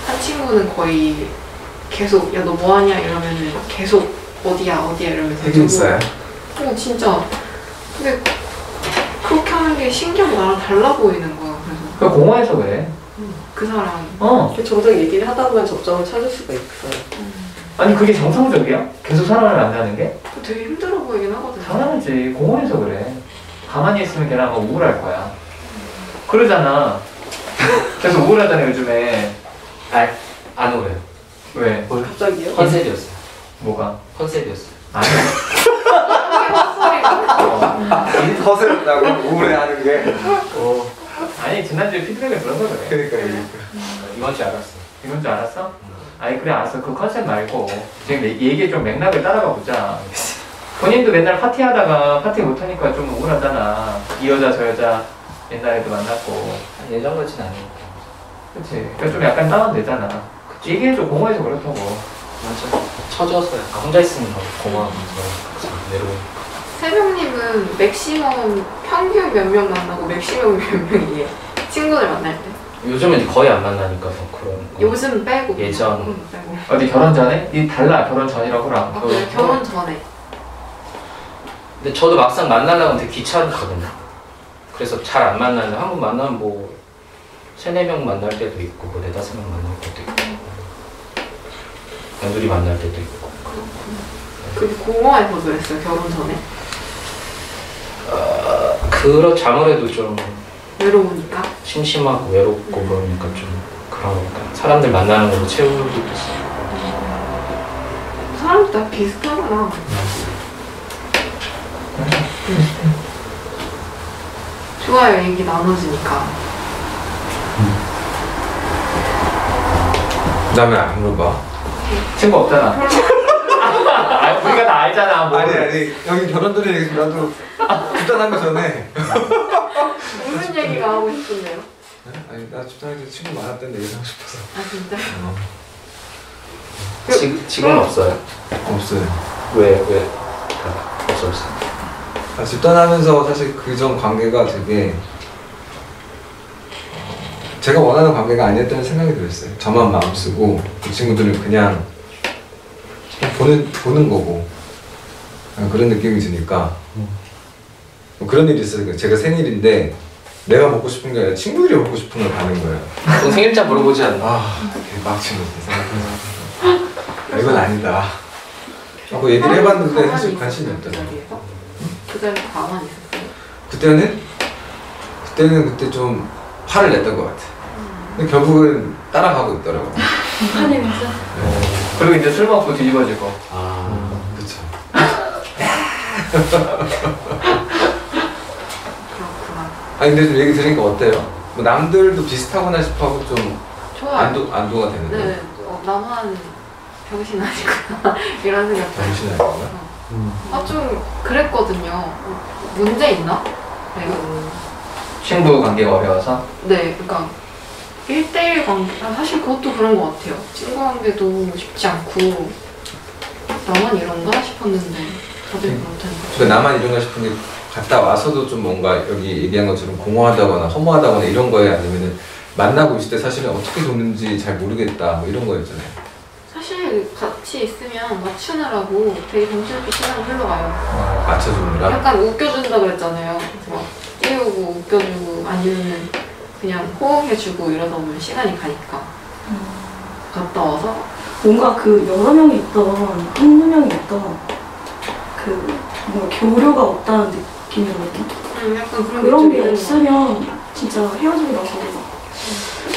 한 친구는 거의 계속 야 너 뭐하냐 이러면은 계속 어디야 이러면서 핵인싸야? 진짜. 근데 그렇게 하는 게 신기하고 나랑 달라 보이는 거야. 그래서 그 공원에서 그래. 그 사람. 점점 얘기를 하다 보면 접점을 찾을 수가 있어요. 아니 그게 정상적이야? 계속 사람을 만나는 게? 되게 힘들어 보이긴 하거든요. 당연하지. 공원에서 그래. 가만히 있으면 걔는 아마 우울할 거야. 그러잖아. 계속 우울하잖아 요즘에. 안 오래요. 왜? 갑자기요? 컨셉이었어요. 뭐가? 컨셉이었어요. 아니야. 허세롭다고 우울해하는 게. 아니 지난주에 피드백을 들어서 그래. 그러니까 이건 줄 알았어. 이건 줄 알았어? 아니 그래 알았어. 그 컨셉 말고 지금 얘기의 좀 맥락을 따라가 보자. 본인도 맨날 파티하다가 파티 못하니까 좀 우울하잖아. 이 여자 저 여자 옛날에도 만났고. 예전 같진 않으니까. 그치. 그러니까 좀 약간 다운되잖아. 얘기해줘. 공원에서 그렇다고. 맞아. 처져서 약간 혼자 있으면 고마워서 내려오니까. 세명님은 맥시멈 평균 몇 명 만나고 맥시멈 몇 명이에요? 친구들 만날 때? 요즘은 이제 거의 안 만나니까 더 그런 거. 요즘 빼고. 예전. 빼고. 어디 결혼 전에? 이 달라. 결혼 전이라고랑. 그래, 결혼 전에. 근데 저도 막상 만나려면 되게 귀찮거든요. 그래서 잘 안 만나는데 한 번 만나면 뭐 3-4명 만날 때도 있고 뭐 4-5명 만날 때도 있고 단둘이 만날 때도 있고. 그 공허해서 그랬어요, 결혼 전에? 그렇지 아무래도 좀 외로우니까? 심심하고 외롭고 그러니까 좀 그러니까 사람들 만나는 걸로 채우기도 했어요. 사람들 다 비슷하구나. 좋아요, 얘기 나눠지니까. 그 다음에 안 물어봐. 친구 없잖아. 우리가 다 알잖아. 뭐. 아니 여기 결혼들이 나도 집단하기 전에. 무슨 얘기가 하고 싶은데요? 아니 나 집단할 때 친구 많았던데 얘기하고 싶어서. 아 진짜? 지금은 없어요? 없어요. 왜? 없어요. 집단하면서 사실 그전 관계가 되게 제가 원하는 관계가 아니었다는 생각이 들었어요. 저만 마음 쓰고 그 친구들은 그냥 보는 거고 그런 느낌이 드니까 뭐 그런 일이 있어요. 제가 생일인데 내가 먹고 싶은 게 아니라 친구들이 먹고 싶은 걸 가는 거예요. 너 생일자 물어보지 않나? 개빡친 거지 생각해서. 이건 아니다 하고 얘기를 해봤는데 사실 관심이 없더라고요. 그 자리에서 가만히 있었어요? 그때 좀 화를 냈던 것 같아. 근데 결국은 따라가고 있더라고요. 화내면서. 그리고 이제 술 먹고 뒤집어지고. 그쵸. 그렇구나. 아니 근데 좀 얘기 들으니까 어때요? 뭐 남들도 비슷하구나 싶어서 좀 좋아요. 안도가 되는데. 네, 나만 병신 아니구나 이런 생각 들어요. 정신이 아니구나. 좀 그랬거든요. 문제 있나? 내가 친구 관계가 어려워서? 네, 그러니까 1대1 관계, 사실 그것도 그런 것 같아요. 친구 관계도 쉽지 않고 나만 이런가 싶었는데 다들 그렇다니까. 그러니까 나만 이런가 싶은 게 갔다 와서도 좀 뭔가 여기 얘기한 것처럼 공허하다거나 허무하다거나 이런 거에 아니면은 만나고 있을 때 사실은 어떻게 노는지 잘 모르겠다 뭐 이런 거였잖아요. 사실 같이 있으면 맞추느라고 되게 정신없이 시간이 흘러가요. 맞춰주느라. 약간 웃겨준다 그랬잖아요. 그래서 막 띄우고 웃겨주고 아니면 그냥 호응해주고 이러다 보면 시간이 가니까 갔다 와서 뭔가 그 여러 명이 있던 한두 명이 있던 그 뭔가 교류가 없다는 느낌이거든요. 약간 그런 게 없으면 진짜 헤어지고 나서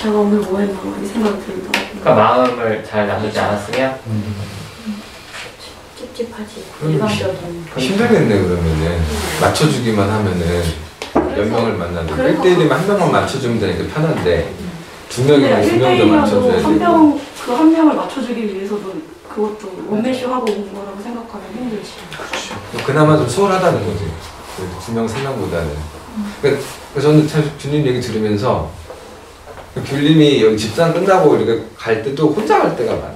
제가 오늘 뭐 했나 이 생각이 들더라고요. 그러니까 마음을 잘 나누지 않았으면? 찝찝하지. 일방적인. 힘들겠네 그러면은. 맞춰주기만 하면은 몇 명을 만나는 1대1이면 한 명만 맞춰주면 되니까 편한데 두 명이면 두 명도 맞춰줘야 돼. 한 명을 맞춰주기 위해서도 그것도 원맨쇼 하고 온 거라고 생각하면 힘들지. 그렇죠. 그나마 좀 수월하다는 거지. 두 명, 세 명보다는. 그러니까 저는 참 주님 얘기 들으면서 귤님이 여기 집단 끝나고 이렇게 갈 때도 혼자 갈 때가 많아.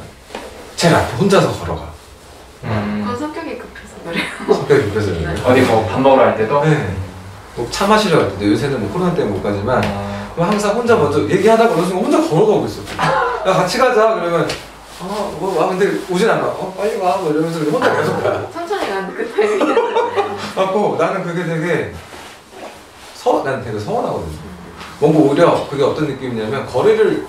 제일 앞에 혼자서 걸어가. 그건 성격이 급해서 그래요. 성격이 급해서 그래요. 어디 뭐 밥 먹으러 갈 때도? 네. 뭐 차 마시러 갈 때도 요새는 뭐 코로나 때문에 못 가지만 항상 혼자 먼저 얘기하다가 어느 순간 혼자 걸어가고 있어. 야 같이 가자 그러면 근데 오진 않아. 빨리 와 뭐 이러면서 혼자 계속 가. 천천히 가는 그 타이밍. 갖고 나는 그게 되게 난 되게 서운하거든요. 뭔가 오히려 그게 어떤 느낌이냐면 거리를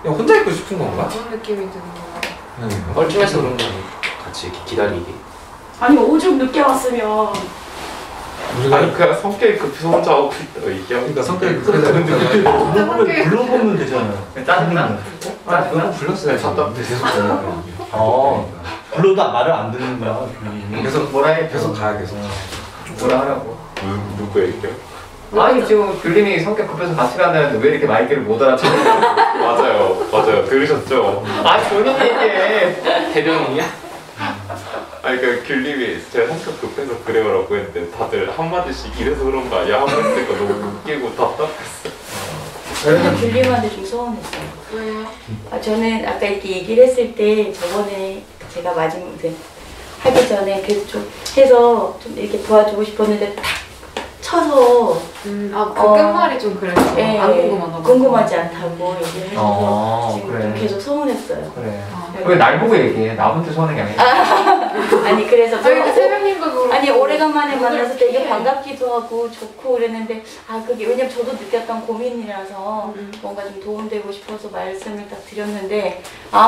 그냥 혼자 있고 싶은 건가? 그런 느낌이 드는 거야. 뻘쭘해서 그런 거 같이 이렇게 기다리기. 아니 오죽 늦게 왔으면 아니 그냥 성격이 급해서 혼자 하고 있다가 얘기하고. 그러니까 성격이 급해서 불러보면 되잖아요. 짜증나? 그거 불렀어요. 답답해. 계속 가요. 불러도 말을 안 듣는 거야. 계속 뭐라 해? 계속 가야 계속. 뭐라 하라고? 누구 얘기요? 아니 지금 귤님이 성격 급해서 같이 간다는데 왜 이렇게 마이크를 못 알아듣는 맞아요. 들으셨죠? 아 본인 얘기해. 대변이야? 아니 그러니까 귤님이 제가 성격 급해서 그래요라고 했는데 다들 한마디씩 이래서 그런 거 아니야? 하고 있으니까 너무 웃기고 답답했어. 저는 귤님한테 좀 서운했어요. 왜요? 저는 아까 이렇게 얘기를 했을 때 저번에 제가 하기 전에 계속 좀 해서 좀 이렇게 도와주고 싶었는데 탁 쳐서 그 끝말이 좀 그래서 안 궁금하다고. 궁금하지 않다고 얘기를 해서 지금 그래. 좀 계속 서운했어요. 그래. 왜 날 보고 얘기해? 나한테 서운한 게 아니야. 아니 그래서 저희가 새벽님도 그렇고 아니 오래간만에 만나서 되게 반갑기도 하고 좋고 그랬는데 그게 왜냐면 저도 느꼈던 고민이라서 뭔가 좀 도움되고 싶어서 말씀을 딱 드렸는데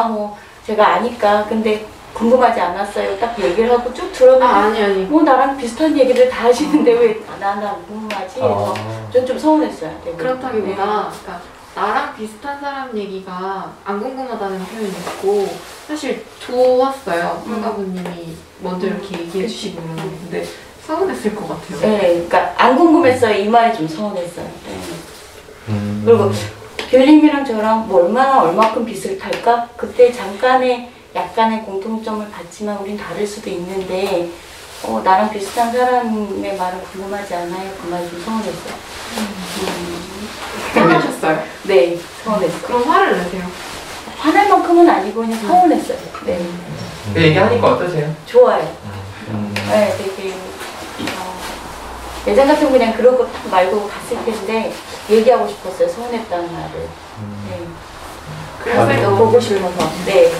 뭐 제가 아니까 근데 궁금하지 않았어요. 딱 얘기를 하고 쭉 들었는데 아니 뭐 나랑 비슷한 얘기를 다 하시는데 왜 나는 궁금하지? 그래서 좀 서운했어요. 되게. 그렇다기보다 그러니까 나랑 비슷한 사람 얘기가 안 궁금하다는 표현이 있고 사실 좋았어요. 홀가부님이 먼저 이렇게 얘기해 주시고 근데 서운했을 것 같아요. 네, 그러니까 안 궁금했어요. 이 말이 좀 서운했어요. 네. 그리고 귤님이랑 저랑 뭐 얼마큼 비슷할까? 그때 잠깐의 약간의 공통점을 봤지만 우린 다를 수도 있는데 나랑 비슷한 사람의 말은 궁금하지 않아요. 그 말이 좀 서운했어요. 서운하셨어요? 네, 서운했어요. 그럼 화를 내세요? 화낼 만큼은 아니고 그냥 서운했어요. 네. 얘기하니까 어떠세요? 좋아요. 네, 되게 예전 같으면 그냥 그러고 딱 말고 갔을 텐데 얘기하고 싶었어요. 서운했다는 말을. 네. 그래서 보고 싶어서. 네.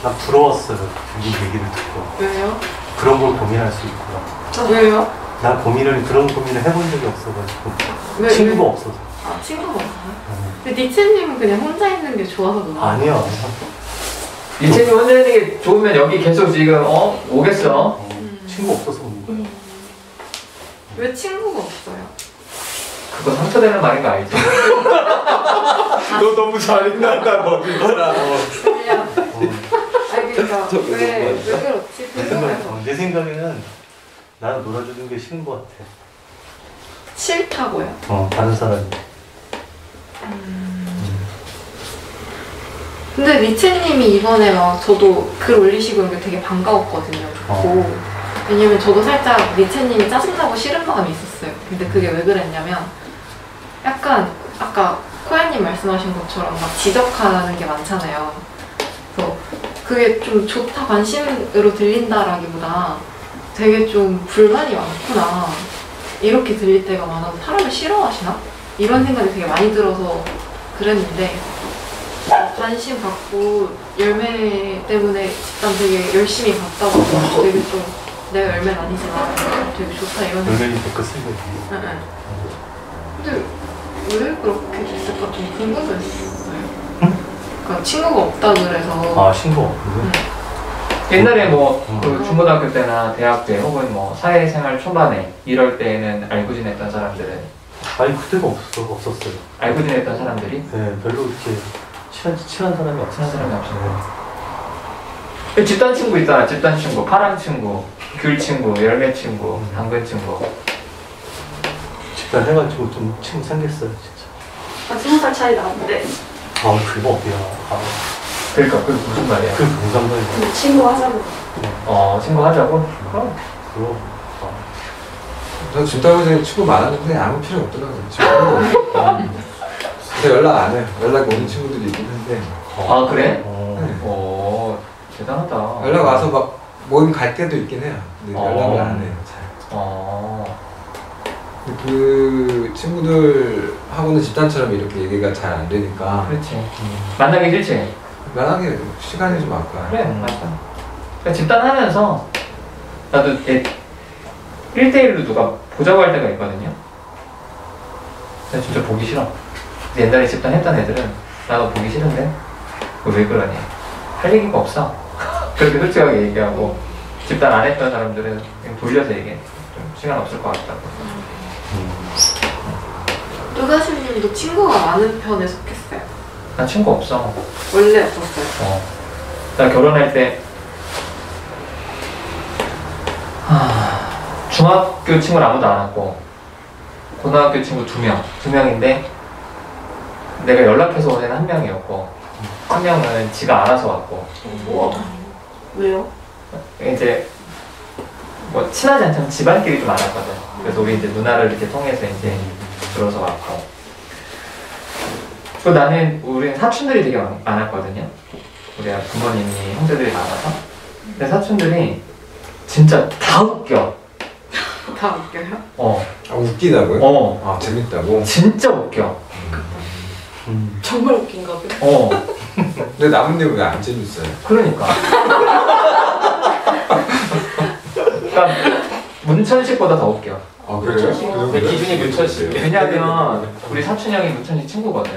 난 부러웠어요. 이 얘기를 듣고. 왜요? 그런 걸 고민할 수 있구나. 왜요? 난 그런 고민을 해본 적이 없어가지고. 왜? 친구가 없어서. 친구가 없어요? 근데 니체님은 그냥 혼자 있는 게 좋아서 그래요? 아니야. 이채님 혼자 있는 게 좋으면 여기 계속 지금 오겠어. 친구 없어서 오는 거야. 왜 친구가 없어요? 그거 상처되는 말인 거 알지? 너 너무 잘인난다 거기더라. 아니 그러니까 왜 그렇지? 내 생각에는 나는 놀아주는 게 싫은 것 같아. 싫다고요? 다른 사람이. 근데 니체님이 이번에 막 저도 글 올리시고 이런 게 되게 반가웠거든요. 좋고. 왜냐면 저도 살짝 니체님이 짜증나고 싫은 마음이 있었어요. 근데 그게 왜 그랬냐면 약간 아까 코야님 말씀하신 것처럼 막 지적하는 게 많잖아요. 그래서 그게 좀 좋다 관심으로 들린다라기보다 되게 좀 불만이 많구나 이렇게 들릴 때가 많아서 사람을 싫어하시나? 이런 생각이 되게 많이 들어서 그랬는데 관심 갖고 열매 때문에 집단 되게 열심히 봤다고 되게 좀 내가 열매는 아니지만 되게 좋다 이런 생각. 열매니 댓글 쓰고. 응. 근데 왜 그렇게 됐을까 좀 궁금했어요. 그러니까 친구가 없다 그래서. 친구 없거든? 옛날에 뭐 그 중고등학교 때나 대학 때 혹은 뭐 사회생활 초반에 이럴 때는 알고 지냈던 사람들은 아니 그때가 없었어요. 알고 지냈던 사람들이 네, 별로 이렇게 친한 사람이 친한 사람이 없어요. 집단 친구 있잖아. 집단 친구, 파랑 친구, 귤 친구, 열매 친구, 당근 친구. 집단 해가지고 좀 친구 생겼어요 진짜. 20살 차이 나는데 그거 어디야. 그러니까 그게 무슨 말이야? 그 무슨 말이야. 근데 친구 하자고. 친구 하자고? 그거. 저 집단부장님 친구 많았는데 아무 필요 없더라고요. 친구. 그래서 연락 안 해요. 연락 오는 친구들이 있긴 한데. 그래? 네. 대단하다. 연락 와서 막 모임 갈 때도 있긴 해요. 근데 연락을 안 해요. 잘. 그 친구들하고는 집단처럼 이렇게 얘기가 잘 안 되니까. 그렇지. 만나기 싫지? 만나기 시간이 좀 아까. 그래, 맞아. 그러니까 집단 하면서 나도 1대1로 누가 보자고 할 때가 있거든요. 나 진짜 보기 싫어. 옛날에 집단 했던 애들은 나도 보기 싫은데 왜 그러니? 할 얘기가 없어. 그렇게 솔직하게 얘기하고 집단 안 했던 사람들은 그냥 돌려서 얘기해. 좀 시간 없을 것 같다고. 또다시님도 친구가 많은 편에 속했어요? 난 친구 없어. 원래 없었어요? 나 결혼할 때 중학교 친구를 아무도 안 왔고 고등학교 친구 2명인데 내가 연락해서 온 애는 1명이었고 1명은 지가 알아서 왔고. 우와. 왜요? 이제 뭐 친하지 않지만 집안끼리 좀 알았거든. 그래서 우리 이제 누나를 이렇게 통해서 이제 들어서 왔고. 또 나는 우리 사촌들이 되게 많았거든요. 우리 부모님이 형제들이 많아서. 근데 사촌들이 진짜 다 웃겨. 다 웃겨요? 웃기다고요? 재밌다고? 진짜 웃겨. 정말 웃긴가 봐요. 근데 나뭇잎 왜 안 재밌어요? 그러니까. 그러니까 문천식보다 더 웃겨. 그래요? 내 기준이 문천식. 왜냐하면 우리 사촌 형이 문천식 친구거든.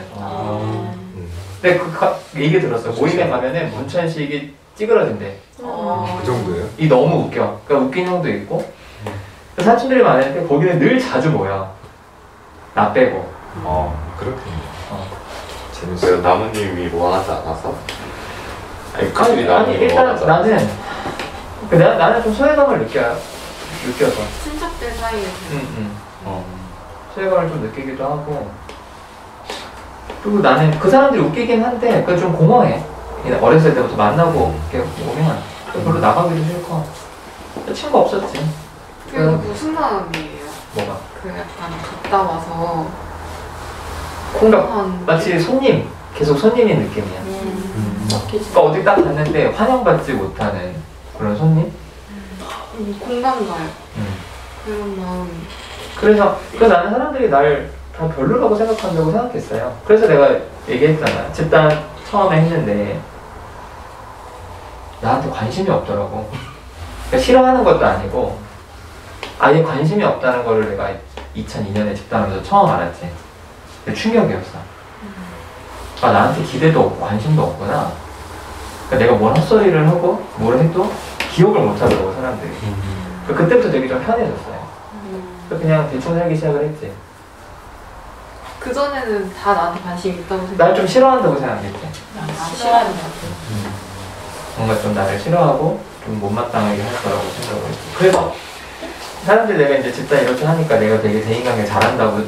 근데 그 얘기 들었어. 모임에 가면은 문천식이 찌그러진대. 그 정도예요? 이 너무 웃겨. 그러니까 웃긴 형도 있고. 사촌들이 많은데 거기는 늘 자주 모여. 나 빼고. 그렇군요. 재밌어요. 나무님이 뭐 하지 않아서? 그들이 아니 일단 나는 좀 소외감을 느껴서. 친척들 사이에서. 소외감을 좀 느끼기도 하고. 그리고 나는 그 사람들이 웃기긴 한데 그게 좀 공허해. 어렸을 때부터 만나고 이렇게 오면 별로 나가기도 싫고. 친구 없었지. 그게 무슨 마음이에요? 뭐가? 그 약간 갔다 와서 공감. 마치 손님, 계속 손님인 느낌이야. 그러니까 어디 딱 갔는데 환영받지 못하는 그런 손님? 공감 가요. 그런 마음. 그래서 나는 사람들이 날 다 별로라고 생각한다고 생각했어요. 그래서 내가 얘기했잖아. 집단 처음에 했는데 나한테 관심이 없더라고. 그러니까 싫어하는 것도 아니고 아예 관심이 없다는 거를 내가 2002년에 집단하면서 처음 알았지. 근데 충격이었어. 나한테 기대도 없고 관심도 없구나. 그러니까 내가 뭔 헛소리를 하고 뭘 해도 기억을 못 하더라고 사람들이. 그때부터 되게 좀 편해졌어요. 그냥 대충 살기 시작을 했지. 그전에는 다 나한테 관심 있다고 생각. 날 좀 싫어한다고 생각했지. 싫어하는 거. 뭔가 좀 나를 싫어하고 좀 못마땅하게 할 거라고 생각을 했지. 그래서 사람들이 내가 이제 집단 이렇게 하니까 내가 되게 대인관계 잘한다고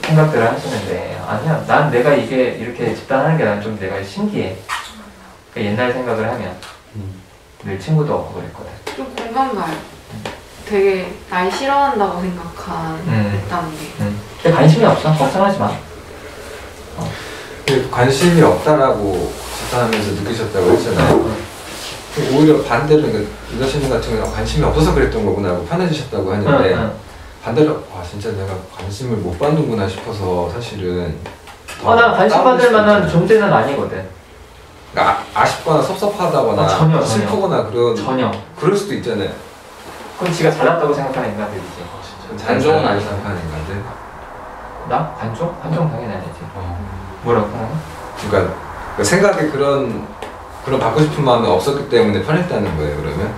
생각들을 하시는데 아니야. 난 내가 이게 이렇게 집단하는 게 난 좀 내가 신기해. 그러니까 옛날 생각을 하면 늘 친구도 없고 그랬거든. 좀 공감 가요. 되게 날 싫어한다고 생각한다는 게. 근데 관심이 없어. 걱정하지 마. 근데 관심이 없다라고 집단하면서 느끼셨다고 했잖아요. 오히려 반대로 그러니까 유다신님 같은 경우는 관심이 없어서 그랬던 거구나 하고 편해지셨다고 하는데 반대로 진짜 내가 관심을 못 받는구나 싶어서 사실은 난 관심 받을 만한 존재는 아니거든. 그러니까 아쉽거나 섭섭하다거나 전혀. 슬프거나 그런 전혀. 그럴 수도 있잖아요. 그건 지가 잘났다고 생각하는 인간들이지. 단종은 아니고 생각하는 인간들. 나? 관종? 관종 당연히 아니지. 뭐라고 하나? 그러니까 생각에 그런 받고 싶은 마음이 없었기 때문에 편했다는 거예요. 그러면?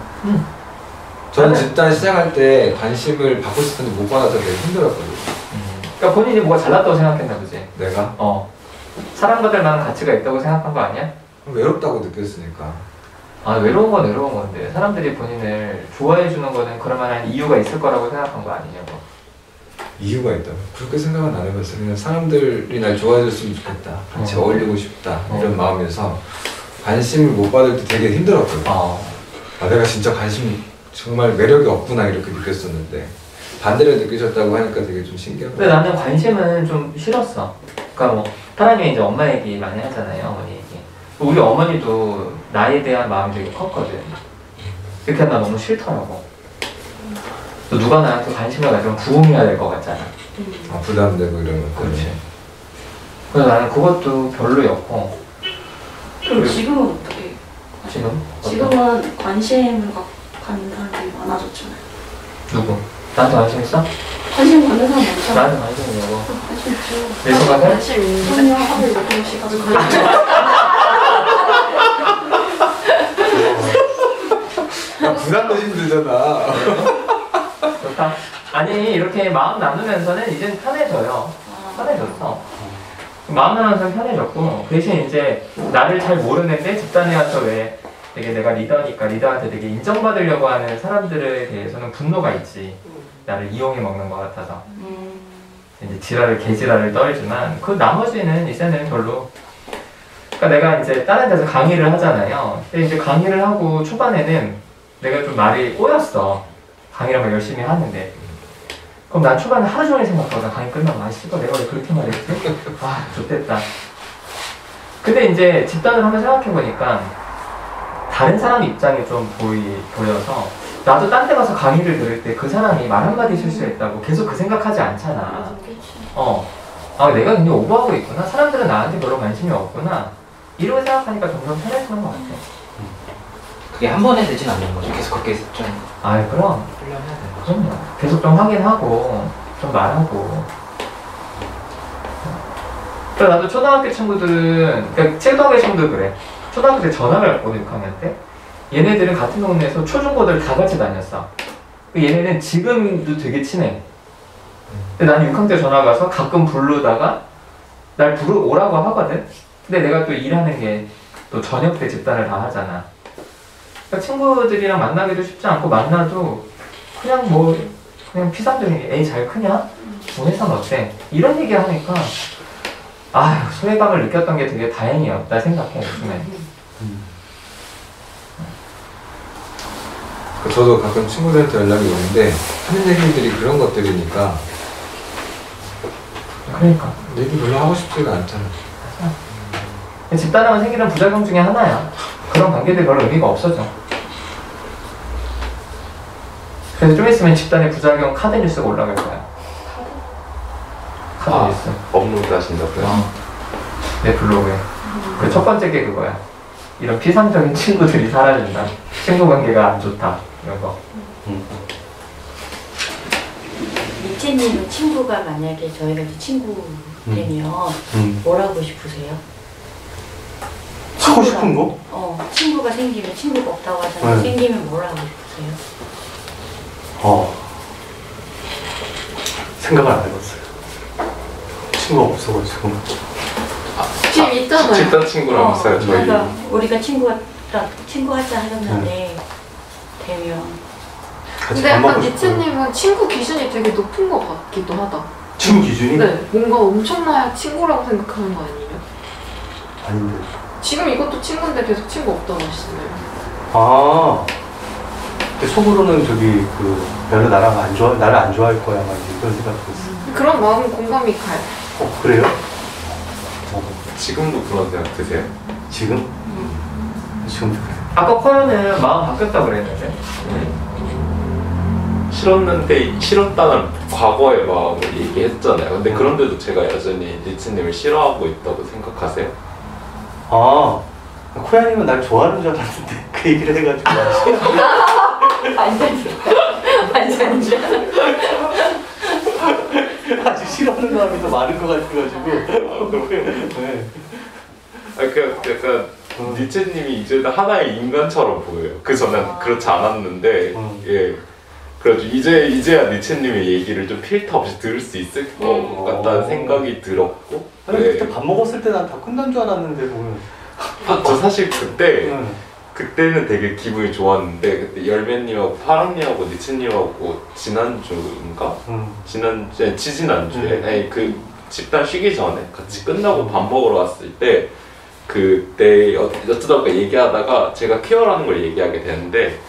저는 집단 시작할 때 관심을 받고 싶은데 못 받아서 되게 힘들었거든요. 그러니까 본인이 뭐가 잘났다고 생각했나 보지. 내가? 사랑받을 만한 가치가 있다고 생각한 거 아니야? 외롭다고 느꼈으니까. 외로운 건 외로운 건데 사람들이 본인을 좋아해 주는 거는 그럴 만한 이유가 있을 거라고 생각한 거 아니냐고. 이유가 있다고? 그렇게 생각은 안 해봤어요. 그냥 사람들이 날 좋아해 줬으면 좋겠다. 같이 어울리고 싶다. 이런 마음에서 관심을 못 받을 때 되게 힘들었거든요. 내가 진짜 관심이 정말 매력이 없구나 이렇게 느꼈었는데 반대로 느끼셨다고 하니까 되게 좀 신기하고. 근데 나는 관심은 좀 싫었어. 그러니까 뭐 사람이 이제 엄마 얘기 많이 하잖아요. 어머니 얘기. 우리 어머니도 나에 대한 마음이 되게 컸거든. 이렇게 하면 너무 싫더라고. 또 누가 나한테 관심을 가지면 부응해야 될 것 같잖아. 부담되고 이런 것. 그렇지. 그래서 나는 그것도 별로였고. 그럼 지금은 어떻게? 지금? 지금은 관심을 갖는 사람들이 많아졌잖아요. 누구? 나한테 관심 있어? 관심 갖는 사람 많잖아. 나한테 관심 있냐고? 관심 있죠. 내 생각에? 관심 있는데. 전혀 하루 8시까지 부담도 힘들잖아. 좋다. 아니 이렇게 마음 나누면서는 이젠 편해져요. 편해졌어. 마음 나누면서 편해졌고 대신 이제 나를 잘 모르는데 집단에 와서 왜 되게 내가 리더니까 리더한테 되게 인정받으려고 하는 사람들에 대해서는 분노가 있지. 나를 이용해 먹는 것 같아서. 이제 개지랄을 떨지만 그 나머지는 이제는 별로. 그러니까 내가 이제 다른 데서 강의를 하잖아요. 근데 이제 강의를 하고 초반에는 내가 좀 말이 꼬였어. 강의를 막 열심히 하는데. 그럼 난 초반에 하루 종일 생각하거든. 강의 끝나고 씨발 내가 왜 그렇게 말했지? 좋댔다. 근데 이제 집단을 한번 생각해보니까 다른 사람 입장이 좀 보여서 나도 딴 데 가서 강의를 들을 때 그 사람이 말 한마디 실수했다고 계속 그 생각하지 않잖아. 내가 굉장히 오버하고 있구나. 사람들은 나한테 별로 관심이 없구나. 이렇게 생각하니까 점점 편해지는 것 같아. 그게 한 번에 되진 않는 거죠. 계속 그렇게 좀 그럼. 훈련해야 되는 거죠. 그럼요. 계속 좀 확인하고 좀 말하고. 그러니까 나도 초등학교 친구들은, 그러니까 체육학교 친구들 그래. 초등학교 때 전학을 갔거든, 6학년 때. 얘네들은 같은 동네에서 초중고들 다 같이 다녔어. 얘네는 지금도 되게 친해. 근데 나는 6학년 때 전학 가서 가끔 부르다가 날 오라고 하거든? 근데 내가 또 일하는 게 또 저녁 때 집단을 다 하잖아. 그러니까 친구들이랑 만나기도 쉽지 않고 만나도 그냥 피상적인 애 잘 크냐? 회사는 어때? 이런 얘기 하니까 소외감을 느꼈던 게 되게 다행이었다 생각해 요즘에. 저도 가끔 친구들한테 연락이 오는데 하는 얘기들이 그런 것들이니까 그러니까 얘기 별로 하고 싶지가 않잖아. 집단하면 생기는 부작용 중에 하나야. 그런 관계들이 별로 의미가 없어져. 그래서 좀 있으면 집단의 부작용 카드 뉴스가 올라갈 거야. 카드 뉴스. 업로드 하신다고요? 내 블로그에. 그 첫 번째 게 그거야. 이런 피상적인 친구들이 사라진다. 친구 관계가 안 좋다. 이런 거. 이채님은 친구가 만약에 저희가 친구 되면 뭘 하고 싶으세요? 하고 싶은 거? 친구가 생기면 친구가 없다고 하잖아요. 생기면 뭘 하고 싶으세요? 생각을 안 해봤어요. 친구가 없어가지고. 지금 있잖아요. 집단 친구랑 있어요 저희. 맞아. 우리가 친구하자 하셨는데 되면. 같이 근데 밥 약간 먹고 싶어요. 니체님은 친구 기준이 되게 높은 것 같기도 하다. 친구 기준이? 네, 뭔가 엄청나야 친구라고 생각하는 거 아니에요? 아닌데. 지금 이것도 친구인데 계속 친구 없다고 하시잖아요. 아. 근데 속으로는 저기 별로 나를 안 좋아할 거야 막 이런 생각도 있어. 그런 마음 공감이 가요. 그래요? 지금도 그런 생각 드세요? 지금? 지금도 그래. 아까 코야는 마음 바뀌었다고 그랬는데. 싫었다는 과거의 마음을 얘기했잖아요. 근데 그런데도 제가 여전히 니츠님을 싫어하고 있다고 생각하세요? 아, 코야님은 날 좋아하는 줄 알았는데 그 얘기를 해가지고 완전히 아주 싫어하는 사람이 더 많은 것 같아가지고. 네. 약간 니체님이 이제는 하나의 인간처럼 보여요. 그 전엔 그렇지 않았는데 예. 그래가지고 이제야 니체님의 얘기를 좀 필터 없이 들을 수 있을 것 같다는 생각이 들었고. 아니 그때 밥 먹었을 때 난 다 끝난 줄 알았는데 보면. 저 사실 그때는 되게 기분이 좋았는데 그때 열매님하고 파랑님하고 니체님하고 지난주인가? 지난주에 아니 그 집단 쉬기 전에 같이 끝나고 밥 먹으러 왔을 때 그때 어쩌다 보니까 얘기하다가 제가 퀴어라는 걸 얘기하게 되는데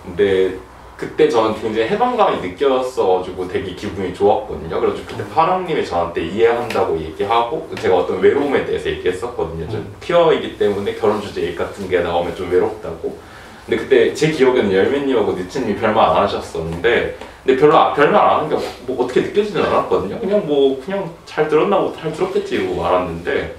근데 그때 저는 굉장히 해방감이 느꼈어가지고 되게 기분이 좋았거든요. 그래서 그때 파랑님이 저한테 이해한다고 얘기하고 제가 어떤 외로움에 대해서 얘기했었거든요. 좀 퀴어이기 때문에 결혼 주제 얘기 같은 게 나오면 좀 외롭다고. 근데 그때 제 기억에는 열매님하고 니츠님이 별말 안 하셨었는데 근데 별말 안 하는 게 뭐 어떻게 느껴지진 않았거든요. 그냥 잘 들었나 잘 들었겠지 이러고 말았는데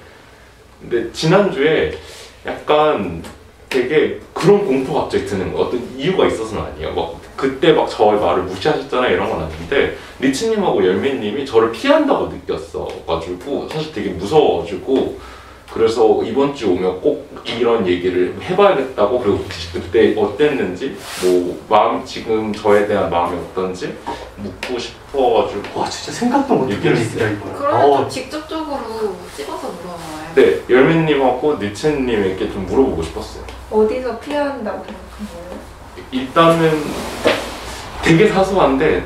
근데 지난주에 약간 되게 그런 공포가 갑자기 드는 거 어떤 이유가 있어서는 아니에요. 막 그때 막 저의 말을 무시하셨잖아요 이런 건 아닌데 리치님하고 열매님이 저를 피한다고 느꼈어가지고 사실 되게 무서워가지고 그래서 이번 주 오면 꼭 이런 얘기를 해봐야겠다고 그리고 혹시 그때 어땠는지 뭐 지금 저에 대한 마음이 어떤지 묻고 싶어가지고 와 진짜 생각도 못했던 얘기다 이거. 그러면 좀 직접적으로 찝어서 물어봐요. 네 열매님하고 니체님에게 좀 물어보고 싶었어요. 어디서 피한다고 생각한 거예요? 일단은 되게 사소한데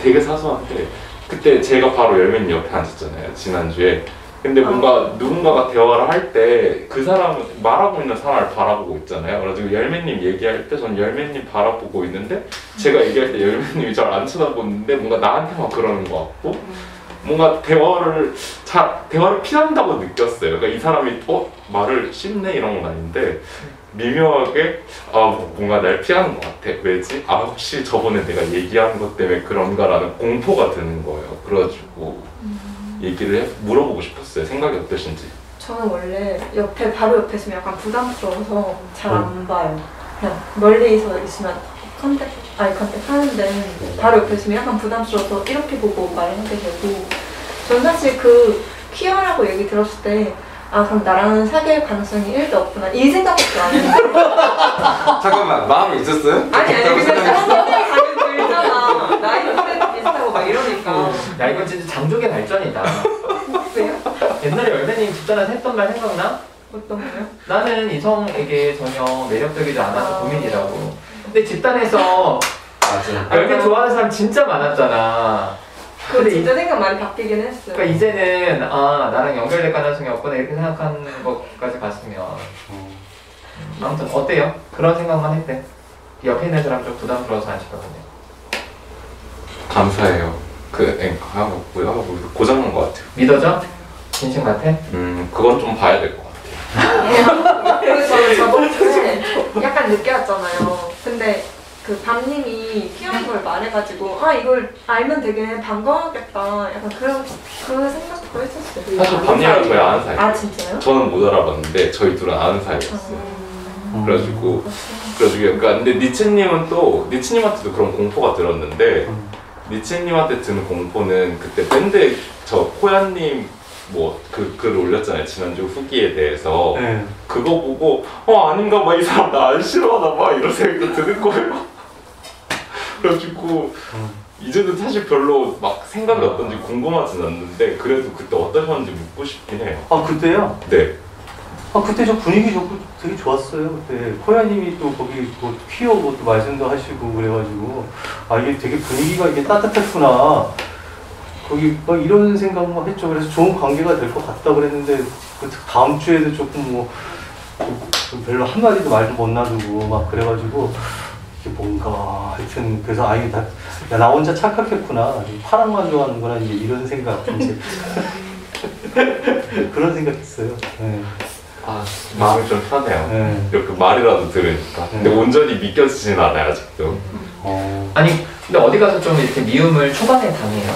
그때 제가 바로 열매님 옆에 앉았잖아요 지난주에. 근데 뭔가 누군가가 대화를 할 때 그 사람은 말하고 있는 사람을 바라보고 있잖아요. 그래가지고 열매님 얘기할 때 전 열매님 바라보고 있는데 제가 얘기할 때 열매님이 잘 안 쳐다보는데 뭔가 나한테만 그러는 것 같고 뭔가 대화를 피한다고 느꼈어요. 그러니까 이 사람이 말을 씹네 이런 건 아닌데 미묘하게 뭔가 날 피하는 것 같아. 왜지? 혹시 저번에 내가 얘기한 것 때문에 그런가라는 공포가 드는 거예요. 그래가지고 얘기를 물어보고 싶었어요. 생각이 어떠신지. 저는 원래 바로 옆에 있으면 약간 부담스러워서 잘 안 봐요. 그냥 멀리서 있으면 아이 컨택 하는데 바로 옆에 있으면 약간 부담스러워서 이렇게 보고 말을 하게 되고 저는 사실 그 퀴어라고 얘기 들었을 때 그럼 나랑 사귈 가능성이 1도 없구나 이 생각밖에 안 했는데 잠깐만 마음이 있었어요? 아니 근데 사람이 가면 들잖아 나이 또래도 비슷하고 막 이러니까 야 이건 진짜 장족의 발전이다. 왜요? 옛날에 열매님 집단에서 했던 말 생각나? 어떤 거요? 나는 이성에게 전혀 매력적이지 않아서 고민이라고. 근데 집단에서 열매 좋아하는 사람 진짜 많았잖아. 그거 진짜 생각 많이 바뀌긴 했어요. 그러니까 이제는 나랑 연결될 가능성이 없구나 이렇게 생각하는 것까지 갔으면 아무튼 어때요? 그런 생각만 했대. 옆에 있는 사람 좀 부담스러워서 안 시켰거든요. 감사해요. 하고 고장난 것 같아요. 믿어져? 진심 같아? 그건 좀 봐야 될 것 같아요. 그래서 저는 저번 주에 약간 늦게 왔잖아요. 근데 그 밤님이 피하는 걸 말해가지고 이걸 알면 되게 반가워하겠다. 약간 그 생각도 했었어요. 사실 밤님이랑 저희 아는 사이예요. 진짜요? 저는 못 알아봤는데 저희 둘은 아는 사이였어요. 그래가지고 그러니까 근데 니체님한테도 그런 공포가 들었는데 니체님한테 드는 공포는 그때 밴드 코야님 글 올렸잖아요 지난주 후기에 대해서. 그거 보고 아닌가 봐 이 사람 나 안 싫어하나 봐 이런 생각도 드는 거예요. 그래가지고 이제는 사실 별로 막 생각이 어떤지 궁금하진 않는데 그래도 그때 어떠셨는지 묻고 싶긴 해요. 아 그때요? 네. 아 그때 저 분위기 좋고 되게 좋았어요. 그때 코야님이 또 거기 뭐 퀴어 뭐 또 말씀도 하시고 그래가지고 아 이게 되게 분위기가 이게 따뜻했구나. 거기 막 이런 생각만 했죠. 그래서 좋은 관계가 될 것 같다 그랬는데 그 다음 주에도 조금 뭐 좀 별로 한마디도 말도 못 놔두고 막 그래가지고 이게 뭔가 하여튼 그래서 아 이게 다 나 혼자 착각했구나. 파랑만 좋아하는구나 이제 이런 생각 이제 그런 생각했어요. 네. 아 마음이 좀 편해요. 네. 이렇게 말이라도 들으니까. 근데 온전히 믿겨지진 않아요 아직도. 아니 근데 어디 가서 좀 이렇게 미움을 초반에 당해요?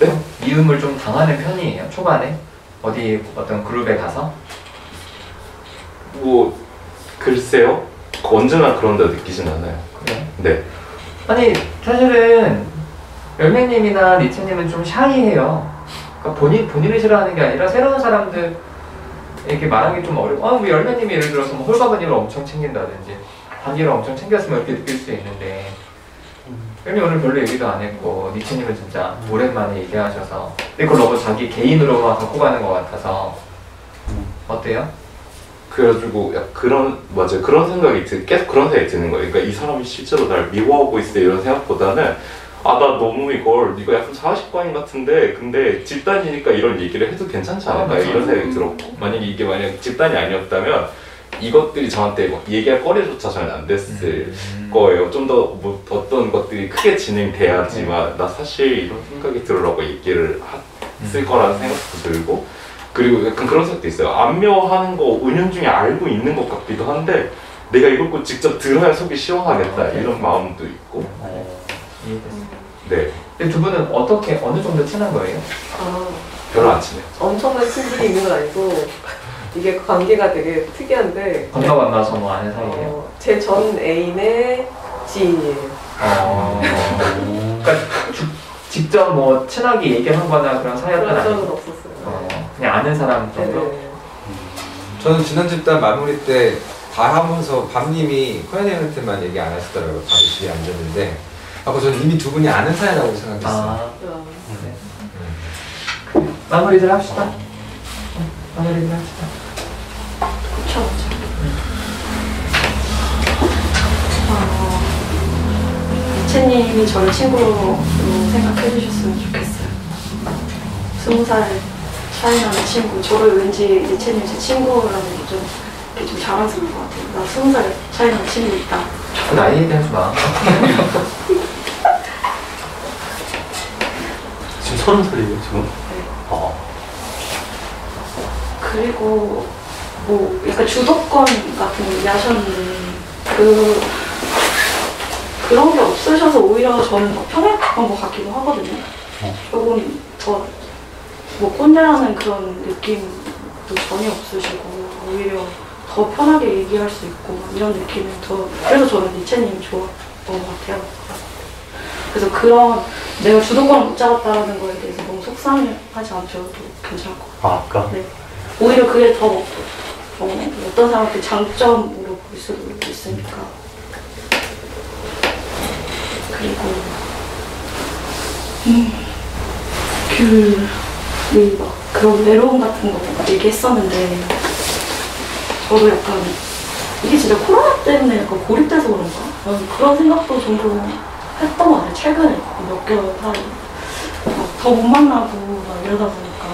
네? 미움을 좀 당하는 편이에요 초반에? 어디 어떤 그룹에 가서? 뭐 글쎄요. 언제나 그런 데 느끼진 않아요. 그래요? 네. 아니 사실은 열매님이나 리체님은 좀 샤이해요. 그러니까 본인을 싫어하는 게 아니라 새로운 사람들 이렇게 말하기 좀 어려워. 뭐 열매님이 예를 들어서 뭐 홀가분이를 엄청 챙긴다든지 단위를 엄청 챙겼으면 이렇게 느낄 수 있는데 열매 오늘 별로 얘기도 안 했고 리체님은 진짜 오랜만에 얘기하셔서 근데 그걸 너무 자기 개인으로만 갖고 가는 것 같아서 어때요? 그래가지고 맞아요. 그런 생각이 계속 그런 생각이 드는 거예요. 그러니까 이 사람이 실제로 날 미워하고 있어 이런 생각보다는 아 나 너무 이거 약간 자아식과인 같은데 근데 집단이니까 이런 얘기를 해도 괜찮지 않을까 이런 생각이 들었고 만약에 이게 만약 집단이 아니었다면 이것들이 저한테 막 얘기할 거리조차 전혀 안 됐을 거예요. 좀 더 뭐 어떤 것들이 크게 진행돼야지만 나 사실 이런 생각이 들으라고 얘기를 했을 거라는 생각도 들고 그리고 약간 그런 생각도 있어요. 안묘하는 거 은연중에 알고 있는 것 같기도 한데 내가 이걸 꼭 직접 들어야 속이 시원하겠다 이런 마음도 있고. 이해됐어요. 네. 근데 두 분은 어떻게 어느 정도 친한 거예요? 별로 안 친해요. 엄청난 친분이 있는 건 아니고 이게 관계가 되게 특이한데 건너 만나서 뭐 아는 사이예요? 제 전 애인의 지인이에요. 그러니까 직접 뭐 친하게 얘기하거나 그런 사이였던 그런 적은 아니고 없었어요. 그냥 아는 사람 정도? 네. 저는 지난 집단 마무리 때 다 하면서 밤님이 코야님한테만 얘기 안 하시더라고요. 바로 뒤에 앉았는데 아까 저는 이미 두 분이 아는 사이라고 생각했어요. 마무리들 합시다. 마무리들 합시다. 그쵸. 리체님이 저를 친구로 생각해 주셨으면 좋겠어요. 20살 차이 나는 친구. 저를 왠지 리체님 제 친구라는 게 좀 자랑스러운 것 같아요. 나 20살 차이 나는 친구 있다. 나이에 대한 지 마. 지금 30살이에요 지금? 네. 그리고 뭐 약간 주도권 같은 거 얘기하셨는데 그런 게 없으셔서 오히려 저는 더 편했던 것 같기도 하거든요. 조금 더 뭐 꼰대라는 그런 느낌도 전혀 없으시고 오히려 더 편하게 얘기할 수 있고 이런 느낌은 그래서 저는 리체님이 좋았던 것 같아요. 그래서 그런 내가 주도권을 못 잡았다는 거에 대해서 너무 속상해하지 않으셔도 괜찮을 것 같아요. 아까? 네. 오히려 그게 더 어떤 사람한테 장점으로 볼 수도 있으니까. 그리고 막 그런 외로움 같은 거 얘기했었는데 저도 약간 이게 진짜 코로나 때문에 약간 고립돼서 그런가? 그런 생각도 종종 했던 것 같아요. 최근에 몇 개월 사이 더 못 만나고 막 이러다 보니까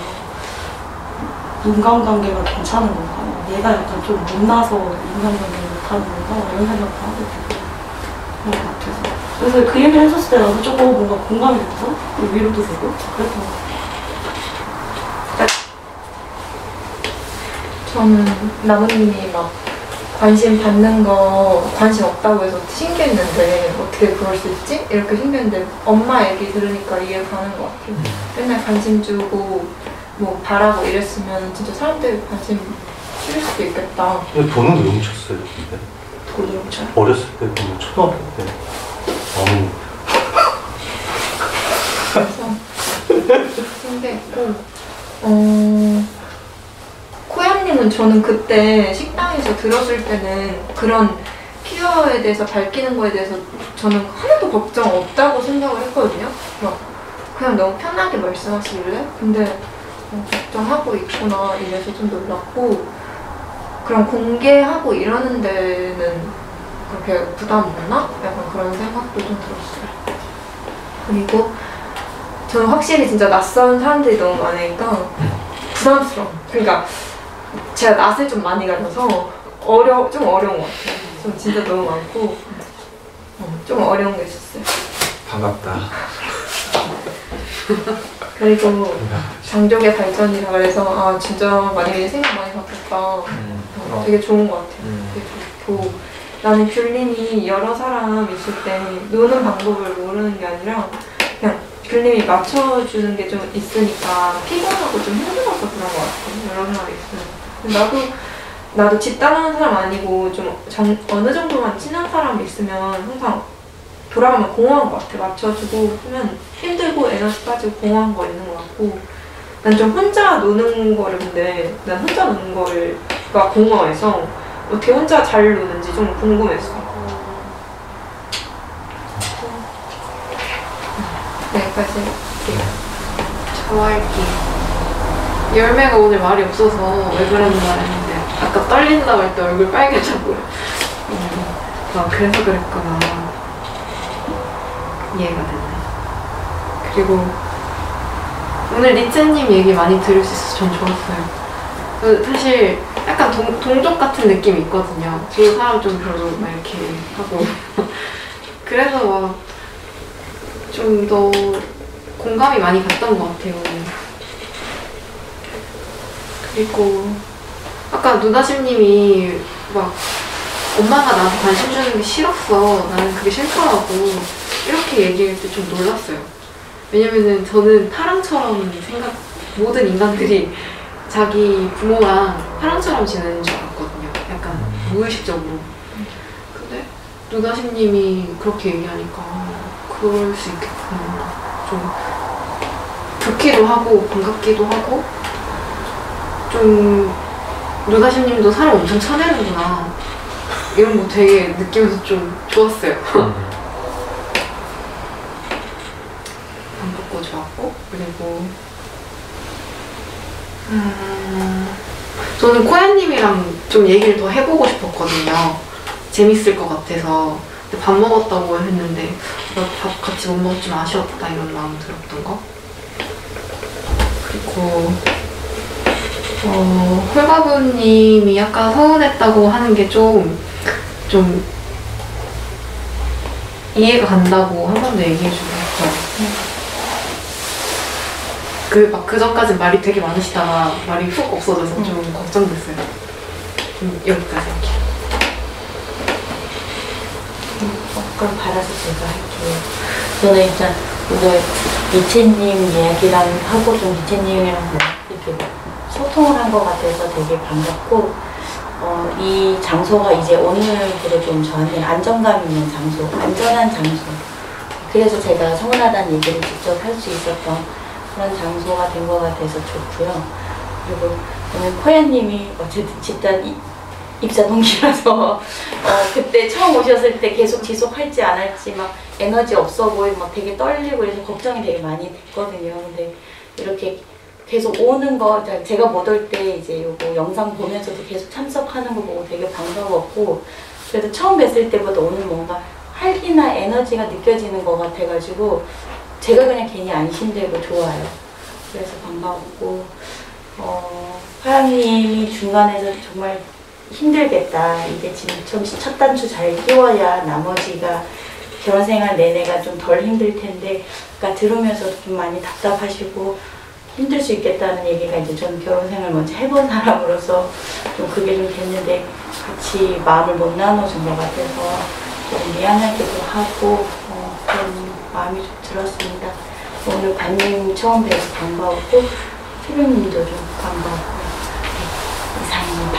인간관계가 괜찮은 건가? 내가 약간 좀 못나서 인간관계를 못하는 건가? 이런 생각도 하게 되고 그런 것 같아서 그래서 그 얘기를 했었을 때 나도 조금 뭔가 공감이 돼서 위로도 되고 그랬던 것 같아요. 저는 나무님이 막 관심 받는 거 관심 없다고 해서 신기했는데 어떻게 그럴 수 있지? 이렇게 신기했는데 엄마 얘기 들으니까 이해가 가는 것 같아요. 맨날 관심 주고 뭐 바라고 이랬으면 진짜 사람들이 관심 줄 수도 있겠다. 근데 돈은 왜 훔쳤어요 근데? 돈을 훔쳐요? 어렸을 때 뭐 초등학교 때 그래서 신기했고 코야님은 저는 그때 식당에서 들었을 때는 그런 커리어에 대해서 밝히는 거에 대해서 저는 하나도 걱정 없다고 생각을 했거든요. 그냥 너무 편하게 말씀하시길래 근데 걱정하고 있구나 이래서 좀 놀랐고 그럼 공개하고 이러는 데는 그렇게 부담 없나? 약간 그런 생각도 좀 들었어요. 그리고 저는 확실히 진짜 낯선 사람들이 너무 많으니까 부담스러워. 그러니까 제가 낯을 좀 많이 가려서 좀 어려운 것 같아요. 좀 진짜 너무 많고 좀 어려운 게 있었어요. 반갑다. 그리고 장족의 발전이라 그래서 진짜 만약에 생각 많이 바뀌었다. 되게 좋은 것 같아요. 되게 좋고 나는 귤님이 여러 사람 있을 때 노는 방법을 모르는 게 아니라 그냥 귤님이 맞춰주는 게 좀 있으니까 피곤하고 좀 힘들어서 그런 것 같아요. 여러 사람이 있으면. 나도 집 따라하는 사람 아니고 좀 어느 정도만 친한 사람이 있으면 항상 돌아가면 공허한 것 같아. 맞춰주고 하면 힘들고 에너지 빠지고 공허한 거 있는 것 같고 난 좀 혼자 노는 거를 근데 난 혼자 노는 거가 공허해서 어떻게 혼자 잘 노는지 좀 궁금했어. 여기까지 할게요. 좋아할게요. 열매가 오늘 말이 없어서 왜 그러는 말 했는데 아까 떨린다고 할 때 얼굴 빨개졌고요. 그래서 그랬구나. 이해가 됐네. 그리고 오늘 니체님 얘기 많이 들을 수 있어서 전 좋았어요. 사실 약간 동족 같은 느낌이 있거든요. 저 사람 좀 별로 막 이렇게 하고 그래서 막 좀 더 공감이 많이 갔던 것 같아요. 그리고 아까 누나심님이 막 엄마가 나한테 관심 주는 게 싫었어. 나는 그게 싫더라고. 이렇게 얘기할 때 좀 놀랐어요. 왜냐면은 저는 파랑처럼 모든 인간들이 자기 부모랑 파랑처럼 지내는 줄 알았거든요. 약간 무의식적으로. 근데 누나심님이 그렇게 얘기하니까 그럴 수 있겠구나. 좀 좋기도 하고 반갑기도 하고 좀 누나심님도 사람 엄청 쳐내는구나 이런 거 되게 느끼면서 좀 좋았어요. 반갑고 좋았고 그리고 저는 코야님이랑 좀 얘기를 더 해보고 싶었거든요. 재밌을 것 같아서. 근데 밥 먹었다고 했는데 밥 같이 못 먹었 좀 아쉬웠다 이런 마음 들었던 거. 그리고 홀바부님이 약간 서운했다고 하는 게 좀 이해가 간다고 한 번 더 얘기해주고 싶어요. 그 전까진 말이 되게 많으시다가 말이 훅 없어져서 좀 걱정됐어요. 여기까지 할게요. 그럼 받아서 제가 할게요. 저는 일단 오늘 이채님 이야기랑 하고 좀 이채님이랑 이렇게 소통을 한 것 같아서 되게 반갑고 이 장소가 이제 오늘부로 좀 저한테는 안정감 있는 장소, 안전한 장소. 그래서 제가 서운하다는 얘기를 직접 할 수 있었던 그런 장소가 된 것 같아서 좋고요. 그리고 오늘 코야님이 어쨌든 집단 입사 동기라서 그때 처음 오셨을 때 계속 지속할지 안 할지 막 에너지 없어 보이고 막 되게 떨리고 그래서 걱정이 되게 많이 됐거든요. 근데 이렇게 계속 오는 거 제가 못 올 때 이제 요거 영상 보면서도 계속 참석하는 거 보고 되게 반가웠고 그래도 처음 뵀을 때보다 오늘 뭔가 활기나 에너지가 느껴지는 것 같아가지고 제가 그냥 괜히 안심되고 좋아요. 그래서 반가웠고 파랑님이 중간에서 정말 힘들겠다. 이게 지금 첫 단추 잘 끼워야 나머지가 결혼생활 내내가 좀 덜 힘들 텐데 그러니까 들으면서 좀 많이 답답하시고 힘들 수 있겠다는 얘기가 이제 전 결혼생활 먼저 해본 사람으로서 좀 그게 좀 됐는데 같이 마음을 못 나눠준 것 같아서 좀 미안하기도 하고 그런 마음이 좀 들었습니다. 오늘 관님 처음 뵈서 반가웠고 피부님도 좀 반가웠고 이상입니다.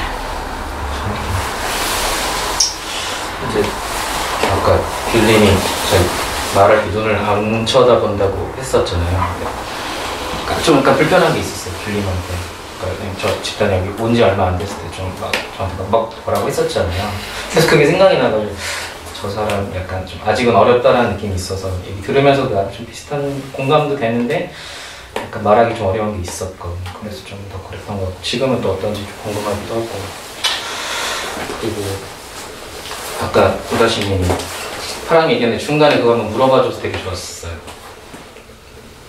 이제 아까 귤님이 저희 말할 때 눈을 안 쳐다본다고 했었잖아요. 좀 약간 불편한 게 있었어요, 귤님한테. 저 집단 여기 온 지 얼마 안 됐을 때 좀 막 저한테 막 뭐라고 했었잖아요. 그래서 그게 생각이 나가지고 저 사람 약간 좀 아직은 어렵다라는 느낌이 있어서 얘기 들으면서도 좀 비슷한 공감도 되는데 약간 말하기 좀 어려운 게 있었거든요. 그래서 좀 더 그랬던 것 같고 지금은 또 어떤지 좀 궁금하기도 하고. 그리고 아까 도다시님이 파랑 얘기하는데 중간에 그거 한번 물어봐줘서 되게 좋았어요.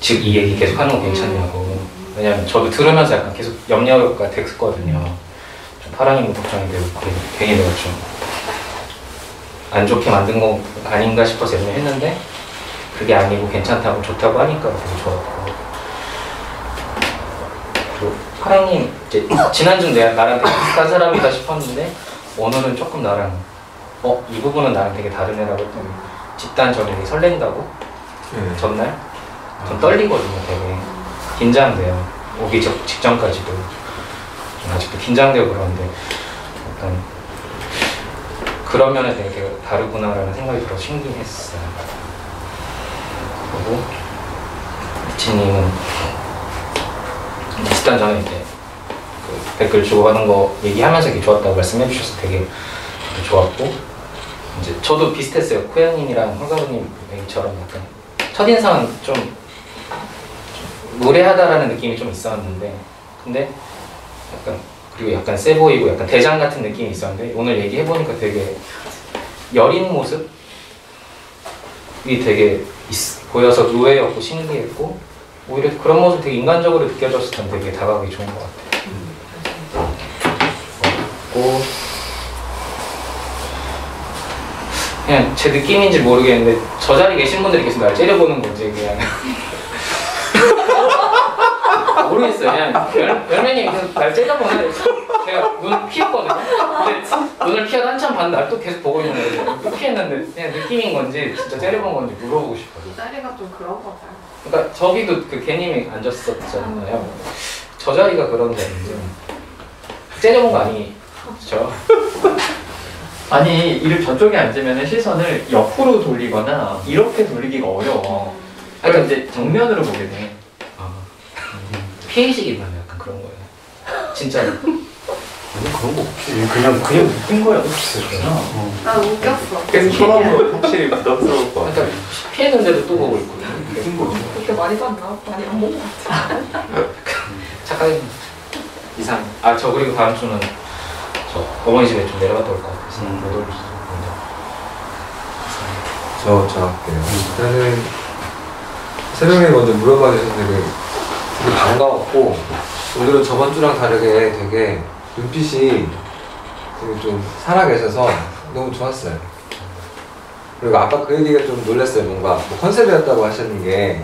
지금 이 얘기 계속 하는 거 괜찮냐고. 왜냐면 저도 들으면서 약간 계속 염려가 됐거든요. 좀 파랑이도 걱정이 되고 괜히 내가 좀 안 좋게 만든 거 아닌가 싶어서 염려했는데 그게 아니고 괜찮다고 좋다고 하니까 되게 좋았고. 그리고 파랑님 이제 지난주 나랑 되게 비슷한 사람이다 싶었는데 오늘은 조금 나랑 이 부분은 나랑 되게 다른 애라고 했더니 집단 전에 설렌다고? 전날? 전 떨리거든요. 되게 긴장돼요. 오기 직전까지도 좀 아직도 긴장되고 그러는데 약간 그런 면에 되게 다르구나라는 생각이 들어 신기했어요. 그리고 지님은 집단 전에 이제 그 댓글 주고받은 거 얘기하면서 되게 좋았다고 말씀해 주셔서 되게 좋았고 이제 저도 비슷했어요. 코야님이랑 황가루님 얘기처럼 약간 첫인상은 좀 무례하다라는 느낌이 좀 있었는데 근데 약간 그리고 약간 세 보이고 약간 대장 같은 느낌이 있었는데 오늘 얘기해보니까 되게 여린 모습이 되게 보여서 의외였고 신기했고 오히려 그런 모습 되게 인간적으로 느껴졌을 땐 되게 다가가기 좋은 것 같아요. 그리고 그냥 제 느낌인지 모르겠는데 저 자리에 계신 분들이 계속 날 째려보는 건지 그냥 모르겠어요. 그냥 열매님이 계속 날 째려보는 제가 눈을 피했거든요. 근데 눈을 피하다 한참 봤는데 날 또 계속 보고 있는 거예요. 또 피했는데 그냥 느낌인 건지 진짜 째려본 건지 물어보고 싶어요. 자리가 좀 그런 거 봐요. 그러니까 저기도 그 개님이 앉았었잖아요. 저 자리가 그런 자리인지 째려본 거 아니죠? 아니 이렇게 저쪽에 앉으면 시선을 옆으로 돌리거나 이렇게 돌리기가 어려워. 그러니까 이제 정면으로 보게 돼. 피해의식이 약간 그런 거예요. 진짜로. 아니 그런 거 없지. 그냥 웃긴 거야. 나 웃겼어. 그래서 처음으로 확실히 부담스러울 것 같아. 그러니까 피했는데도 또 보고 있고. 웃긴 거지. 그렇게 많이 봤나? 많이 안 본 것 같아. 착하게 이상. 저 그리고 다음 주는 저 어머니 집에 좀 내려갔다 올 것 같아서 못 올 수 있는데. 저 할게요. 일단은 새벽에 먼저 물어봐 주셔서 되게 반가웠고 오늘은 저번 주랑 다르게 되게 눈빛이 되게 좀 살아계셔서 너무 좋았어요. 그리고 아까 그 얘기가 좀 놀랐어요. 뭔가 뭐 컨셉이었다고 하시는 게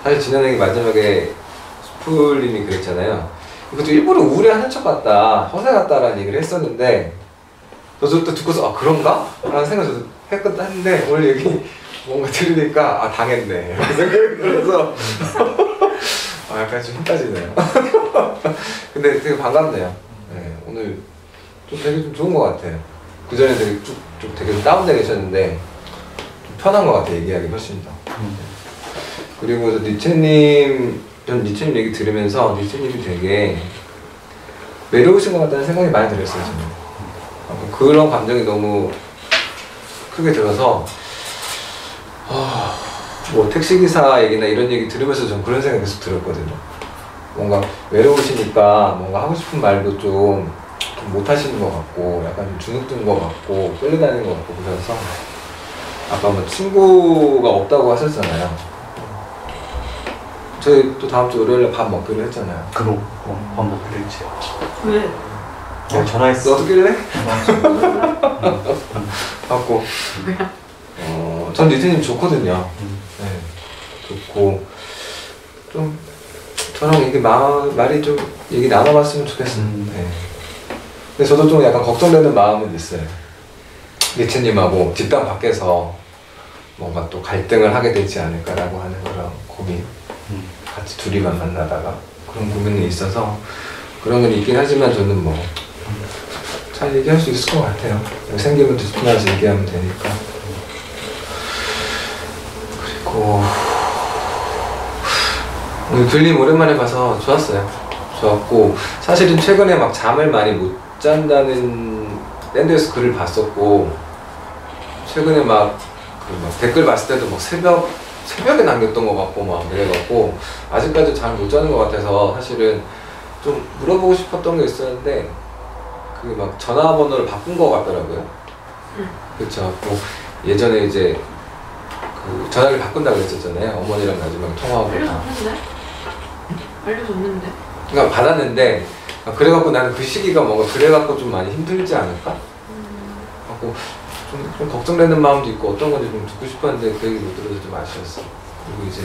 사실 지난해 마지막에 수풀님이 그랬잖아요. 이것도 일부러 우울해하는 척 같다, 허세 같다라는 얘기를 했었는데 저도 또 듣고서 그런가? 라는 생각을 저도 했는데 오늘 얘기 뭔가 들으니까 당했네 이렇게 생각이 들어서 약간 좀 힘 빠지네요. 근데 되게 반갑네요. 네, 오늘 좀 되게 좀 좋은 것 같아요. 그 전에 되게 좀 되게 다운돼 계셨는데 좀 편한 것 같아요. 얘기하기 훨씬 더. 그리고 전 니체님 얘기 들으면서 니체님이 되게 외로우신 것 같다는 생각이 많이 들었어요. 저는. 그런 감정이 너무 크게 들어서 뭐 택시기사 얘기나 이런 얘기 들으면서 좀 그런 생각이 계속 들었거든요. 뭔가 외로우시니까 뭔가 하고 싶은 말도 좀 못하시는 것 같고 약간 좀 주눅든 것 같고 끌려다니는 것 같고 그래서 아까 뭐 친구가 없다고 하셨잖아요. 저희 또 다음 주 월요일에 밥 먹기로 했잖아요. 그럼 밥 먹기로 했지. 왜? 전화했어. 너도 낄래? 갖고 전 니트님 좋거든요. 네, 좋고 좀 저랑 이게 말이 좀 얘기 나눠봤으면 좋겠어요. 네. 근데 저도 좀 약간 걱정되는 마음은 있어요. 니트님하고 집단 밖에서 뭔가 또 갈등을 하게 되지 않을까라고 하는 그런 고민. 같이 둘이만 만나다가 그런 고민이 있어서 그런 건 있긴 하지만 저는 뭐 잘 얘기할 수 있을 것 같아요. 생기면 듣고 나서 얘기하면 되니까. 그리고 오늘 둘님 오랜만에 봐서 좋았어요. 좋았고, 사실은 최근에 막 잠을 많이 못 잔다는 랜드에서 글을 봤었고, 최근에 막 댓글 봤을 때도 막 새벽에 남겼던 것 같고 막 그래갖고 아직까지 잠을 못 자는 것 같아서 사실은 좀 물어보고 싶었던 게 있었는데 그 막 전화번호를 바꾼 것 같더라고요. 그쵸. 뭐 예전에 이제 그 전화기를 바꾼다고 그랬었잖아요. 어머니랑 마지막에 통화하고. 알려줬는데. 그러니까 받았는데 그래갖고 나는 그 시기가 뭔가 그래갖고 좀 많이 힘들지 않을까? 하고 좀 걱정되는 마음도 있고 어떤 건지 좀 듣고 싶었는데 그 얘기 못 들어서 좀 아쉬웠어. 그리고 이제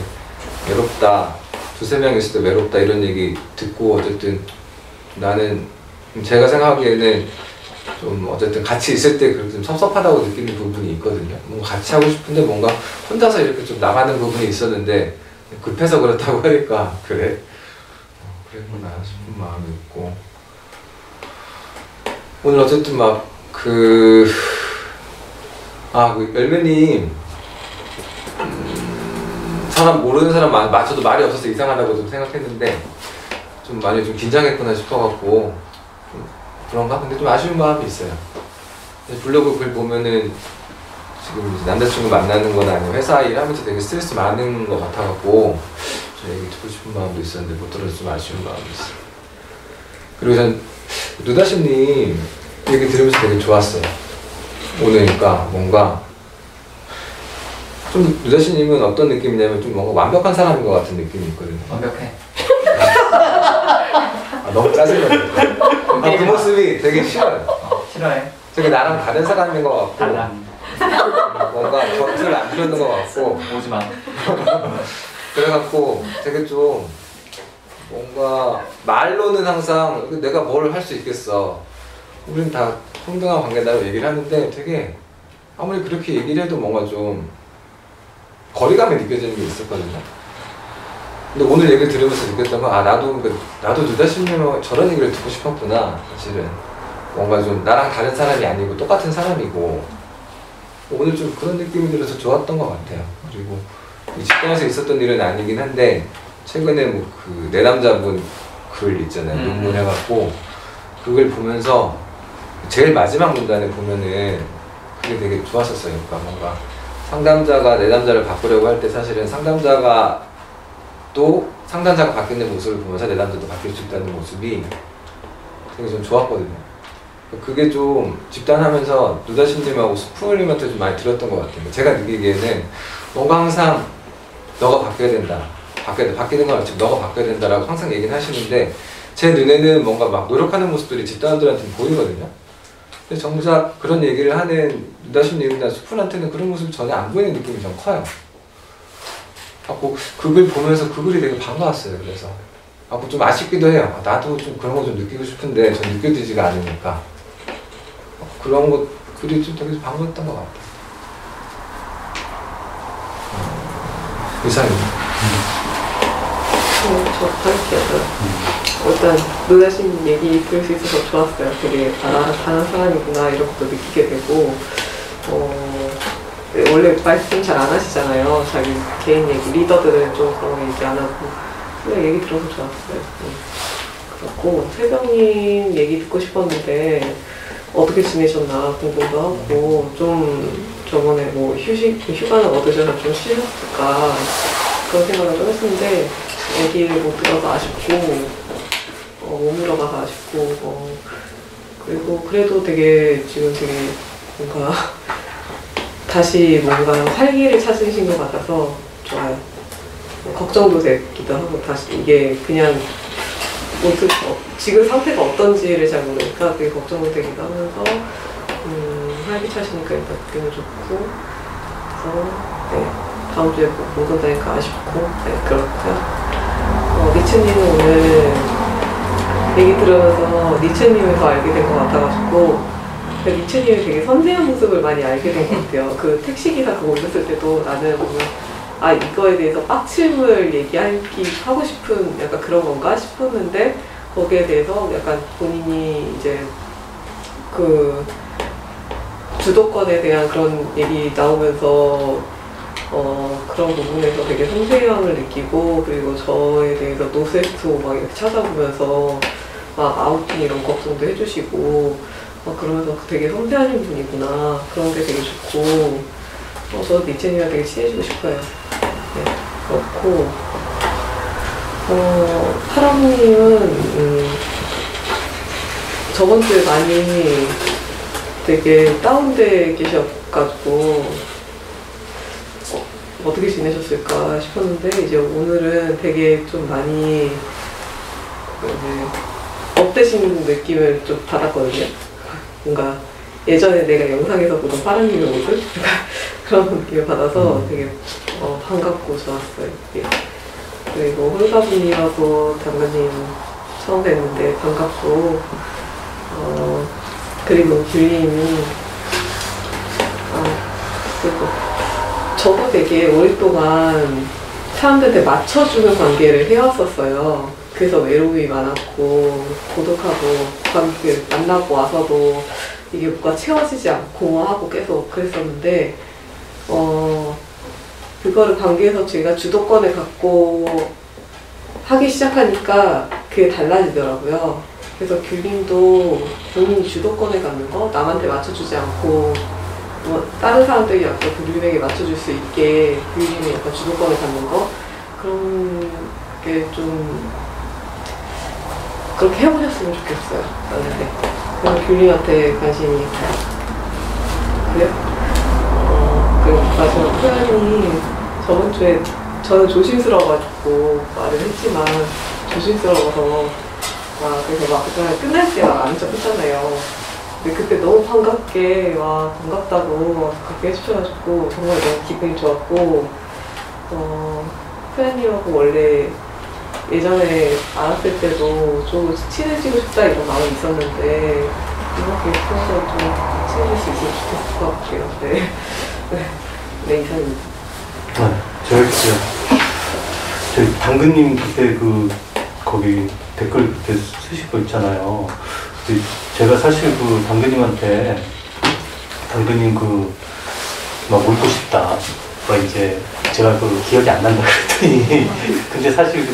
외롭다, 두세 명 있을 때 외롭다 이런 얘기 듣고 어쨌든 나는 제가 생각하기에는 좀 어쨌든 같이 있을 때 그렇게 좀 섭섭하다고 느끼는 부분이 있거든요. 뭔가 같이 하고 싶은데 뭔가 혼자서 이렇게 좀 나가는 부분이 있었는데 급해서 그렇다고 하니까 그래? 그랬구나 싶은 마음이 있고 오늘 어쨌든 막 그 열매님 사람 모르는 사람 저도 말이 없어서 이상하다고 좀 생각했는데 좀 많이 좀 긴장했구나 싶어갖고 그런가? 근데 좀 아쉬운 마음이 있어요. 블로그 글 보면은 지금 이제 남자친구 만나는 거나 아니면 회사 일 하면서 되게 스트레스 많은 것 같아갖고 저 얘기 듣고 싶은 마음도 있었는데 못 들어서 좀 아쉬운 마음이 있어요. 그리고 전 누다심님 얘기 들으면서 되게 좋았어요. 오늘니까 뭔가 좀 누다심님은 어떤 느낌이냐면 좀 뭔가 완벽한 사람인 것 같은 느낌이 있거든요. 완벽해. 너무 짜증나요. 그 모습이 되게 싫어요. 싫어해. 되게 나랑 다른 사람인 것 같고 달라. 뭔가 겉을 안 피우는 것 같고 오지마. 그래갖고 되게 좀 뭔가 말로는 항상 내가 뭘 할 수 있겠어. 우린 다 평등한 관계다라고 얘기를 하는데 되게 아무리 그렇게 얘기를 해도 뭔가 좀 거리감이 느껴지는 게 있었거든요. 근데 오늘 얘기를 들으면서 느꼈던 건 나도 누다심님은 저런 얘기를 듣고 싶었구나. 사실은 뭔가 좀 나랑 다른 사람이 아니고 똑같은 사람이고 오늘 좀 그런 느낌이 들어서 좋았던 것 같아요. 그리고 이 직장에서 있었던 일은 아니긴 한데 최근에 뭐 그 내남자분 글 있잖아요. 논문 해갖고 그걸 보면서 제일 마지막 문단에 보면은 그게 되게 좋았었어요. 그러니까 뭔가 상담자가 내남자를 바꾸려고 할 때 사실은 상담자가 바뀌는 모습을 보면서 내남자도 바뀔 수 있다는 모습이 되게 좀 좋았거든요. 그게 좀 집단하면서 누다심님하고 스프님한테 좀 많이 들었던 것 같아요. 제가 느끼기에는 뭔가 항상 너가 바뀌어야 된다. 바뀌는 건 아니지만 너가 바뀌어야 된다라고 항상 얘기는 하시는데 제 눈에는 뭔가 막 노력하는 모습들이 집단원들한테는 보이거든요. 근데 정작 그런 얘기를 하는 누다심님이나 스프한테는 그런 모습이 전혀 안 보이는 느낌이 좀 커요. 그 글 보면서 그 글이 되게 반가웠어요. 그래서 좀 아쉽기도 해요. 나도 좀 그런 거 좀 느끼고 싶은데 전 느껴지지가 않으니까 그런 거 글이 좀 되게 반가웠던 것 같아요. 이상입니다. 저 할게요. 일단 누다심 얘기 들을 수 있어서 좋았어요. 되게 나랑 다른 사람이구나 이런 것도 느끼게 되고 원래 말씀 잘 안 하시잖아요. 자기 개인 얘기, 리더들은 좀 그런 거 얘기 안 하고 근데 얘기 들어서 좋았어요. 그렇고 태경님 얘기 듣고 싶었는데 어떻게 지내셨나 궁금도 하고 좀 저번에 뭐 휴가는 얻으셔서 좀 쉬셨을까 그런 생각을 좀 했는데 얘기를 못 들어서 아쉽고 못 물어봐서 아쉽고 그리고 그래도 되게 지금 되게 뭔가 다시 뭔가 활기를 찾으신 것 같아서 좋아요. 걱정도 되기도 하고 다시 이게 그냥 지금 상태가 어떤지를 잘 모르니까 되게 걱정도 되기도 하면서 활기 차시니까 일단 기분 좋고 그래서 네, 다음 주에 못 온다니까 아쉽고 네, 그렇고요. 니체님은 오늘 얘기 들으면서 니체님을 더 알게 된 것 같아가지고 니체님이 되게 선대한 모습을 많이 알게 된 것 같아요. 그 택시기사 그거 올렸을 때도 나는 보면 이거에 대해서 빡침을 하고 싶은 약간 그런 건가 싶었는데 거기에 대해서 약간 본인이 이제 그 주도권에 대한 그런 얘기 나오면서 그런 부분에서 되게 섬세함을 느끼고, 그리고 저에 대해서 노세스토 막 이렇게 찾아보면서 막 아우팅 이런 걱정도 해주시고, 그러면서 되게 섬세한 분이구나, 그런 게 되게 좋고, 저도 니체님이랑 되게 친해지고 싶어요. 네, 그렇고, 파라모님은 저번 주에 많이 되게 다운돼 계셔가지고 어떻게 지내셨을까 싶었는데, 이제 오늘은 되게 좀 많이 업되신 느낌을 좀 받았거든요. 뭔가 예전에 내가 영상에서 보던 파라님의 모습? 그런 느낌을 받아서 되게 반갑고 좋았어요. 예. 그리고 혼사분이라고 당근님 처음 뵀는데 반갑고, 그리고 귤님이 그리고 저도 되게 오랫동안 사람들한테 맞춰주는 관계를 해왔었어요. 그래서 외로움이 많았고 고독하고 관계 만나고 와서도 이게 뭔가 채워지지 않고 하고 계속 그랬었는데, 그거를 관계에서 제가 주도권을 갖고 하기 시작하니까 그게 달라지더라고요. 그래서 귤님도 본인이 주도권을 갖는 거, 남한테 맞춰주지 않고 다른 사람들이 약간 귤님에게 맞춰줄 수 있게 귤님이 약간 주도권을 갖는 거, 그런 게 좀 그렇게 해보셨으면 좋겠어요. 네. 그럼 귤님한테 관심이 그래요? 그리고 마지막 표현이 저번 주에 저는 조심스러워가지고 말을 했지만 조심스러워서 그래서 막 그때 끝날 때 막 아는 척 했잖아요. 근데 그때 너무 반갑게 반갑다고 그렇게 해주셔가지고 정말 너무 기분이 좋았고, 표현님하고 원래 예전에 알았을 때도 좀 친해지고 싶다 이런 마음이 있었는데 이렇게 있어서 좀 친해질 수 있으면 좋겠을 것 같아요. 네. 네, 이상입니다. 저희 당근님 그때 거기 댓글 그때 쓰신 거 있잖아요. 제가 사실 당근님한테 당근님 막 울고 싶다. 이제 제가 기억이 안 난다 그랬더니 근데 사실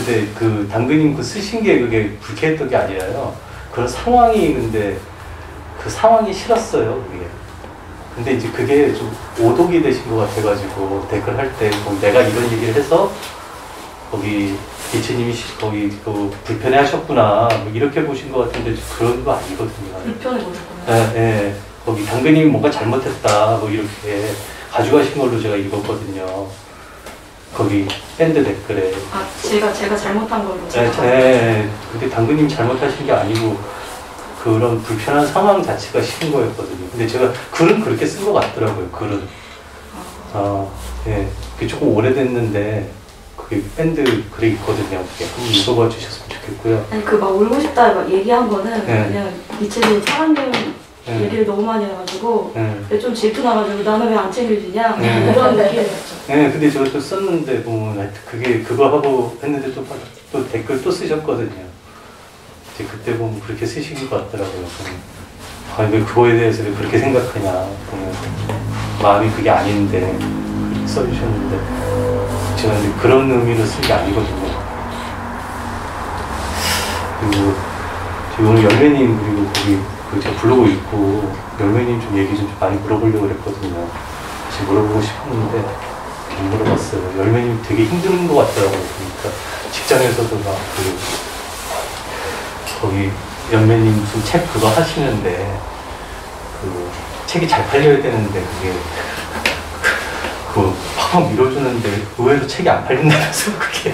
당근님 쓰신 게 그게 불쾌했던 게 아니라요. 그런 상황이 근데 그 상황이 싫었어요, 그게. 근데 이제 그게 좀 오독이 되신 것 같아가지고 댓글 할 때 내가 이런 얘기를 해서 거기 이채님이 거기 불편해 하셨구나 이렇게 보신 것 같은데 그런 거 아니거든요. 불편해 보셨구나. 네. 거기 당근님이 뭔가 잘못했다 이렇게 가져가신 걸로 제가 읽었거든요. 거기 밴드 댓글에. 제가 잘못한 걸로. 네. 근데 당근님이 잘못하신 게 아니고 그런 불편한 상황 자체가 싫은 거였거든요. 근데 제가 글은 그렇게 쓴 것 같더라고요. 글은. 예. 그게 조금 오래됐는데 그게 밴드 글이 있거든요. 그게 한번 읽어봐 주셨으면 좋겠고요. 아니 막 울고 싶다 막 얘기한 거는 네. 그냥 니체도 사람들 얘기를 너무 많이 해가지고 좀 질투나가지고 나는 왜 안 챙겨주냐 이런 느낌이었죠. 네, 근데 제가 또 썼는데 보면 하여튼 그거 하고 했는데 또 댓글 또 쓰셨거든요. 이제 그때 보면 그렇게 쓰신 것 같더라고요. 왜 그거에 대해서 왜 그렇게 생각하냐 보면 마음이 그게 아닌데 그렇게 써주셨는데 제가 이제 그런 의미로 쓴 게 아니거든요. 그리고 오늘 열매님 그리고 거기 제가 블로그 읽고 열매님 좀 얘기 좀 많이 물어보려고 그랬거든요. 지금 물어보고 싶었는데 못 물어봤어요. 열매님 되게 힘든 것 같더라고요. 그러니까 직장에서도 막 거기 열매님 무슨 책 그거 하시는데 책이 잘 팔려야 되는데 그게 팍팍 밀어주는데 의외로 책이 안 팔린다면서 그게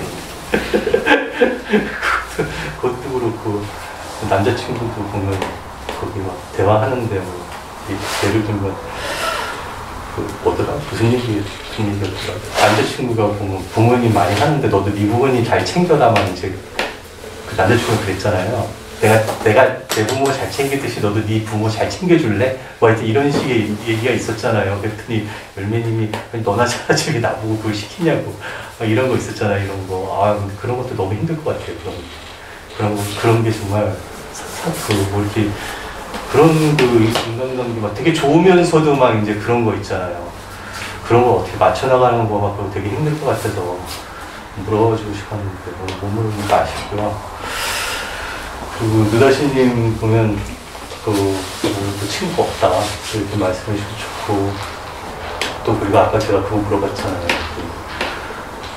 그것도 그렇고 남자친구도 보면 거기 막 대화하는데 예를 들면 뭐더라 무슨 얘기였더라 남자친구가 보면 부모님 많이 하는데 너도 네 부모님 잘 챙겨라만 이제 그 남자친구가 그랬잖아요. 내가 내 부모 잘 챙기듯이 너도 네 부모 잘 챙겨줄래? 하여튼 이런 식의 얘기가 있었잖아요. 그랬더니 열매님이 너나 잘하지 왜 나보고 그걸 시키냐고 이런 거 있었잖아요. 이런 거 그런 것도 너무 힘들 것 같아요. 그런 게 정말 이렇게 그런 인간관계 막 되게 좋으면서도 막 이제 그런 거 있잖아요. 그런 걸 어떻게 맞춰나가는 거가 그거 되게 힘들 것 같아서 물어주고 싶었는데 못 물어보니까 아쉽고요. 그리고 느다시님 보면 그 친구가 없다 이렇게 말씀해 주시고 좋고, 또 그리고 아까 제가 그거 물어봤잖아요.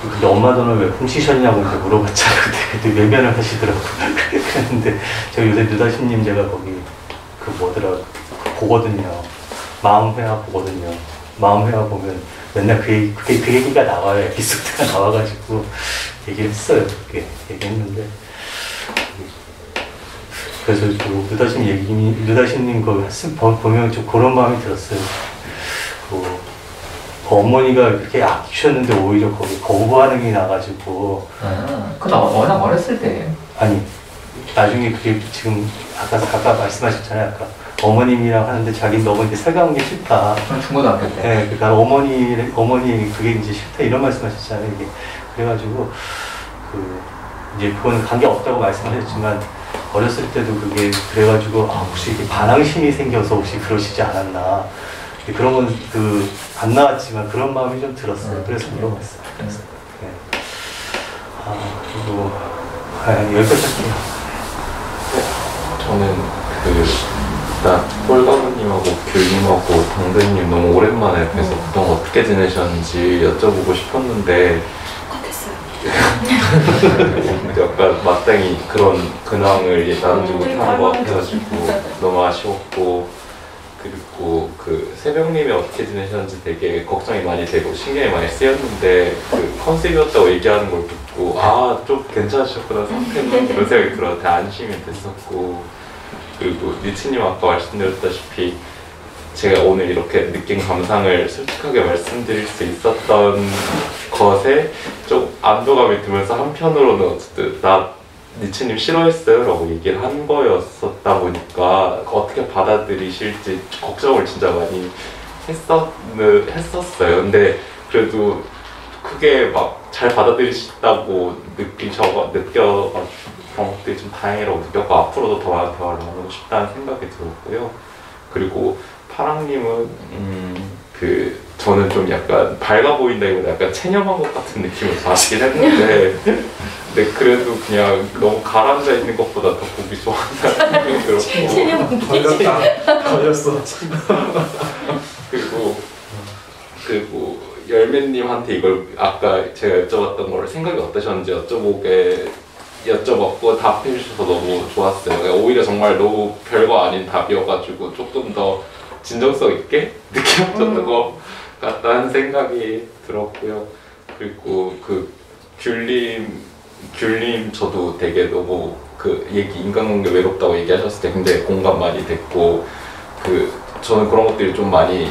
근데 엄마 돈을 왜 훔치셨냐고 이제 물어봤잖아요. 그때 외면을 하시더라고요. 그랬는데 제가 요새 느다시님 제가 거기 그 뭐더라 보거든요. 마음회화 보거든요. 마음회화 보면 맨날 그 얘기가 나와요. 에피소드가 나와가지고 얘기를 했어요. 그렇게 얘기했는데, 그래서 그 느다시님 거 보면 좀 그런 마음이 들었어요. 그 어머니가 그렇게 아끼셨는데 오히려 거기 거부 반응이 나가지고. 그건 워낙 어렸을 때예요. 아니 나중에 그게 지금 아까 말씀하셨잖아요. 아까 어머님이랑 하는데 자기는 너무 이제 살가운 게 싫다. 중고등학교 때. 네, 그러니까 어머니 그게 이제 싫다 이런 말씀하셨잖아요. 이게 그래가지고 이제 그거는 관계 없다고 말씀하셨지만 어렸을 때도 그게 그래가지고 혹시 이게 반항심이 생겨서 혹시 그러시지 않았나. 그런 건 안 나왔지만 그런 마음이 좀 들었어요. 그래서 물어봤어요. 네. 그리고 여기까지 할게요. 저는 일단 폴가부님하고 귤님하고 당근님 너무 오랜만에 뵈서 그동안 어떻게 지내셨는지 여쭤보고 싶었는데 약간 마땅히 그런 근황을 나누지 못한 것 같아가지고 너무 아쉬웠고, 그리고 그 새벽님이 어떻게 지내셨는지 되게 걱정이 많이 되고 신경이 많이 쓰였는데 그 컨셉이었다고 얘기하는 걸 듣고 좀 괜찮으셨구나 상태는 그런 생각이 들어서 되게 안심이 됐었고, 그리고 니츠님 아까 말씀드렸다시피 제가 오늘 이렇게 느낀 감상을 솔직하게 말씀드릴 수 있었던 것에 좀 안도감이 들면서 한편으로는 어쨌든 나 니츠님 싫어했어요 라고 얘기를 한 거였었다 보니까 어떻게 받아들이실지 걱정을 진짜 많이 했었어요. 근데 그래도 크게 막 잘 받아들이셨다고 그런 것들이 좀 다행이라고 느꼈고 앞으로도 더 많은 대화를 나누고 싶다는 생각이 들었고요. 그리고 파랑님은 저는 좀 약간 밝아 보인다기보다 약간 체념한 것 같은 느낌을 받긴 했는데 근데 그래도 그냥 너무 가라앉아 있는 것보다 더 보기 좋아한다는 생각이 들었고 걸렸어. 그리고 열매님한테 이걸 아까 제가 여쭤봤던 걸 생각이 어떠셨는지 여쭤봤고 답해 주셔서 너무 좋았어요. 그러니까 오히려 정말 너무 별거 아닌 답이어가지고 조금 더 진정성 있게 느껴졌던 것 같다는 생각이 들었고요. 그리고 귤님 저도 되게 너무 인간관계 외롭다고 얘기하셨을 때 굉장히 공감 많이 됐고, 저는 그런 것들이 좀 많이,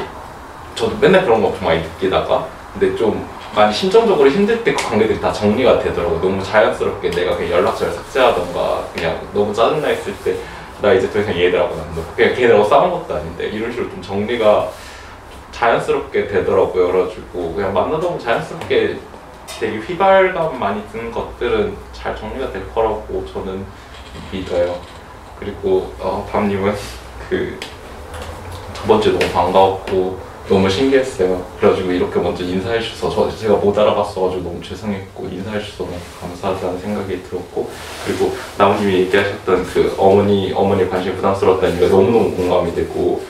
저도 맨날 그런 거 좀 많이 느끼다가 근데 좀 많이 심정적으로 힘들 때 그 관계들이 다 정리가 되더라고요. 너무 자연스럽게 내가 그냥 연락처를 삭제하던가 그냥 너무 짜증나 있을 때 나 이제 더 이상 얘들하고 안 놀고 그냥 걔네하고 싸운 것도 아닌데 이런 식으로 좀 정리가 자연스럽게 되더라고요. 그래가지고 그냥 만나다 보면 자연스럽게 되게 휘발감 많이 드는 것들은 잘 정리가 될 거라고 저는 믿어요. 그리고 밤님은 저번 주에 너무 반가웠고 너무 신기했어요. 그래가지고 이렇게 먼저 인사해 주셔서 제가 못 알아봤어가지고 너무 죄송했고 인사해 주셔서 너무 감사하다는 생각이 들었고, 그리고 나무님이 얘기하셨던 어머니 관심이 부담스러웠다는 게 너무너무 공감이 되고,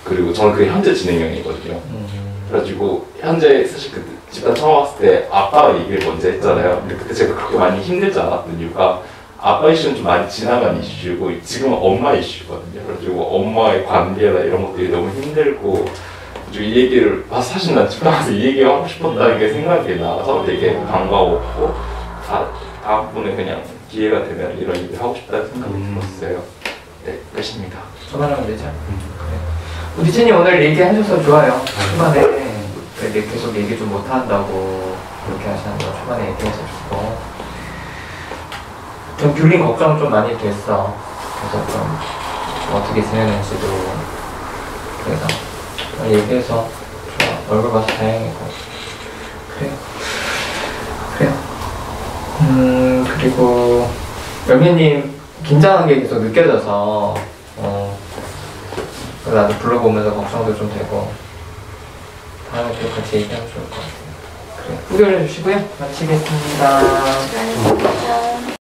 그리고 저는 그게 현재 진행형이거든요. 그래가지고 현재 사실 집단 처음 왔을 때 아빠가 얘기를 먼저 했잖아요. 근데 그때 제가 그렇게 많이 힘들지 않았던 이유가 아빠 이슈는 좀 많이 지나간 이슈고 지금은 엄마 이슈거든요. 그래가지고 엄마의 관계나 이런 것들이 너무 힘들고 이 얘기를 사실 난 집에 가서 이 얘기 하고 싶었다는 게 생각이 나서 되게 반가웠고 다음번에 그냥 기회가 되면 이런 얘기를 하고 싶다는 생각이 들었어요. 네, 끝입니다. 전화하면 되죠? 그래. 니츠님 오늘 얘기하셔서 좋아요. 초반에 계속 얘기 좀 못한다고 그렇게 하시는 거 초반에 얘기해서 좋고, 좀 귤린 걱정 좀 많이 됐어. 그래서 좀 어떻게 지내는지도 그래서 얘기해서 좋아. 얼굴 봐서 다행이고 그래요. 그리고 열매님 긴장한 게 계속 느껴져서 나도 불러보면서 걱정도 좀 되고 다음에 또 같이 얘기하면 좋을 것 같아요. 그래, 의견을 주시고요. 마치겠습니다. 수고하셨습니다.